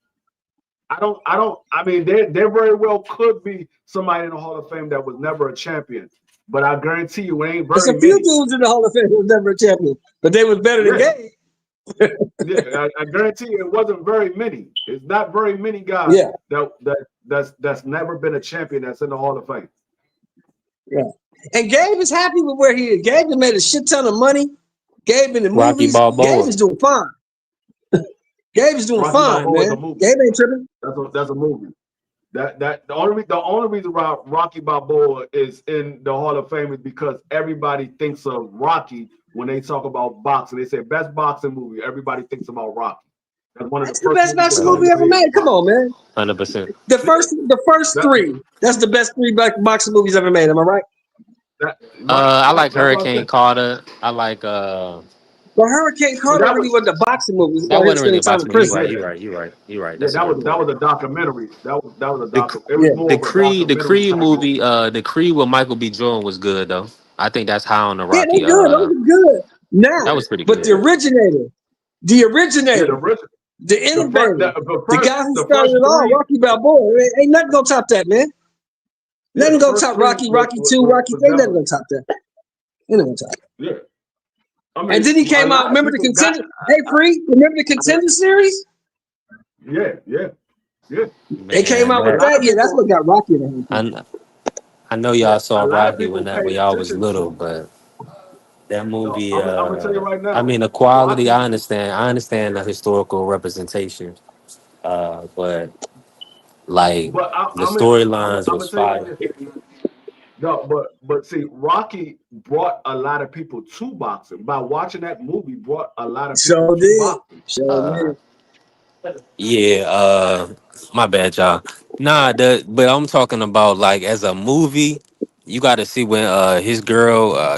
I mean, there very well could be somebody in the Hall of Fame that was never a champion. but I guarantee you, it ain't There's very a few many. dudes in the Hall of Fame who was never a champion, but they was better than Yeah, Gabe. yeah. I guarantee you, it wasn't very many. It's not very many guys Yeah, that's never been a champion that's in the Hall of Fame. yeah. And Gabe is happy with where he is. Gabe has made a shit ton of money. Gabe in the Rocky movies. Gabe Balboa. is doing fine. Gabe is doing Rocky fine, Balboa is a man. movie. Gabe ain't tripping. That's a movie. The only reason why Rocky Balboa is in the Hall of Fame is because everybody thinks of Rocky when they talk about boxing. They say best boxing movie. Everybody thinks about Rocky. That's one of That's the the first best movies boxing they movie ever always say. made. Come on, man. 100%. The first That, three. That's the best three boxing movies ever made. Am I right? I like that's what I Hurricane said. Carter. I like Well, Hurricane But Carter really wasn't a boxing movie. It's that about him wasn't really spending a time in boxing movie. You're prison. right. yeah, You're right. yeah, That's a good that point. was a documentary. That was a The documentary. It was Yeah. more of a documentary Creed type movie. movie, the Creed with Michael B. Jordan was good though. I think that's high on the Yeah, they Rocky. good. Those are good. Now, That was pretty but good. the Yeah, originator, the innovator, the guy who the started first it all, three, Rocky Balboa, ain't nothing gonna top that, man. yeah, Nothing the gonna first top three Rocky, Rocky 2, Rocky 3, nothing definitely, gonna top that. Ain't nothing gonna top it. yeah. I And mean, then he a came out, lot of remember the people got, contender? Hey, Free, remember the contender series? yeah. They came Man, out A with that lot that. of Yeah, that's people, what got Rocky in the Hall of Fame. I know yeah, y'all a saw lot of Rocky people when paid y'all was attention little, to. but that No, movie, I'm gonna tell you right I now, mean, the quality, Rocky. I understand the historical representation, but like But the storylines I'm was gonna tell you like fire. this. No, but see, Rocky brought a lot of people to boxing by watching that movie. Brought a lot of people So to did. boxing. So Uh, did. yeah, my bad, y'all. But I'm talking about like as a movie. You got to see when his girl,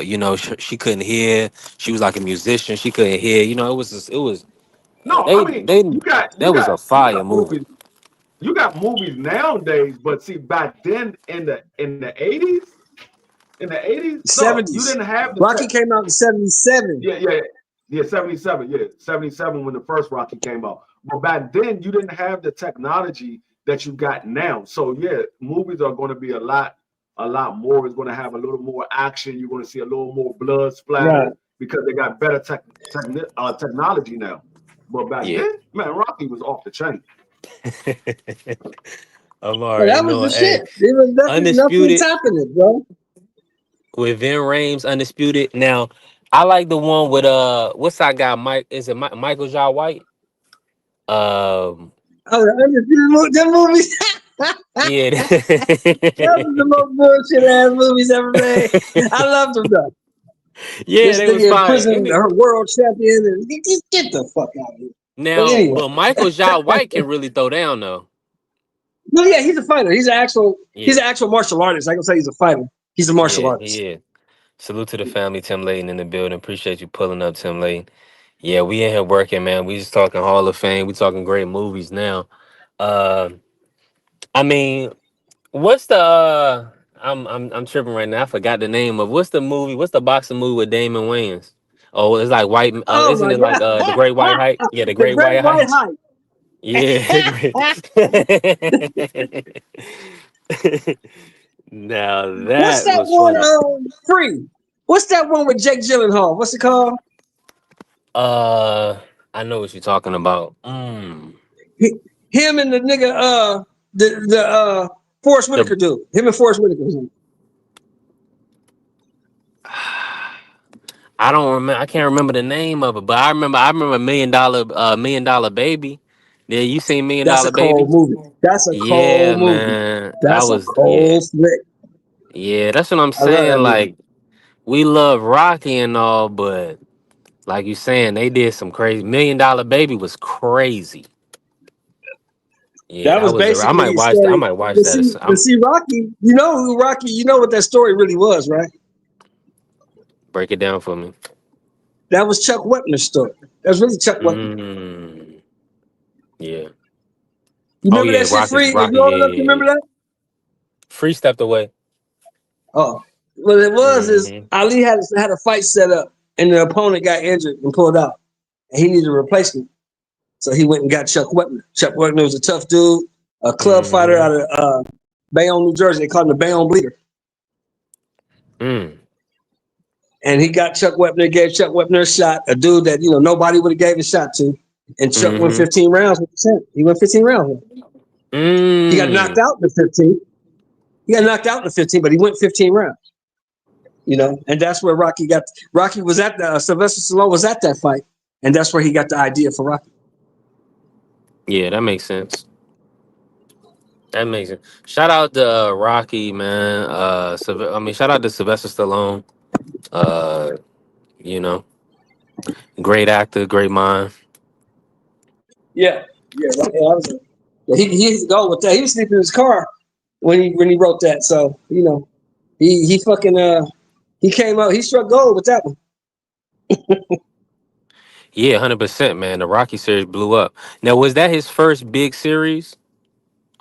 she couldn't hear. She was like a musician. She couldn't hear. No, I mean They you got that was a you fire got movie. movies. You got movies nowadays, but see back then in the 80s, no, you 70s. didn't have the Rocky tech. came out in 77. Yeah, 77. Yeah, 77 when the first Rocky came out. But back then, you didn't have the technology that you got now. So yeah, movies are going to be a lot more. It's going to have a little more action. You're going to see a little more blood splatter Right. because they got better technology now. But back Yeah. then, man, Rocky was off the chain. I'm Well, already that was knowing. the Hey, shit. There was nothing Undisputed topping it, bro. with Vin Rames, Undisputed. Now, I like the one with what's that guy? Mike? Is it Michael Jai White? Um, Oh, the Undisputed, them movies. yeah. That was the most bullshit ass movies ever made. I loved them though. Yeah, This they was nigga in fire. prison, her world champion, and get the fuck out of here. But Now, anyway, but Michael Jai White can really throw down though. no, yeah, he's a fighter. He's Yeah, an actual martial artist. I can say he's a fighter. He's a martial yeah, artist. yeah. Salute to the family, Tim Layton in the building. Appreciate you pulling up, Tim Layton. Yeah, we in here working, man. We just talking Hall of Fame. We talking great movies now. Uh, I mean, what's the? I'm tripping right now. I forgot the name of what's the movie? What's the boxing movie with Damon Wayans? Oh, it's like white. Oh Isn't my it like the Great White god, Height? Yeah, the the Great Great White White Height. Hype. Yeah, now What's that that was one? funny. Free. What's that one with Jake Gyllenhaal? What's it called? Uh, I know what you're talking about. Him and the nigga, the Forrest The Whitaker dude. Him and Forrest Whitaker. I don't remember. I can't remember the name of it, but I remember. Million Dollar Baby. Yeah, you seen Million That's a Dollar Baby? cold movie. That's a Yeah, cold movie. man. That That's a was cold flick. yeah. That's what I'm I love that saying. movie. Like we love Rocky and all, but like you saying, they did some crazy. $1 Million Baby was crazy. Yeah, That that was was. I might basically a watch that. I story. might watch But that. see, Rocky, you know who Rocky, you know what that story really was, right? Break it down for me. That was Chuck Wepner's story. That was really Chuck Wepner. Yeah. You Oh remember yeah, that shit, Free? If Rocky. you Yeah, old enough to yeah, remember yeah. that? Free stepped away. Oh. What it was is Hmm. Ali had a fight set up and the opponent got injured and pulled out. And he needed a replacement. So he went and got Chuck Wepner. Chuck Wepner was a tough dude, a club fighter Hmm. out of Bayonne, New Jersey. They called him the Bayonne Bleeder. Mm. And he got Chuck Wepner, gave Chuck Wepner a shot, a dude that nobody would have gave a shot to. And Chuck went Mm-hmm. 15 rounds with the champ. He went 15 rounds. He got knocked out in the 15. He got knocked out in the 15, but he went 15 rounds. And that's where Rocky was at. Sylvester Stallone was at that fight, and that's where he got the idea for Rocky. Yeah, that makes sense. That makes sense. Shout out to Rocky, man. Shout out to Sylvester Stallone. Uh, you know, great actor, great mind. Yeah. He used to go with that. He was sleeping in his car when he wrote that. So he fucking he came out. He struck gold with that one. Yeah, 100%, man. The Rocky series blew up. Now, was that his first big series?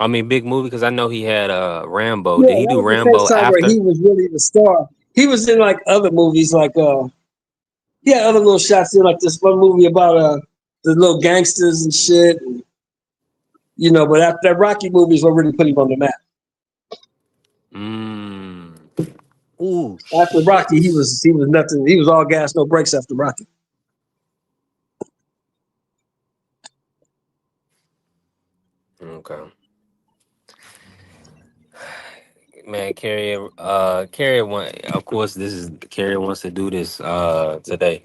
I mean, big movie, because I know he had Rambo. Yeah, Did he that do was the first Rambo time where after? he was really the star. He was in like other movies, like he had other little shots in like this one movie about the little gangsters and shit. And, but after that Rocky movies what really put him on the map. Ooh, After shit. Rocky, he was nothing. He was all gas, no brakes after Rocky. Okay. Man, Carrier of course, Carrier wants to do this today.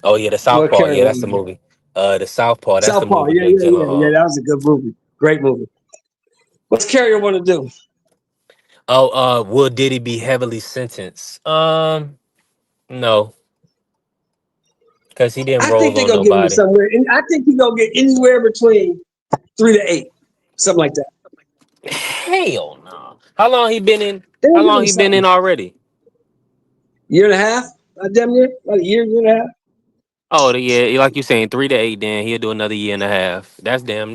Oh yeah, the What Southpaw. Carrie Yeah, that's wanted the to do? movie. The Southpaw. That's the Southpaw. movie Yeah, Jake yeah, yeah, yeah. Gyllenhaal. That was a good movie. Great movie. What's Carrier want to do? Oh, will Diddy be heavily sentenced? No, because he didn't I think roll they're on gonna give him nobody. somewhere, and I think he's gonna get anywhere between 3 to 8, something like that. Hell no. How long he been in? They'll How give long him he been in something. already? Year and a half, damn near, about a year and a half. Oh, yeah, like you saying, 3 to 8. Then he'll do another year and a half. That's damn.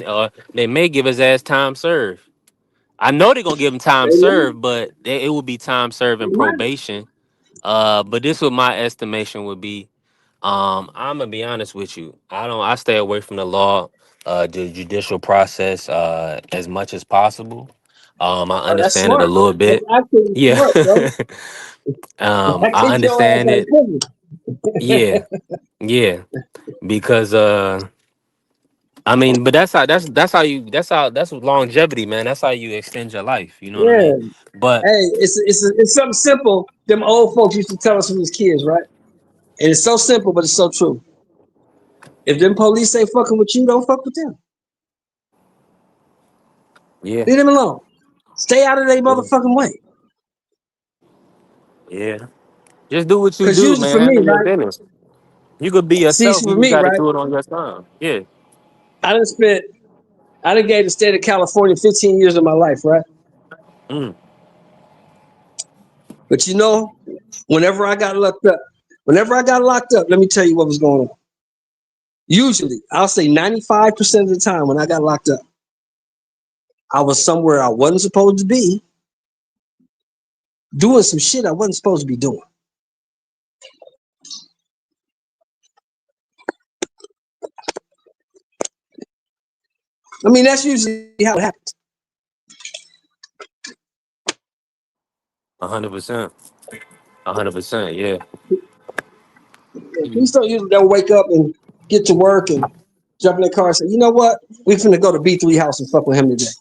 They may give his ass time served. I know they're gonna give him time They might. served, but it will be time served and They might. probation. But this what my estimation would be. I'm gonna be honest with you. I stay away from the law, the judicial process, as much as possible. I Oh, that's understand it a smart. little That's bit. actually Yeah. smart, bro. I I kick your ass understand out of it. prison. Yeah, yeah. Because I mean, but that's longevity, man. That's how you extend your life. You know what I Yeah. mean? But Hey, it's something simple. Them old folks used to tell us when we was kids, right? And it's so simple, but it's so true. If them police ain't fucking with you, don't fuck with them. yeah, Leave them alone. Stay out of their motherfucking way. yeah. Just do what you Cause do, usually man. for me, Handle your right? business. You could be See, yourself. for You just me, got to right? do it on your time. Yeah. I done gave the state of California 15 years of my life, right? Mm. But whenever I got locked up, let me tell you what was going on. Usually, I'll say 95% of the time when I got locked up, I was somewhere I wasn't supposed to be, doing some shit I wasn't supposed to be doing. I mean, that's usually how it happens. 100%. 100%. Yeah. Police don't usually don't wake up and get to work and jump in their car and say, you know what? We finna go to B3 house and fuck with him today.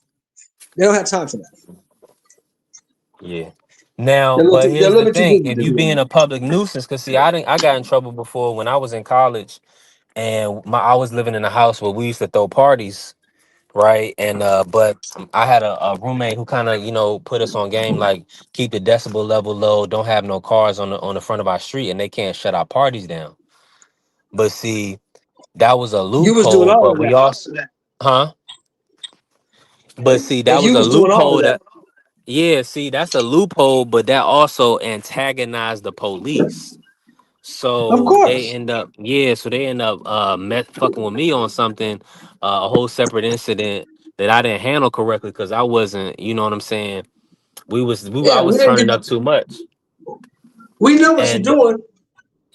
They don't have time for that. Yeah. Now, They're but a here's little the bit too thing: busy if to you do being that. a public nuisance, because see, I got in trouble before when I was in college, and I was living in a house where we used to throw parties, right? And but I had a roommate who kind of put us on game, like keep the decibel level low, don't have no cars on the front of our street, and they can't shut our parties down. But see, that was a You was doing loophole. all But of we that. also, huh? But see, And that was you a was doing all of loophole that. that. Yeah, see, that's a loophole, but that also antagonized the police. Of So they course. end up, fucking with me on something, a whole separate incident that I didn't handle correctly because I wasn't, you know what I'm saying? I Yeah, was turning up too much. we know what you're And doing,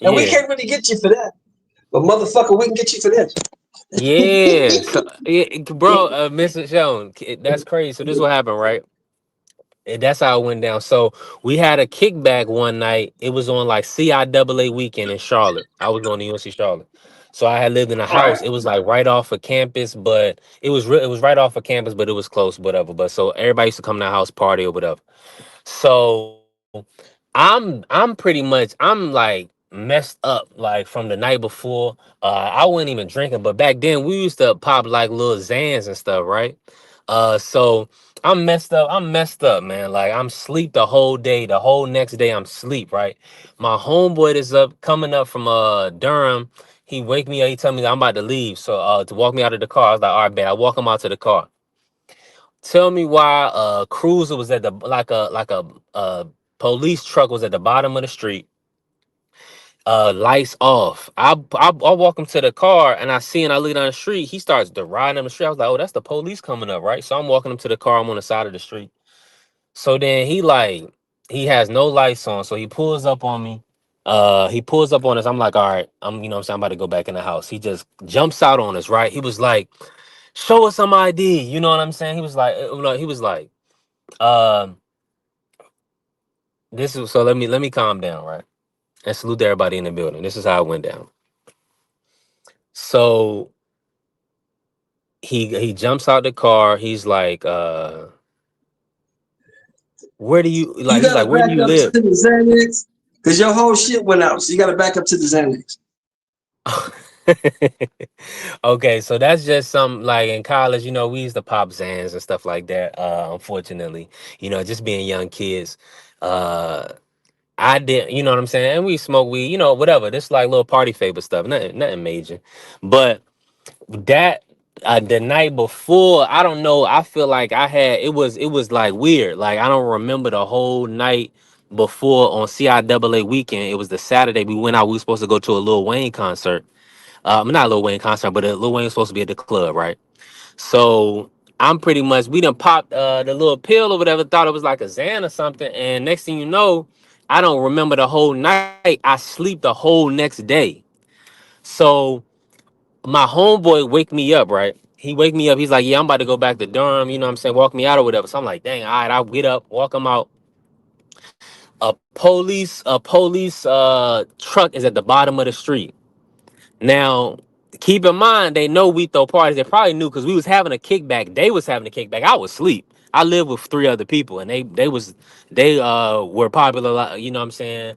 and we yeah, can't really get you for that. But motherfucker, we can get you for this. yeah. So, yeah, bro, Mr. Sean, that's crazy. So this what happened, right? That's how it went down. So we had a kickback one night. It was on like CIAA weekend in Charlotte. I was going to UNC Charlotte. So I had lived in a All right. house. It was like right off of campus, but it was right off of campus, but it was close, whatever. But so everybody used to come to the house party or whatever. So I'm pretty much I'm like messed up like from the night before. I wasn't even drinking, but back then we used to pop like little Zans and stuff, right? So I'm messed up. I'm messed up, man. Like I'm sleep the whole day. The whole next day I'm sleep, right? My homeboy is up coming up from Durham. He wake me up. He tell me that I'm about to leave. So to walk me out of the car, I was like, all right, bet. I walk him out to the car. Tell me why cruiser was at the like a police truck was at the bottom of the street, lights off. I walk him to the car and I look down the street. He starts to ride down the street. I was like, oh, that's the police coming up, right? So I'm walking him to the car. I'm on the side of the street. So then he has no lights on. So he pulls up on me. He pulls up on us. I'm like, all right, what I'm saying, I'm about to go back in the house. He just jumps out on us, right? He was like, show us some ID. You know what I'm saying? He was like, um, this is so let me calm down, right? And salute to everybody in the building. This is how it went down. So he jumps out the car. He's like, where do you You like? He's gotta like, where do back you up to live? the Xanax because your whole shit went out. So you gotta back up to the Xanax. Okay, so that's just some like in college, we used to pop Zans and stuff like that. Unfortunately, just being young kids. Uh, I did, you know what I'm saying? And we smoke weed, whatever. This like little party favor stuff, nothing major. But that the night before, I don't know. I feel like it was like weird. Like I don't remember the whole night before on CIAA weekend. It was the Saturday we went out. We were supposed to go to a Lil Wayne concert. Not a Lil Wayne concert, but Lil Wayne was supposed to be at the club, right? So I'm pretty much we done popped the little pill or whatever, thought it was like a Xan or something, and next thing you know, I don't remember the whole night. I sleep the whole next day. So my homeboy wake me up, right? He wake me up. He's like, "Yeah, I'm about to go back to Durham." You know what I'm saying? Walk me out or whatever. So I'm like, "Dang, all right." I'll get up, walk him out. A police truck is at the bottom of the street. Now, keep in mind, they know we throw parties. They probably knew because we was having a kickback. They was having a kickback. I was asleep. I lived with three other people, and they were popular. You know what I'm saying?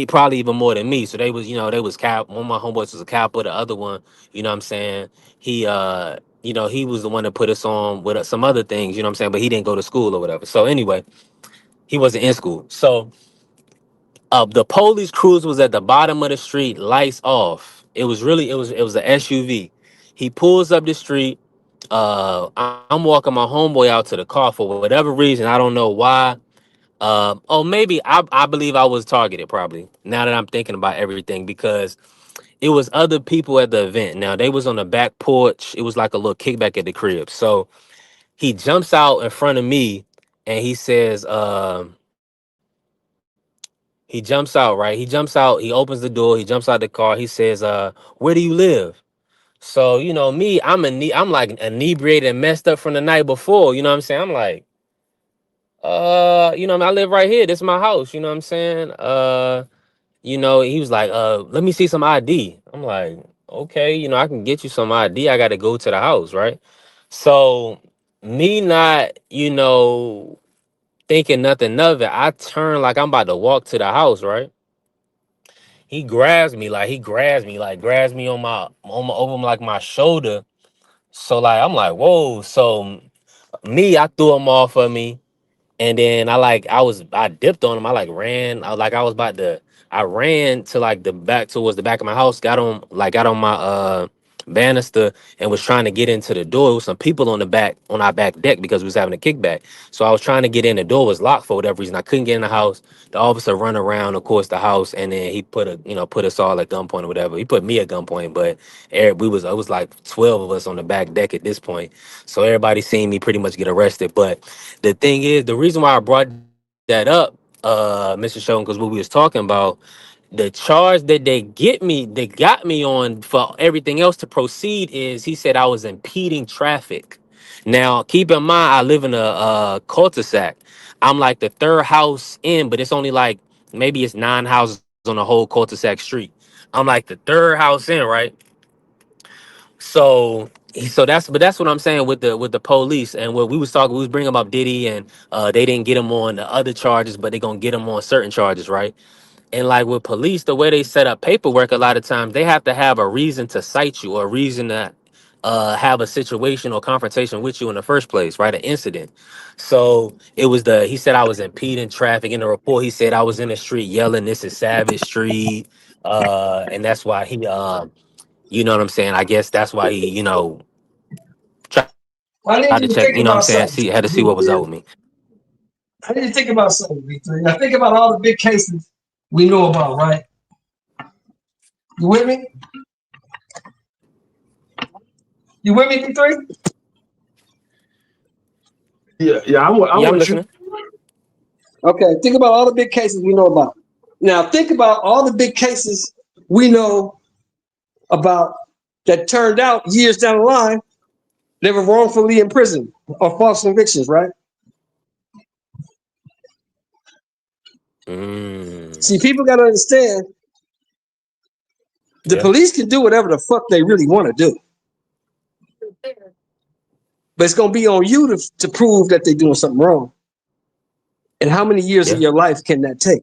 Probably even more than me. So they was cap. One of my homeboys was a capper. The other one, you know what I'm saying? He was the one that put us on with some other things. You know what I'm saying? But he didn't go to school or whatever. So anyway, he wasn't in school. So the police cruise was at the bottom of the street, lights off. It was an SUV. He pulls up the street. I'm walking my homeboy out to the car for whatever reason. I don't know why. Oh, maybe I believe I was targeted. Probably now that I'm thinking about everything because it was other people at the event. Now they was on the back porch. It was like a little kickback at the crib. So he jumps out in front of me and he says, he jumps out, right? He jumps out, he opens the door, he jumps out the car, he says, where do you live? So, me, I'm like inebriated and messed up from the night before, you know what I'm saying? I'm like, I live right here. This is my house, you know what I'm saying? He was like, let me see some ID. I'm like, okay, I can get you some ID. I gotta go to the house, right? So me not, thinking nothing of it, I turn like I'm about to walk to the house, right? He grabs me on my over like my shoulder. So like I'm like, whoa. So me, I threw him off of me. And then I dipped on him. I like ran. I was about to I ran to like the back towards the back of my house, got on my banister and was trying to get into the door. There was some people on our back deck because we was having a kickback. So I was trying to get in. The door was locked for whatever reason. I couldn't get in the house. The officer run around, of course, the house, and then he put us all at gunpoint or whatever. He put me at gunpoint, but it was like 12 of us on the back deck at this point. So everybody seen me pretty much get arrested. But the thing is, the reason why I brought that up, Mr. Shogun, because what we was talking about, the charge that they got me on for everything else to proceed is he said I was impeding traffic. Now, keep in mind, I live in a cul-de-sac. I'm like the third house in, but it's only like maybe it's 9 houses on the whole cul-de-sac street. I'm like the third house in, right? So that's what I'm saying with the police and what we was bringing up Diddy and they didn't get him on the other charges, but they gonna get him on certain charges, right? And like with police, the way they set up paperwork, a lot of times they have to have a reason to cite you or a reason to have a situation or confrontation with you in the first place, right? An incident. So he said I was impeding traffic in the report. He said I was in the street yelling, "This is Savage Street," and that's why he, you know what I'm saying? I guess that's why he, tried I need to you to check. think You know what I'm about saying? something. Had to see what was up with me. I need you to think about something, V3. Now think about all the big cases we know about, right? You with me? You with me, V3? Yeah, I'm Yeah, I'm with you. listening. Okay, think about all the big cases we know about. Now think about all the big cases we know about that turned out years down the line, they were wrongfully imprisoned or false convictions, right? See, people got to understand the Yeah. police can do whatever the fuck they really want to do. But it's going to be on you to prove that they're doing something wrong. And how many years of your life can that take?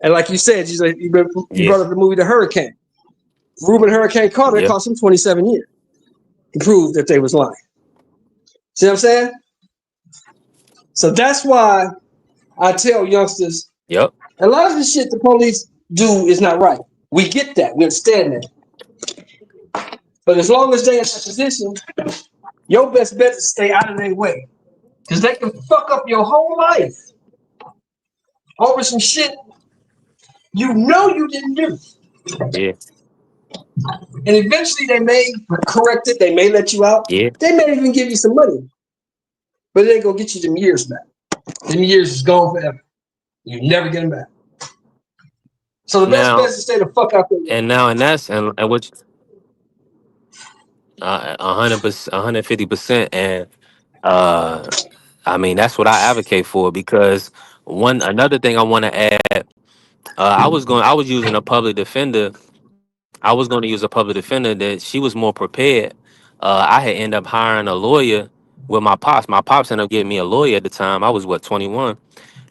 And like you said, you brought up the movie The Hurricane. Reuben Hurricane Carter cost him 27 years to prove that they was lying. See what I'm saying? So that's why I tell youngsters, Yep. a lot of the shit the police do is not right. We get that. We understand that. But as long as they're in that position, your best bet is to stay out of their way. Because they can fuck up your whole life over some shit you know you didn't do. Yeah. And eventually they may correct it. They may let you out. Yeah. They may even give you some money. But it ain't going to get you them years back. Them years is gone forever. You never get them back. So the best bet is to stay the fuck out there. And which 100%, 150%, and I mean that's what I advocate for because another thing I want to add, I was using a public defender. I was going to use a public defender that she was more prepared. I had ended up hiring a lawyer with my pops. My pops ended up getting me a lawyer at the time. I was 21.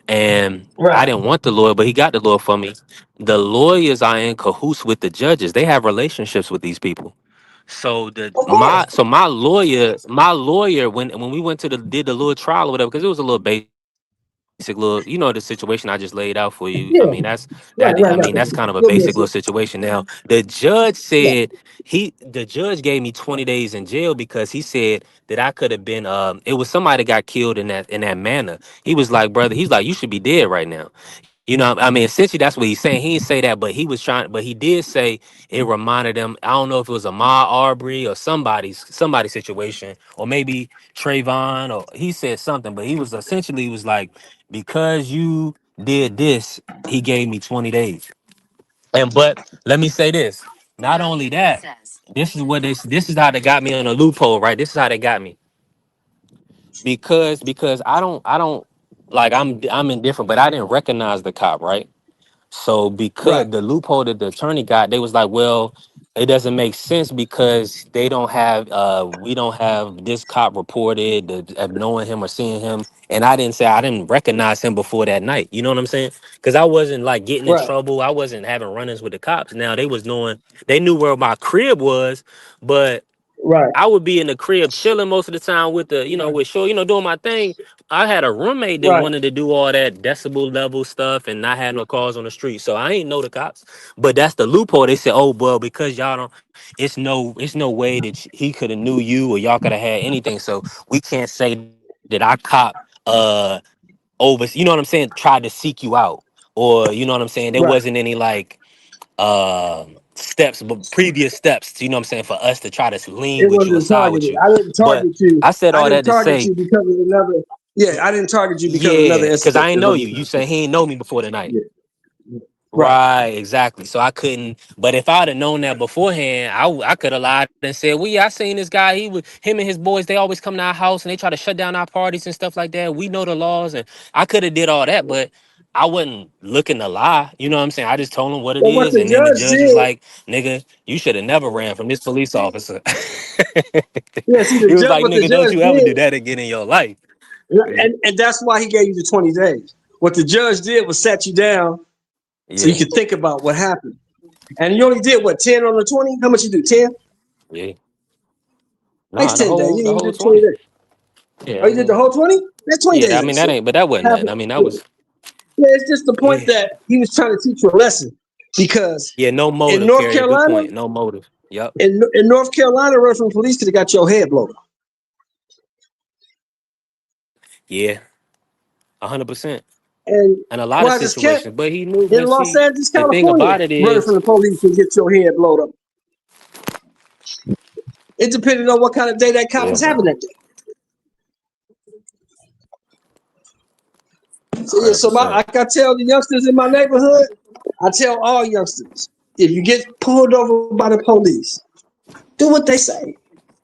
And I didn't want the lawyer, but he got the lawyer for me. The lawyers are in cahoots with the judges. They have relationships with these people. So my lawyer when we went to did the little trial or whatever, because it was a little basic little, the situation I just laid out for you. I Yeah. mean, Right. that's kind of a You'll be basic okay. little situation. Now, the judge Yeah. said the judge gave me 20 days in jail because he said that I could have been it was somebody got killed in that manner. He was like, brother, he's like, you should be dead right now. I mean, essentially that's what he's saying. He didn't say that, but he did say it reminded him. I don't know if it was Ahmaud Arbery or somebody's situation, or maybe Trayvon, or he said something, but he was like, because you did this, he gave me 20 days. But let me say this. Not only that, this is how they got me on a loophole, right? This is how they got me. Because I don't like I'm indifferent, but I didn't recognize the cop, right? So because Right. the loophole that the attorney got, they was like, well, it doesn't make sense because we don't have this cop reported of knowing him or seeing him. And I didn't recognize him before that night. You know what I'm saying? Because I wasn't like getting in Right. trouble. I wasn't having run-ins with the cops. Now they knew where my crib was, but Right. I would be in the crib chilling most of the time with with Short, doing my thing. I had a roommate that Right. wanted to do all that decibel level stuff and not have no cars on the street. So I ain't know the cops. But that's the loophole. They said, oh, well, because y'all don't, it's no way that he could have knew you or y'all could have had anything. So we can't say that our cop over, you know what I'm saying, tried to seek you out. Or you know what I'm saying? There Right. wasn't any like but previous steps, you know what I'm saying, for us to try to lean It with you or wasn't side with targeted. you. I didn't But target you. I said I all didn't that to target say, you because of another. Yeah, I didn't target you because of another yeah, because I incident. ain't Is know what you. you're You trying to say. saying he ain't know me before the night. Yeah. Right, exactly. So I couldn't. But if I'd have known that beforehand, I could have lied and said, "Well, yeah, I seen this guy. Him and his boys. They always come to our house and they try to shut down our parties and stuff like that. We know the laws, and I could have did all that, but I wasn't looking to lie. You know what I'm saying? I just told him what it But what is, the and then the judge judge was did, like, "Nigga, you should have never ran from this police officer." yeah, see He the was judge, like, what the "Nigga, don't judge you ever do did, that again in your life." Yeah, and that's why he gave you the 20 days. What the judge did was sat you down so you yeah, could think about what happened. And you only did what, 10 on the 20? How much you do? 10? yeah. Makes Nah, 10 days. You the didn't even whole do 20 20. days. Yeah, Oh, I you did the mean, whole 20? That's 20 yeah. days I ain't mean shit. that but that Half wasn't. it, I mean, that yeah. was. Yeah, it's just the point Yeah. that he was trying to teach you a lesson because Yeah, no in motive, North Carrier. Good Carolina, point. No motive. Yep. in North Carolina, running from police could have got your head blown off. Yeah, 100%. And In a lot of why this cat situations, but he knew. in But Los see, Angeles, the thing California, about it running from is, the police could get your head blown up. It depended on what kind of day that cop yeah, was having man, that day. So yeah, so 100%. like I tell the youngsters in my neighborhood, I tell all youngsters, if you get pulled over by the police, do what they say.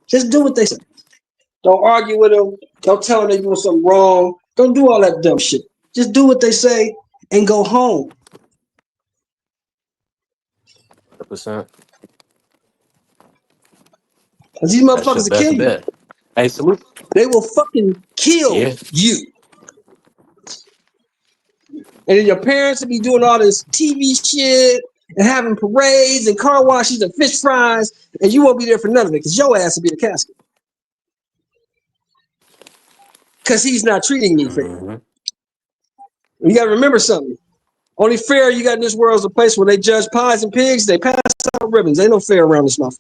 Just do what they say. Don't argue with them. Don't tell them they're doing something wrong. Don't do all that dumb shit. Just do what they say and go home. 100%. Cause these That's your motherfuckers will kill best you. bet. Hey, salute. They will fucking kill Yeah. you. And then your parents will be doing all this TV shit and having parades and car washes and fish fries, and you won't be there for none of it because your ass will be in the casket. Because he's not treating me fair. Mm-hmm. You gotta remember something. Only fair you got in this world is a place where they judge pies and pigs, they pass out ribbons. Ain't no fair around this motherfucker.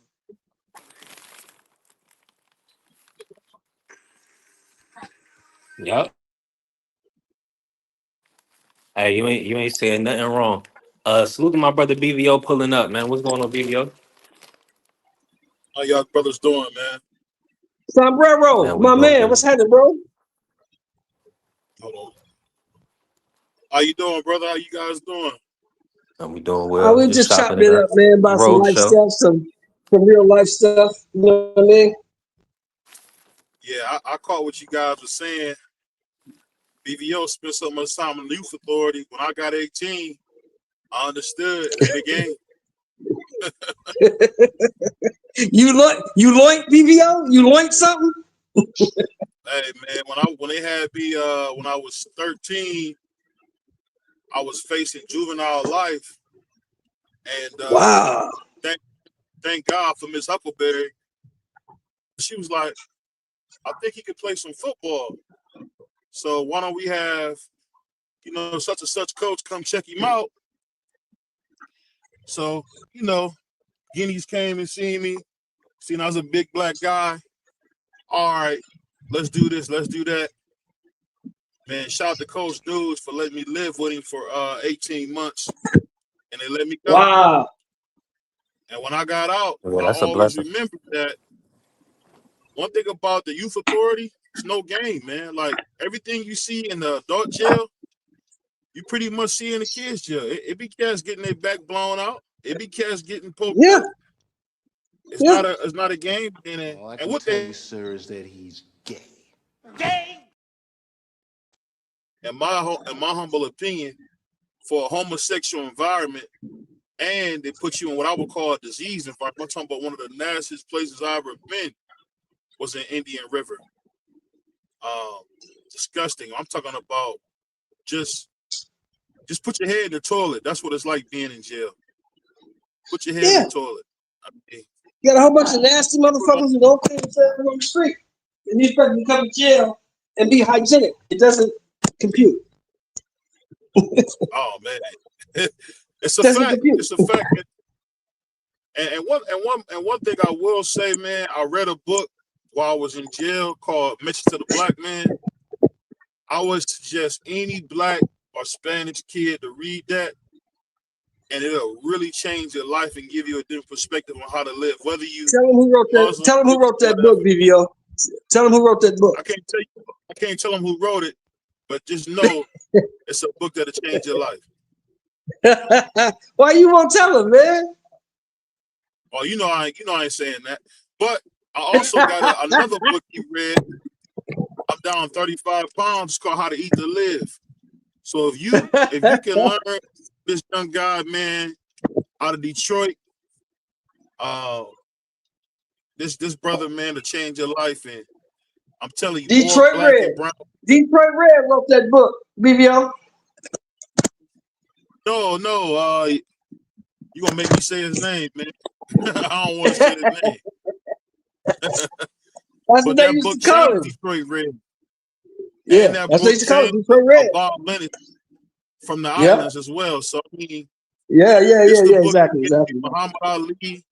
Yep. Hey, you ain't saying nothing wrong. Salute to my brother BVO pulling up, man. What's going on, BVO? How y'all brothers doing, man? Sombrero, Man, we my doing man, what's good. happening, bro? Hold on. How you doing, brother? How you guys doing? And we doing well. We Just just chopping chopping it it up. up, man, about some Road life show. stuff, some real life stuff. You know what I mean? Yeah, I caught what you guys were saying. BVO spent so much time in the youth authority. When I got 18, I understood it ain't a game. You loink BVO? You loink something? Hey man, when they had me when I was 13, I was facing juvenile life, and Wow. thank God for Miss Huckleberry. She was like, I think he could play some football. So why don't we have, such and such coach come check him out? So, Guineas came and seen me, seen I was a big black guy. All right, let's do this, let's do that. Man, shout out to Coach Dudes for letting me live with him for 18 months. And they let me go. Wow. And when I got out, Yeah, I that's a always blessing. remembered that one thing about the youth authority, it's no game, man. Like everything you see in the adult jail, you pretty much see in the kids jail. It be cats getting their back blown out. It be cats getting poked Yeah. up. It's Yeah. not a game. All I And can what tell they you, sir, is that he's gay. in my humble opinion, for a homosexual environment, and they put you in what I would call a disease environment. I'm talking about one of the nastiest places I've ever been was in Indian River. Disgusting. I'm talking about just put your head in the toilet. That's what it's like being in jail. Put your head in Yeah. the toilet. I mean, You got a whole bunch of nasty motherfuckers who don't clean themselves on the street. And these people come to jail and be hygienic. It doesn't compute. oh man, it's a Doesn't fact. compute. It's a fact. And one thing I will say, man, I read a book while I was in jail called Mission to the Black Man. I would suggest any black or Spanish kid to read that, and it'll really change your life and give you a different perspective on how to live. Whether you Tell them who wrote that. Muslim, Tell them who wrote that whatever. book, BVO. Tell them who wrote that book. I can't tell them who wrote it, but just know it's a book that'll change your life. Why you won't tell him, man? Oh, I ain't saying that. But I also got another book you read. I'm down 35 pounds. It's called How to Eat to Live. So if you can learn this young guy, man, out of Detroit, this brother, man, to change your life, and I'm telling you, more Detroit black Red. and brown. Detroit Red wrote that book, BBO. No, you gonna make me say his name, man. I don't want to say his name. That's But what they that used book to call came him. Detroit Red. Yeah, And that that's what they book used to call came him, Detroit Red. Bob Lennon from the Yep. islands as well. So I mean, Yeah, this the book exactly. Muhammad Ali,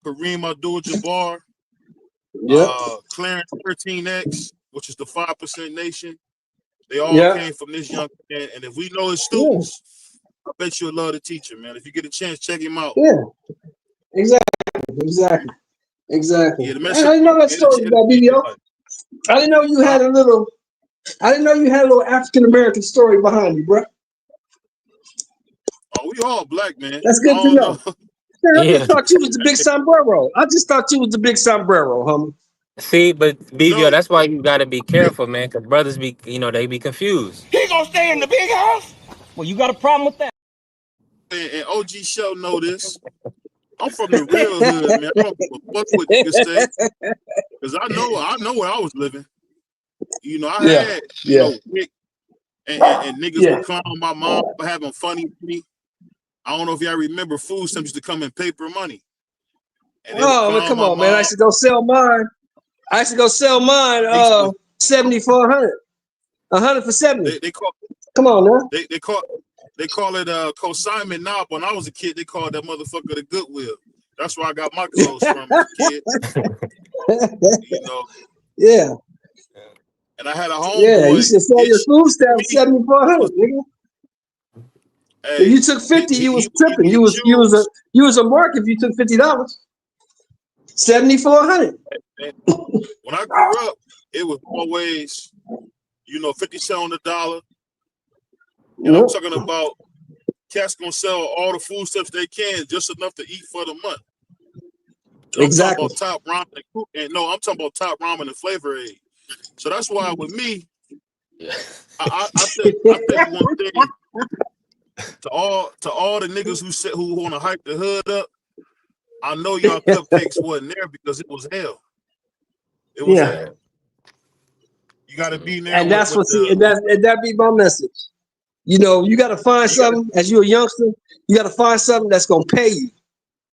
Kareem Abdul-Jabbar, Yep. Clarence 13X, which is the 5% Nation. They all Yep. came from this young man. And if we know his Yeah. students, I bet you'll love the teacher, man. If you get a chance, check him out. Yeah. Exactly. Yeah, the I message. didn't know that story about BBO. I didn't know you had a little African American story behind you, bro. Oh, we all black, man. That's good to know. I just thought you was the big sombrero. Homie. See, but BBO, that's why you gotta be careful, man, because brothers be, they be confused. He gonna stay in the big house? Well, you got a problem with that? And OG Show know this. I'm from the real hood, man. I don't give a fuck what niggas say, because I know where I was living. I had, Nick and niggas would clown my mom for having funny with me. I don't know if y'all remember, food stamps used to come in paper money. And Come on, man! I used to go sell mine. 70 for 100, 100 for 70. Come on, man. They call it consignment now. When I was a kid, they called that motherfucker the Goodwill. That's where I got my clothes from as a kid. Yeah. And I had a homeboy. Yeah, you should sell your food stamps 70 for 100, nigga. If you took 50, you was tripping. You was a mark if you took $50. 70 for 100. When I grew up, it was always, 50 cents on the dollar. And I'm talking about cats gonna sell all the food stuff they can, just enough to eat for the month. And Exactly. I'm talking about top ramen I'm talking about top ramen and Flavor Aid. So that's why with me, I think one thing to all the niggas who want to hype the hood up. I know y'all cupcakes wasn't there because it was hell. It was hell. You got to be there. And that's that be my message. You got to find something as you're a youngster. You got to find something that's gonna pay you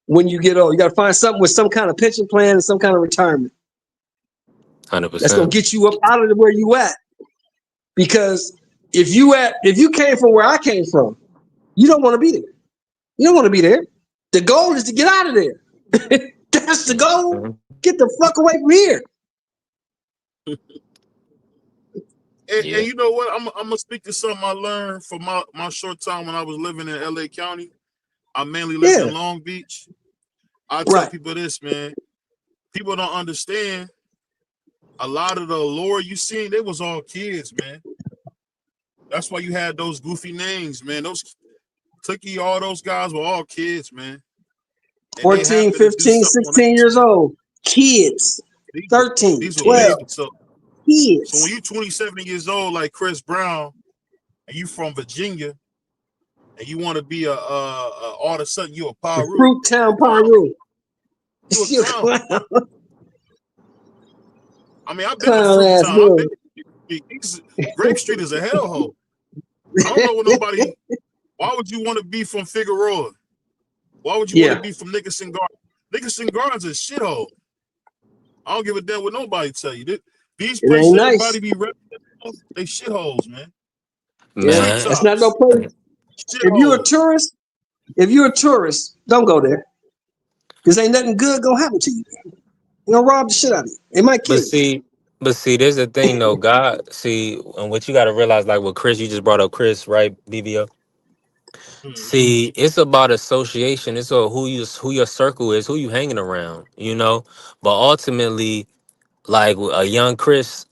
when you get old. You got to find something with some kind of pension plan and some kind of retirement. 100%. That's gonna get you up out of where you at. Because if you came from where I came from, you don't want to be there. You don't want to be there. The goal is to get out of there. That's the goal. Get the fuck away from here. And you know what? I'm gonna speak to something I learned from my short time when I was living in LA County. I mainly lived in Long Beach. I tell people this, man. People don't understand. A lot of the allure you seen, they was all kids, man. That's why you had those goofy names, man. Those Tookie, all those guys were all kids, man. And 14, 15, 16 years old. Kids. 13, 12. Kids. So when you 27 years old, like Chris Brown, and you from Virginia, and you want to be all of a sudden you a Paru. Fruit Town Paru. You a clown. I mean, I've been to Fruit Town. Grape Street is a hellhole. I don't know what nobody. Why would you want to be from Figueroa? Why would you want to be from Nickerson Gardens? Nickerson Gardens is a shithole. I don't give a damn what nobody tell you. These places everybody be repping, they shitholes, man. Yeah, that's not no place. If you're a tourist, don't go there. Because ain't nothing good gonna happen to you. You're gonna rob the shit out of you. They might kill you. But see, there's the thing though, God, and what you gotta realize, like what Chris, you just brought up Chris, right, BBO? See, it's about association. It's about who your circle is, who you hanging around, But ultimately, like a young Chris,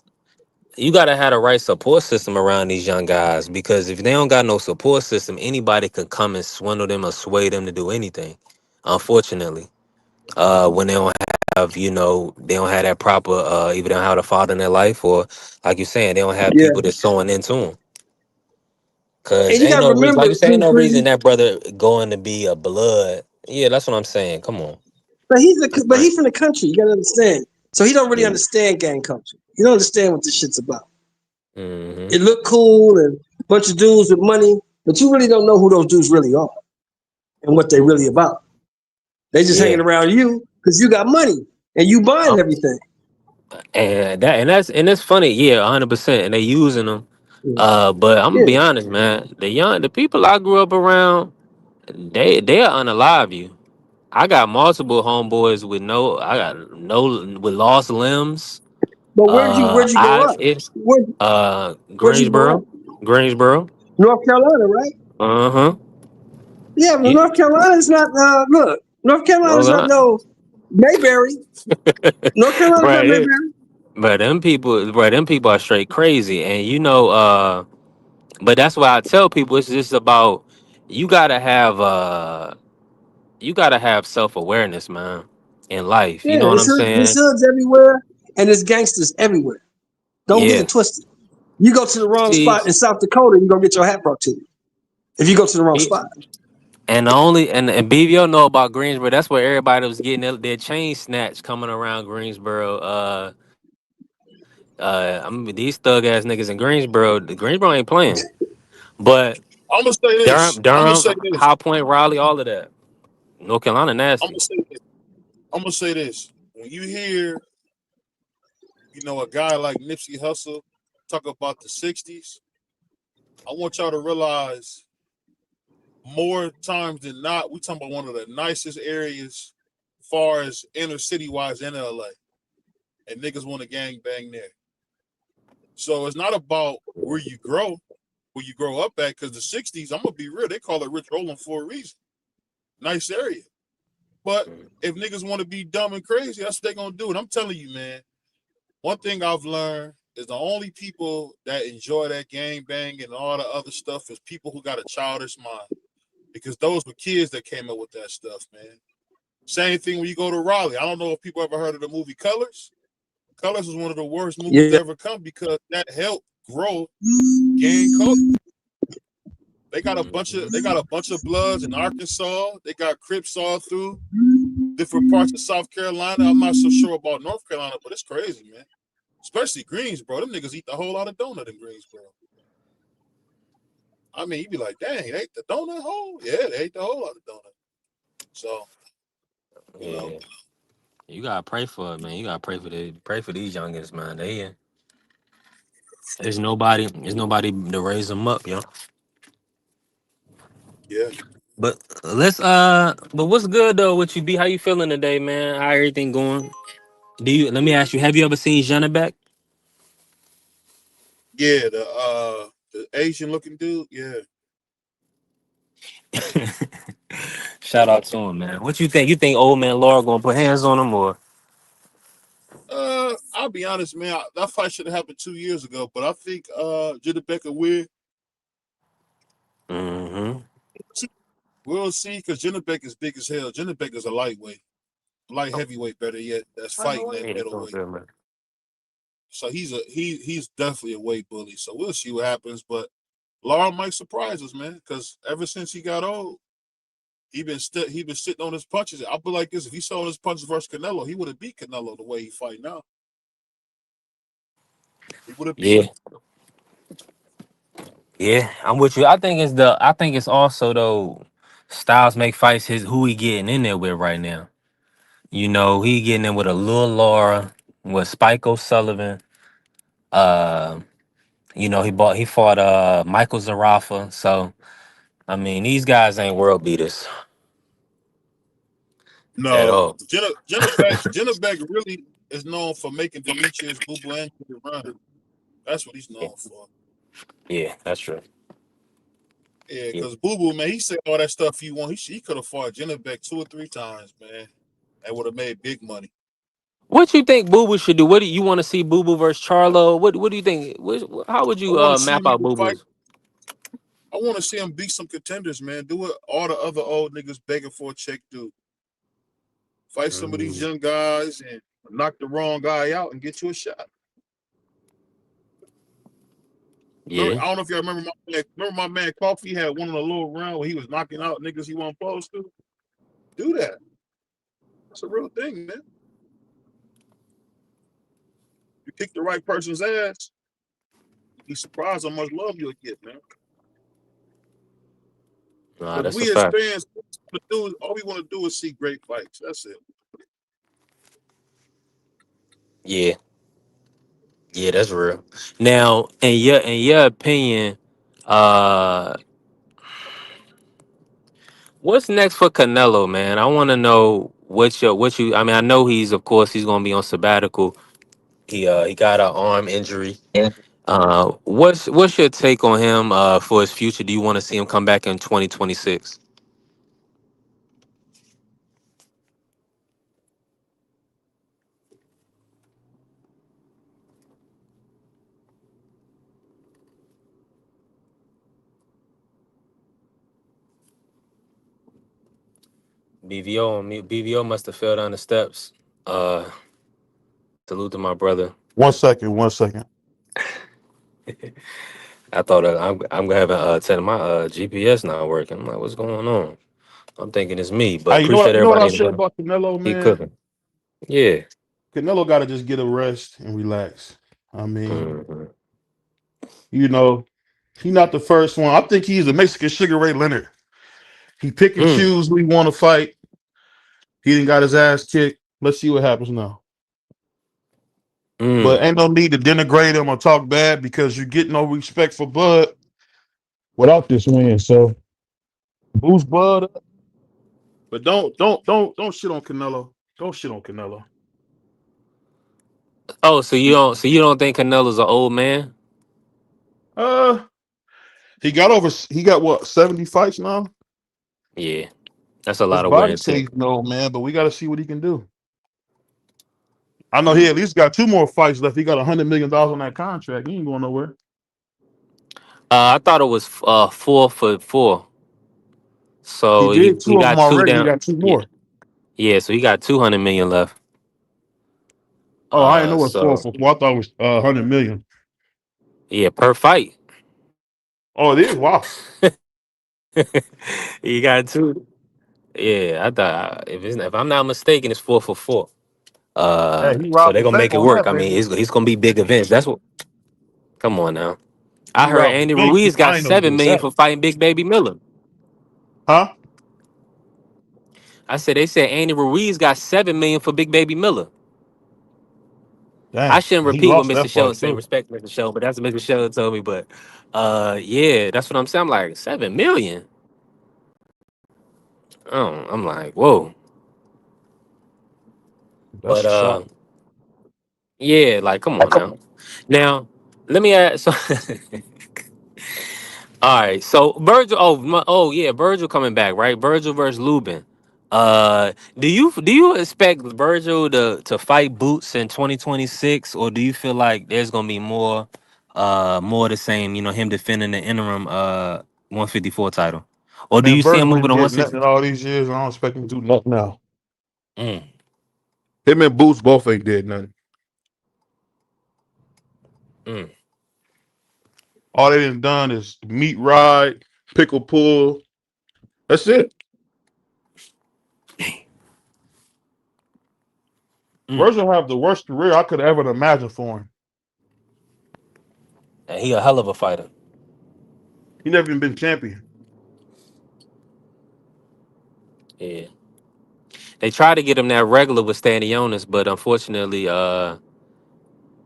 you gotta have the right support system around these young guys, because if they don't got no support system, anybody can come and swindle them or sway them to do anything. Unfortunately, when they don't have, they don't have that proper, either they don't have a father in their life, or like you're saying, they don't have Yeah, people that's sewing into them. Cause and you ain't got to no reason, remember, like you say, ain't Big no reason Free, that brother going to be a blood. Yeah, that's what I'm saying. Come on, but right? he's from the country. You got to understand. So he don't really Yeah. understand gang culture. He don't understand what this shit's about. Hmm. It look cool and a bunch of dudes with money, but you really don't know who those dudes really are and what they really about. They just Yeah. hanging around you because you got money and you buying everything. And that's funny. Yeah, 100%. And they using them. But I'm gonna Yeah, be honest, man. The people I grew up around, they'll unalive you. I got multiple homeboys with with lost limbs. but where'd you grow Eyes, up? Where where'd you grow Greensboro, up? Greensboro. North Carolina, right? Uh-huh. Yeah, but Yeah. North Carolina is not. Look, North Carolina Oh is not God. no Mayberry. North Carolina is not Right. Mayberry. Them people are straight crazy. And but that's why I tell people it's just about, you gotta have self-awareness, man, in life. You Yeah, know what I'm there's saying? hoods everywhere and there's gangsters everywhere. Don't get Yeah. it twisted. You go to the wrong See, spot in South Dakota, you're gonna get your hat brought to you. If you go to the wrong it- spot. and the only and BVO know about Greensboro. That's where everybody was getting their chain snatched coming around Greensboro. I mean, these thug ass niggas in Greensboro. Greensboro ain't playing. But I'm gonna say this. I'm gonna say Durham, this. High Point, Raleigh, all of that. North Carolina I'm nasty. gonna say this. I'm gonna say this. When you hear, a guy like Nipsey Hussle talk about the '60s, I want y'all to realize more times than not, we talking about one of the nicest areas, far as inner city wise in LA, and niggas want to gang bang there. So it's not about where you grow up at, because the '60s, I'm gonna be real, they call it Rich Rollin' for a reason. Nice area. But if niggas want to be dumb and crazy, that's what they gonna do. And I'm telling you, man, one thing I've learned is the only people that enjoy that gang bang and all the other stuff is people who got a childish mind. Because those were kids that came up with that stuff, man. Same thing when you go to Raleigh. I don't know if people ever heard of the movie Colors. Colors was one of the worst movies to Yeah. ever come because that helped grow gang culture. They got a bunch of Bloods in Arkansas. They got Crips all through different parts of South Carolina. I'm not so sure about North Carolina, but it's crazy, man. Especially Greensboro. Them niggas eat the whole lot of donut in Greensboro. I mean, you'd be like, dang, they ate the donut hole? Yeah, they ate the whole lot of donut. So, you know. Yeah. You gotta pray for it, man. You gotta pray for these youngins, man. There's nobody to raise them up, yo. Yeah. But what's good though with you, B? How you feeling today, man? How everything going? Let me ask you, have you ever seen Janibek? Yeah, the Asian looking dude, yeah. Shout out to him, man. What you think? You think old man Lara gonna put hands on him, or? I'll be honest, man. That fight should have happened 2 years ago, but I think Janibek will win. Mm-hmm. We'll see, because Janibek is big as hell. Janibek is a lightweight, light heavyweight, better yet. That's fighting at Yeah, doing middleweight. good, man. So he's definitely a weight bully. So we'll see what happens. But Lara might surprise us, man, because ever since he got old, he been sitting on his punches. I'll be like this: if he saw his punches versus Canelo, he would have beat Canelo the way he fight now. He would have beat Yeah, him. yeah, I'm with you. I think it's also though, Styles make fights who he getting in there with right now. He getting in with a little Laura, with Spike O'Sullivan. Uh, he fought Michael Zarafa. So I mean, these guys ain't world beaters at No, all. Janibek really is known for making Demetrius Boo Boo and run. That's what he's known for. Yeah, that's true. Yeah, Yeah, because Boo Boo, man, he said all that stuff he want. He could have fought Janibek 2 or 3 times, man. That would have made big money. What you think Boo Boo should do? What do you want to see Boo Boo versus Charlo? What do you think? How would I you want to see map him out either Boo fight. Boo's? I want to see him beat some contenders, man. Do what all the other old niggas begging for a check do. Fight some of these young guys and knock the wrong guy out and get you a shot. Yeah. I don't know if y'all remember my man Coffee had one of the little round where he was knocking out niggas he wasn't supposed to. Do that. That's a real thing, man. You kick the right person's ass, you'd be surprised how much love you'll get, man. Nah, But that's a we as fact. fans, all we want to do is see great fights. That's it. Yeah. Yeah, that's real. Now, in your opinion, uh, what's next for Canelo, man? I want to know what you. I mean, I know of course, he's gonna be on sabbatical. He got an arm injury. What's your take on him for his future? Do you want to see him come back in 2026? BVO on me. BVO must have fell down the steps. Salute to my brother. 1 second, 1 second. I thought I'm gonna have tell my GPS not working. I'm like, what's going on? I'm thinking it's me, but Hey, appreciate you know what everybody I'll in the say building. about Canelo, Keep man? cooking. Yeah. Canelo got to just get a rest and relax. I mean, hmm you know, he's not the first one. I think he's a Mexican Sugar Ray Leonard. He pick and Mm, choose who he want to fight. He didn't got his ass kicked. Let's see what happens now. But mm. ain't no need to denigrate him or talk bad because you get no respect for Bud without this win. So boost Bud up. But don't shit on Canelo. Don't shit on Canelo. Oh, so you don't think Canelo's an old man? Uh he got what 70 fights now? Yeah, that's a His lot of wear body and tear. says no, man, but we gotta see what he can do. I know he Mm. at least got 2 more fights left. He got $100 million on that contract. He ain't going nowhere. I thought it was 4 for 4. He So he did he 2 of them got two already. He down. got 2 Yeah, more. yeah. So he got 200 million left. Oh, I didn't know it was 4 So for 4. I thought it was 100 million. yeah, per fight. Oh, it is. Wow. He got two. Yeah, I thought if I'm not mistaken, it's 4 for 4. Hey, he So robbed they're the gonna bank make it on work. that, I mean, baby. it's gonna be big events. That's what. Come on now. I He heard robbed the Andy bank. Ruiz got I ain't know he 7 million that. for fighting Big Baby Miller. Huh? I said they said Andy Ruiz got 7 million for Big Baby Miller. I Dang. shouldn't He repeat what lost Mr. that Show fight said. too. Respect Mr. Show, but that's what Mr. Show told me. But yeah, that's what I'm saying. I'm like 7 million. Oh, I'm like, whoa. That's But a shot. yeah, like come on now. Now, let me ask. So, all right, so Virgil. Oh yeah, Virgil coming back, right? Virgil versus Lubin. Do you expect Virgil to fight Boots in 2026, or do you feel like there's gonna be more the same? You know, him defending the interim 154 title, or do Man, you see him Virgil moving didn't to get nothing 160? in all these years. And I don't expect him to do nothing now. Mm, Him and Boots both ain't did nothing. mm. All they done is meat ride, pickle pull. That's it. Mm. Virgil have the worst career I could ever imagine for him. And he a hell of a fighter. He never even been champion. Yeah, they tried to get him that regular with Stanionis, but unfortunately,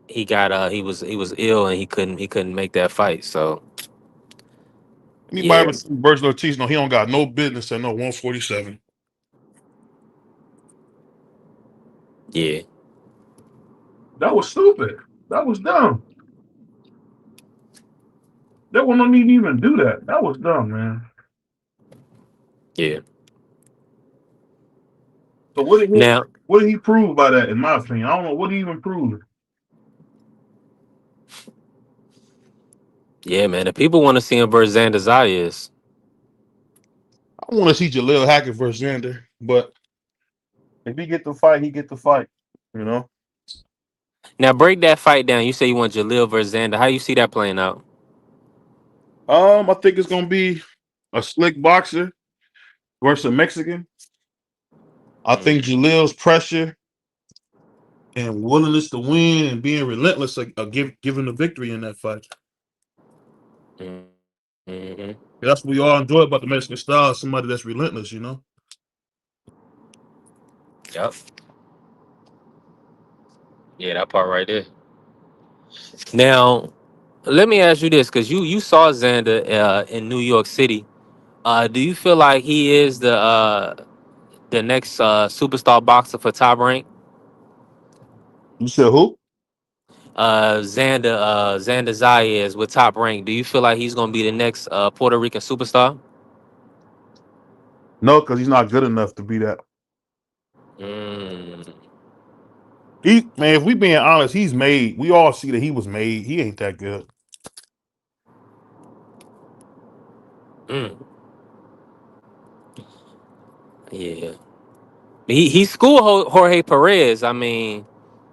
he was ill and he couldn't make that fight. So Anybody yeah, ever seen Virgil Ortiz? No, he don't got no business at no 147. yeah, That was stupid. That was dumb. That one don't need to even do that. That was dumb, man. yeah. So what did Now, he? What did he prove by that? In my opinion, I don't know what he even proved. Yeah, man. If people want to see him versus Xander Zayas, I want to see Jaleel Hackett versus Xander, but if he get the fight, he get the fight. You know. now break that fight down. You say you want Jalil versus Xander. How you see that playing out? I think it's gonna be a slick boxer versus a Mexican. I Mm, think Jalil's pressure and willingness to win and being relentless are giving the victory in that fight. mm, mhm. That's what we all enjoy about the Mexican style. Somebody that's relentless, you know. Yep. Yeah, that part right there. Now, let me ask you this, because you saw Xander in New York City. Do you feel like he is the next superstar boxer for Top Rank? You said who? Xander Zayas with Top Rank. Do you feel like he's gonna be the next Puerto Rican superstar? No, because he's not good enough to be that. Mm, He man, if we being honest, he's made. We all see that he was made. He ain't that good. mm, yeah. He schooled Jorge Perez. I mean,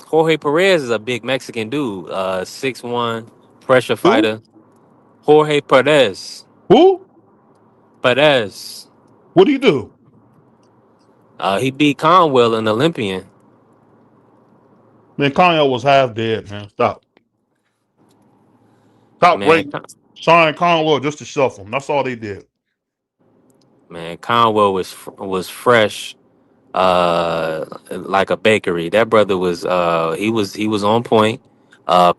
Jorge Perez is a big Mexican dude. 6'1", pressure Who? fighter. Jorge Perez. Who? Perez. What do you do? He beat Conwell, an Olympian. Man, Kanye was half dead, man. Stop. Top Man, rank signed Conwell just to shuffle him. That's all they did. man, Conwell was fresh, like a bakery. That brother was he was on point.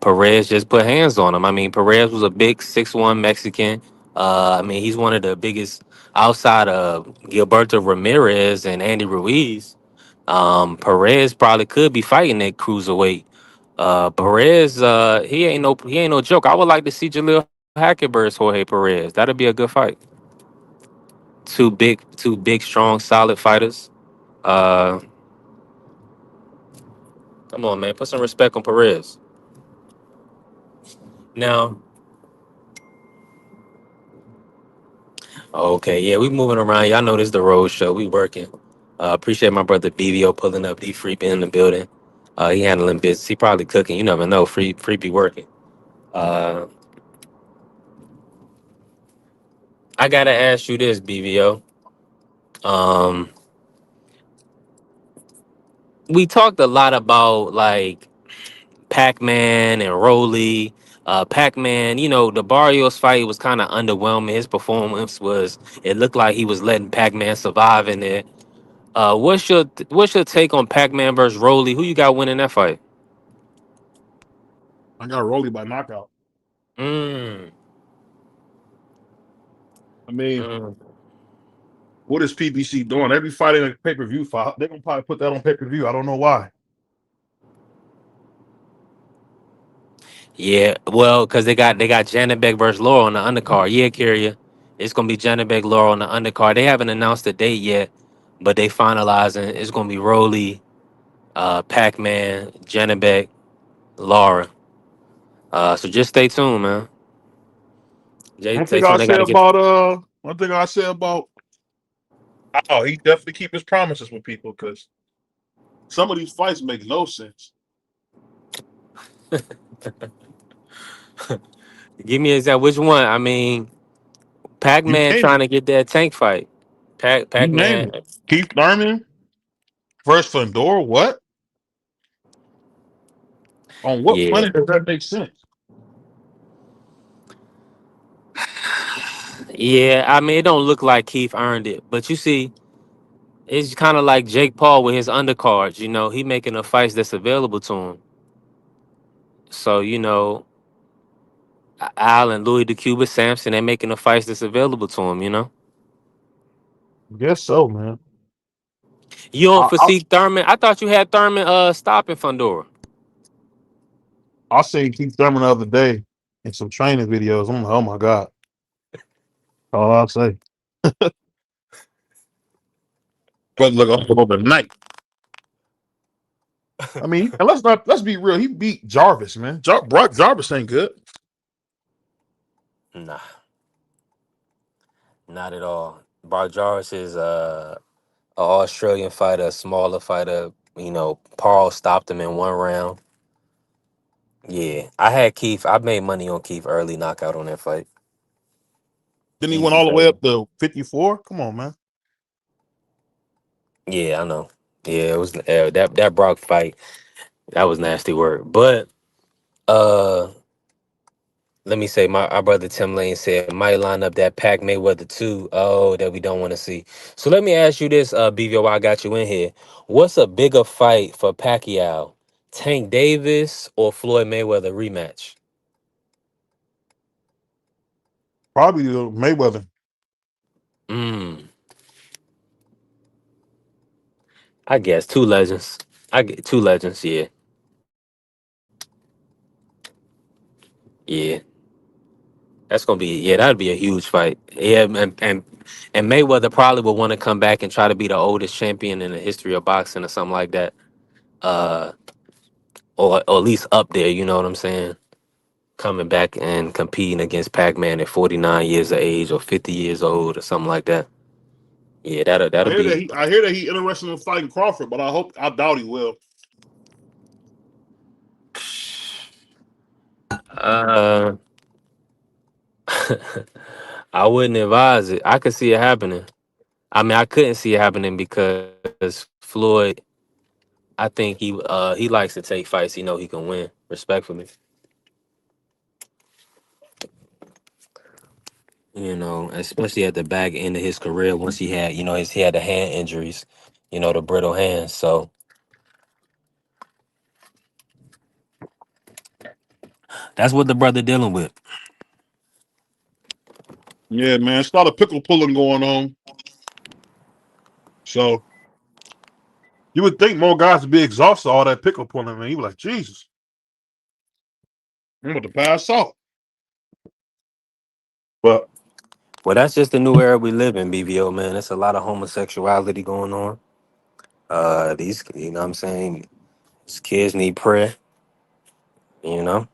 Perez just put hands on him. I mean, Perez was a big 6'1" Mexican. I mean, he's one of the biggest outside of Gilberto Ramirez and Andy Ruiz. Perez probably could be fighting that cruiserweight. Perez, he ain't no joke. I would like to see Jalil Hackett versus Jorge Perez. That'd be a good fight. Two big, strong, solid fighters. Uh, Come on, man, put some respect on Perez. Now, okay, yeah, we moving around. Y'all know this the road show. We working. Appreciate my brother BVO pulling up. D Free be in the building. He handling business. He probably cooking. You never know. Free be working. Uh, I gotta ask you this, BVO. Um, we talked a lot about like Pac-Man and Roly. Pac-Man, the Barrios fight was kind of underwhelming. His performance was, it looked like he was letting Pac-Man survive in there. What's your take on Pac-Man versus Roly? Who you got winning that fight? I got Rolly by knockout. Mm, I mean, mm. what is PBC doing? Every fight in a pay-per-view fight, they're gonna probably put that on pay-per-view. I don't know why. Yeah, well, because they got Janibek versus Laura on the undercard. Yeah, Kyria. It's gonna be Janibek Laura on the undercard. They haven't announced the date yet, but they finalizing. It's gonna be Roly, Pac-Man, Janibek, Lara. So just stay tuned, man. One Stay thing I tuned. They say gotta get. about one thing I say about he definitely keep his promises with people because some of these fights make no sense. Give me an example. Which one? I mean, You Pac-Man name trying it. to get that tank fight. You name Pac-Man. it. Keith Thurman versus Fedor. What? On what Yeah. planet does that make sense? Yeah. I mean, it don't look like Keith earned it, but you see, it's kind of like Jake Paul with his undercards. He making the fights that's available to him. So Al and Louis DeCuba Sampson, they making the fights that's available to him. Guess so, man. You don't I, I foresee Thurman. I thought you had Thurman stopping Fundora. I seen Keith Thurman the other day in some training videos. I'm like, oh my god. All I'll say. But look up overnight. I mean, and let's be real. He beat Jarvis, man. Brock Jarvis ain't good. Nah, not at all. Brock Jarvis is a Australian fighter, a smaller fighter. You know, Paul stopped him in 1 round. Yeah, I had Keith. I made money on Keith early knockout on that fight. Then he went Easy all the way pay. up to 54. Come on, man. Yeah, I know. Yeah, it was that Brock fight. That was nasty work. But uh, let me say, my our brother Tim Lane said might line up that Pac Mayweather 2. Oh, that we don't want to see. So let me ask you this, BVO, while I got you in here. What's a bigger fight for Pacquiao? Tank Davis or Floyd Mayweather rematch? Probably Mayweather. I guess two legends. I get two legends. Yeah, yeah. That's gonna be that'd be a huge fight. Yeah, and Mayweather probably will want to come back and try to be the oldest champion in the history of boxing or something like that. Uh, or at least up there. You know what I'm saying? Coming back and competing against Pac-Man at 49 years of age or 50 years old or something like that. Yeah, I that'll hear that be. he interested in fighting Crawford, but I doubt he will. Uh, I wouldn't advise it. I could see it happening. I mean, I couldn't see it happening because Floyd. I think he likes to take fights. He know he can win respectfully. You know, especially at the back end of his career once he had he had the hand injuries, the brittle hands. So that's what the brother dealing with. Yeah, man. It's a lot of pickle pulling going on. So you would think more guys would be exhausted all that pickle pulling, man. You be like, Jesus, I'm about to pass out. But Well, that's just the new era we live in, BVO, man. There's a lot of homosexuality going on. These, what I'm saying, these kids need prayer. You know,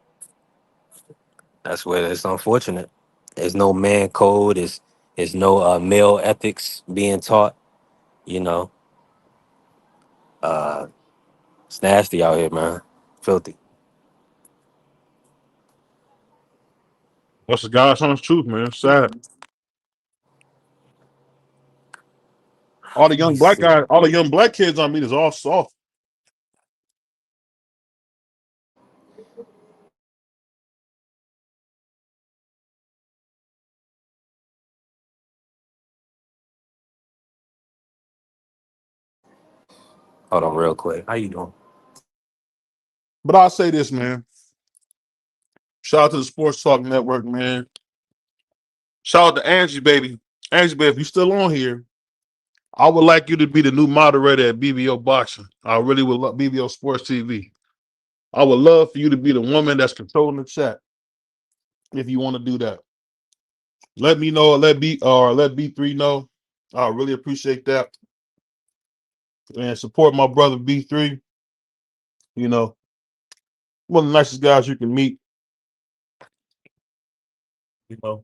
that's where it's unfortunate. There's no man code. There's no male ethics being taught. You know, uh, it's nasty out here, man. Filthy. that's the God's honest truth, man. Sad. All the Let me young black see. guys, all the young black kids I meet is all soft. Hold on, real quick. How you doing? But I'll say this, man. Shout out to the Sports Talk Network, man. Shout out to Angie, baby. Angie, baby, if you still on here, I would like you to be the new moderator at BBO Boxing. I really would love BBO Sports TV. I would love for you to be the woman that's controlling the chat. If you want to do that, let me know. Or let B3 know. I really appreciate that and support my brother B3. You know, one of the nicest guys you can meet. You know,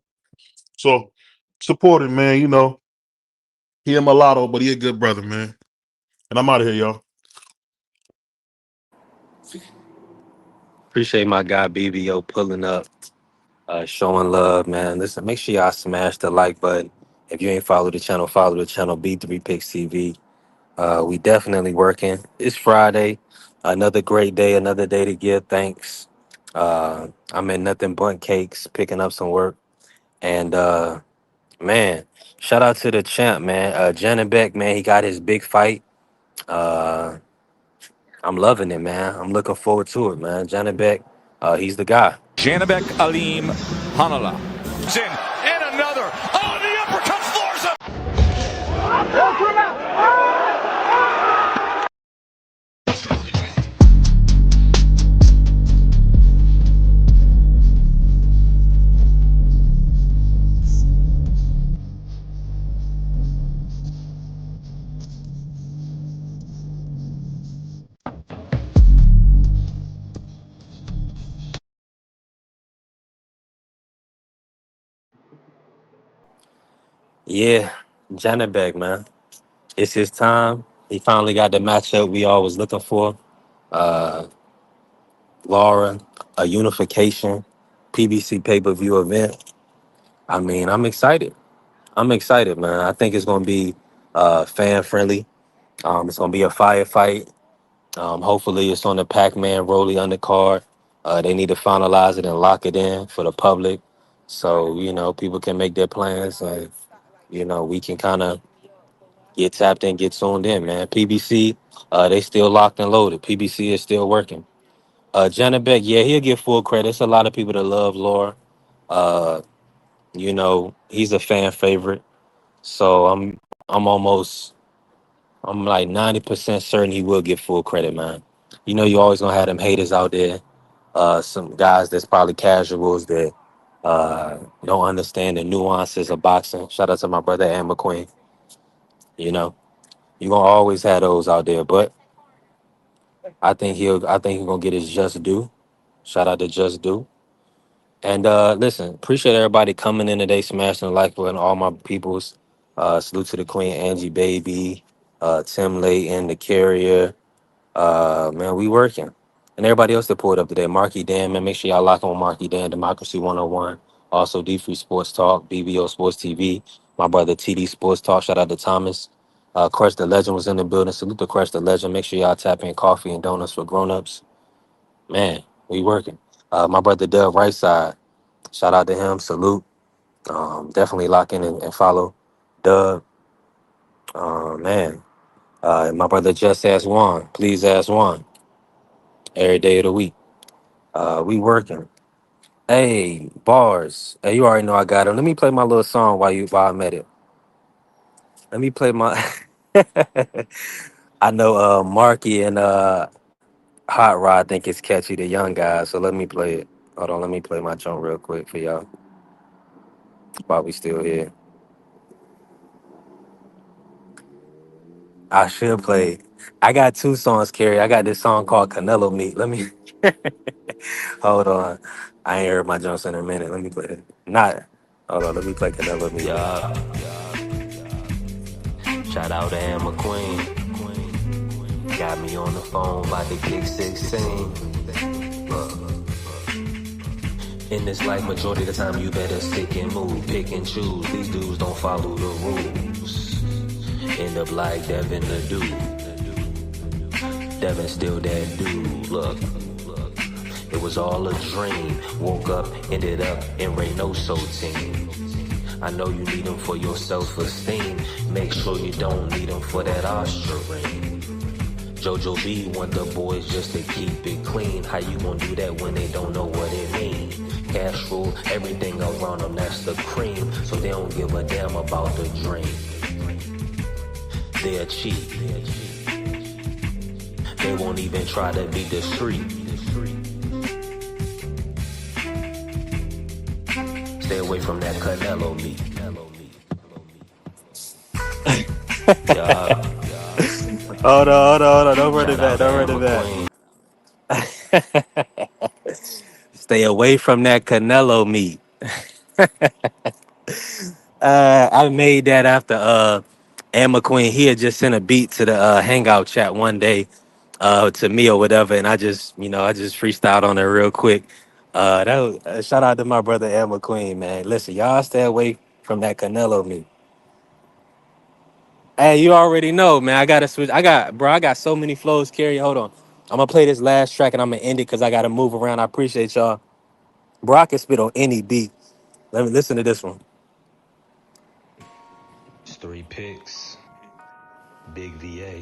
so support him, man. You know, he a mulatto, but he a good brother, man. And I'm out of here, y'all. Appreciate my guy BBO pulling up, showing love, man. Listen, make sure y'all smash the like button. If you ain't follow the channel, follow the channel B3 Picks TV. We definitely working. It's Friday, another great day, another day to give thanks. I'm in nothing but cakes, picking up some work, and man, shout out to the champ, man. Janibek, man, he got his big fight. Uh, I'm loving it, man. I'm looking forward to it, man. Janibek, he's the guy. Janibek Alim Hanala. And another. Oh, the uppercut floors him. Yeah, Janibek, man. It's his time. He finally got the matchup we all was looking for. Uh, Lara, a unification, PBC pay-per-view event. I mean, I'm excited. I'm excited, man. I think it's gonna be fan friendly. It's gonna be a firefight. Hopefully, it's on the Pac-Man Rolly undercard. They need to finalize it and lock it in for the public, so people can make their plans, and we can kind of get tapped in, get tuned in, man. PBC, they still locked and loaded. PBC is still working. Janibek, yeah, he'll get full credit. It's a lot of people that love Laura. Uh, he's a fan favorite, so I'm like 90% certain he will get full credit, man. You always gonna have them haters out there. Some guys that's probably casuals that don't understand the nuances of boxing. Shout out to my brother Ann McQueen. You know, you gonna always have those out there, but I think he's gonna get his just due. Shout out to Just Do. And listen, appreciate everybody coming in today, smashing the like button, all my peoples. Salute to the Queen, Angie Baby, Tim Layton, the Carrier. Man, we working. And everybody else that pulled up today, Marky Dan, man, make sure y'all lock on Marky Dan, Democracy 101. Also, D3 Sports Talk, BBO Sports TV. My brother TD Sports Talk, shout out to Thomas. Crush the Legend was in the building. Salute to Crush the Legend. Make sure y'all tap in coffee and donuts for grown-ups. Man, we working. My brother Dub Right Side, shout out to him. Salute. Definitely lock in and follow Dub. Man. And my brother Just Ask Juan. Please ask Juan every day of the week. We working. Hey, bars. Hey, you already know I got him. Let me play my little song while I'm at it. Let me play my I know Marky and Hot Rod think it's catchy, the young guys, so let me play it. Hold on, let me play my joint real quick for y'all while we still here. I should play. I got two songs, Carrie. I got this song called Canelo Meat. Let me hold on. I ain't heard my Johnson in a minute. Let me play it. Not. Hold on. Let me play Canelo Meat. Yeah. Shout out to Ann McQueen. Got me on the phone by the kick 16. In this life, majority of the time, you better stick and move, pick and choose. These dudes don't follow the rules. End up like Devin the dude. Devin still that dude. Look. It was all a dream. Woke up, ended up in Reynoso team. I know you need them for your self-esteem. Make sure you don't need them for that ostarine. Jojo B want the boys just to keep it clean. How you gonna do that when they don't know what it mean? Cash rule, everything around them, that's the cream. So they don't give a damn about the dream. They're cheap. They won't even try to be discreet. Stay away from that Canelo meat. Yeah. Hold on. Don't run it back. Stay away from that Canelo meat. I made that after Ann McQueen. He had just sent a beat to the Hangout chat one day to me or whatever, and I just freestyled on it real quick. Shout out to my brother Ann McQueen, man. Listen, y'all stay away from that Canelo meat. Hey, you already know, man. I gotta switch. I got so many flows. Carry, hold on. I'm gonna play this last track and I'm gonna end it because I gotta move around. I appreciate y'all. Bro, I can spit on any beat. Let me listen to this one. It's 3 picks. Big VA.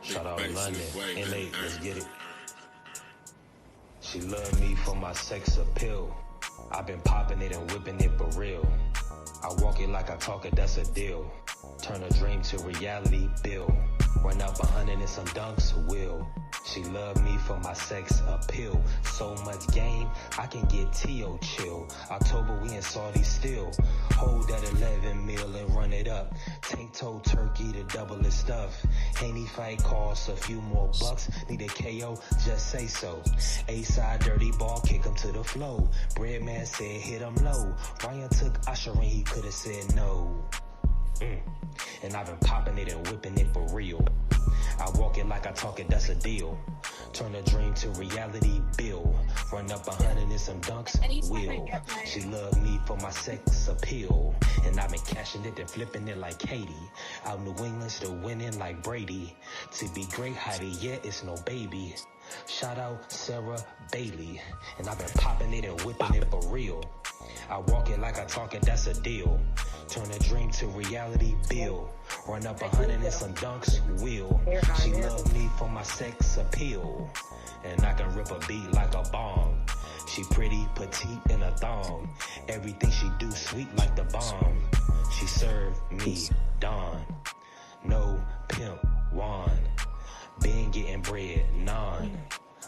Shout out London. NA, let's get it. She love me for my sex appeal. I've been popping it and whipping it for real. I walk it like I talk it, that's a deal. Turn a dream to reality, Bill. Run up 100 and some dunks, will. She love me for my sex appeal. So much game, I can get T.O. chill. October, we in Saudi still. Hold that 11 mil and run it up. Tank toe turkey to double his stuff. Haney fight costs a few more bucks. Need a KO, just say so. A-side dirty ball, kick him to the flow. Breadman said hit him low. Ryan took Usher and he could've said no. And I've been popping it and whipping it for real. I walk it like I talk it, that's a deal. Turn a dream to reality, Bill. Run up 100 and some dunks, will. She love me for my sex appeal. And I've been cashing it and flipping it like Katie. Out New England, still winning like Brady. To be great, Heidi, yeah, it's no baby. Shout out Sarah Bailey. And I've been popping it and whipping it for real. I walk it like I talk it, that's a deal. Turn a dream to reality, Bill. Run up 100 and some dunks, will. She love me for my sex appeal. And I can rip a beat like a bomb. She pretty, petite, in a thong. Everything she do sweet like the bomb. She serve me Dawn. No pimp, Juan. Been getting bread, non.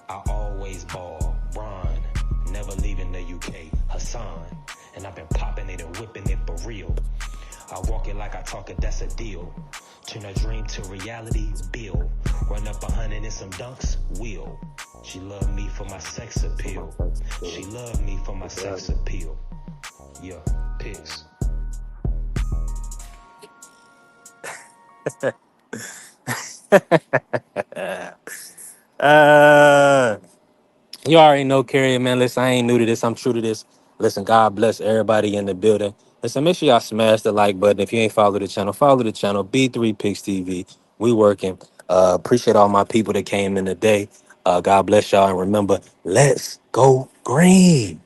I always ball, Bron. Never leaving the UK, Hassan. And I've been popping it and whipping it for real. I walk it like I talk it, that's a deal. Turn a dream to reality, Bill. Run up 100 and some dunks, will. She love me for my sex appeal. She love me for my sex appeal. Yeah, pics. You already know, Carrier, man. Listen, I ain't new to this. I'm true to this. Listen, God bless everybody in the building. Listen, make sure y'all smash the like button. If you ain't follow the channel, follow the channel. B3 Picks TV. We working. Appreciate all my people that came in today. God bless y'all. And remember, let's go green.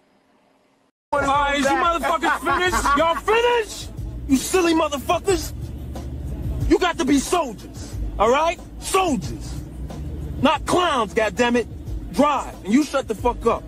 Alright, is you motherfuckers finished? Y'all finished? You silly motherfuckers? You got to be soldiers, alright? Soldiers. Not clowns, goddammit. Drive, and you shut the fuck up.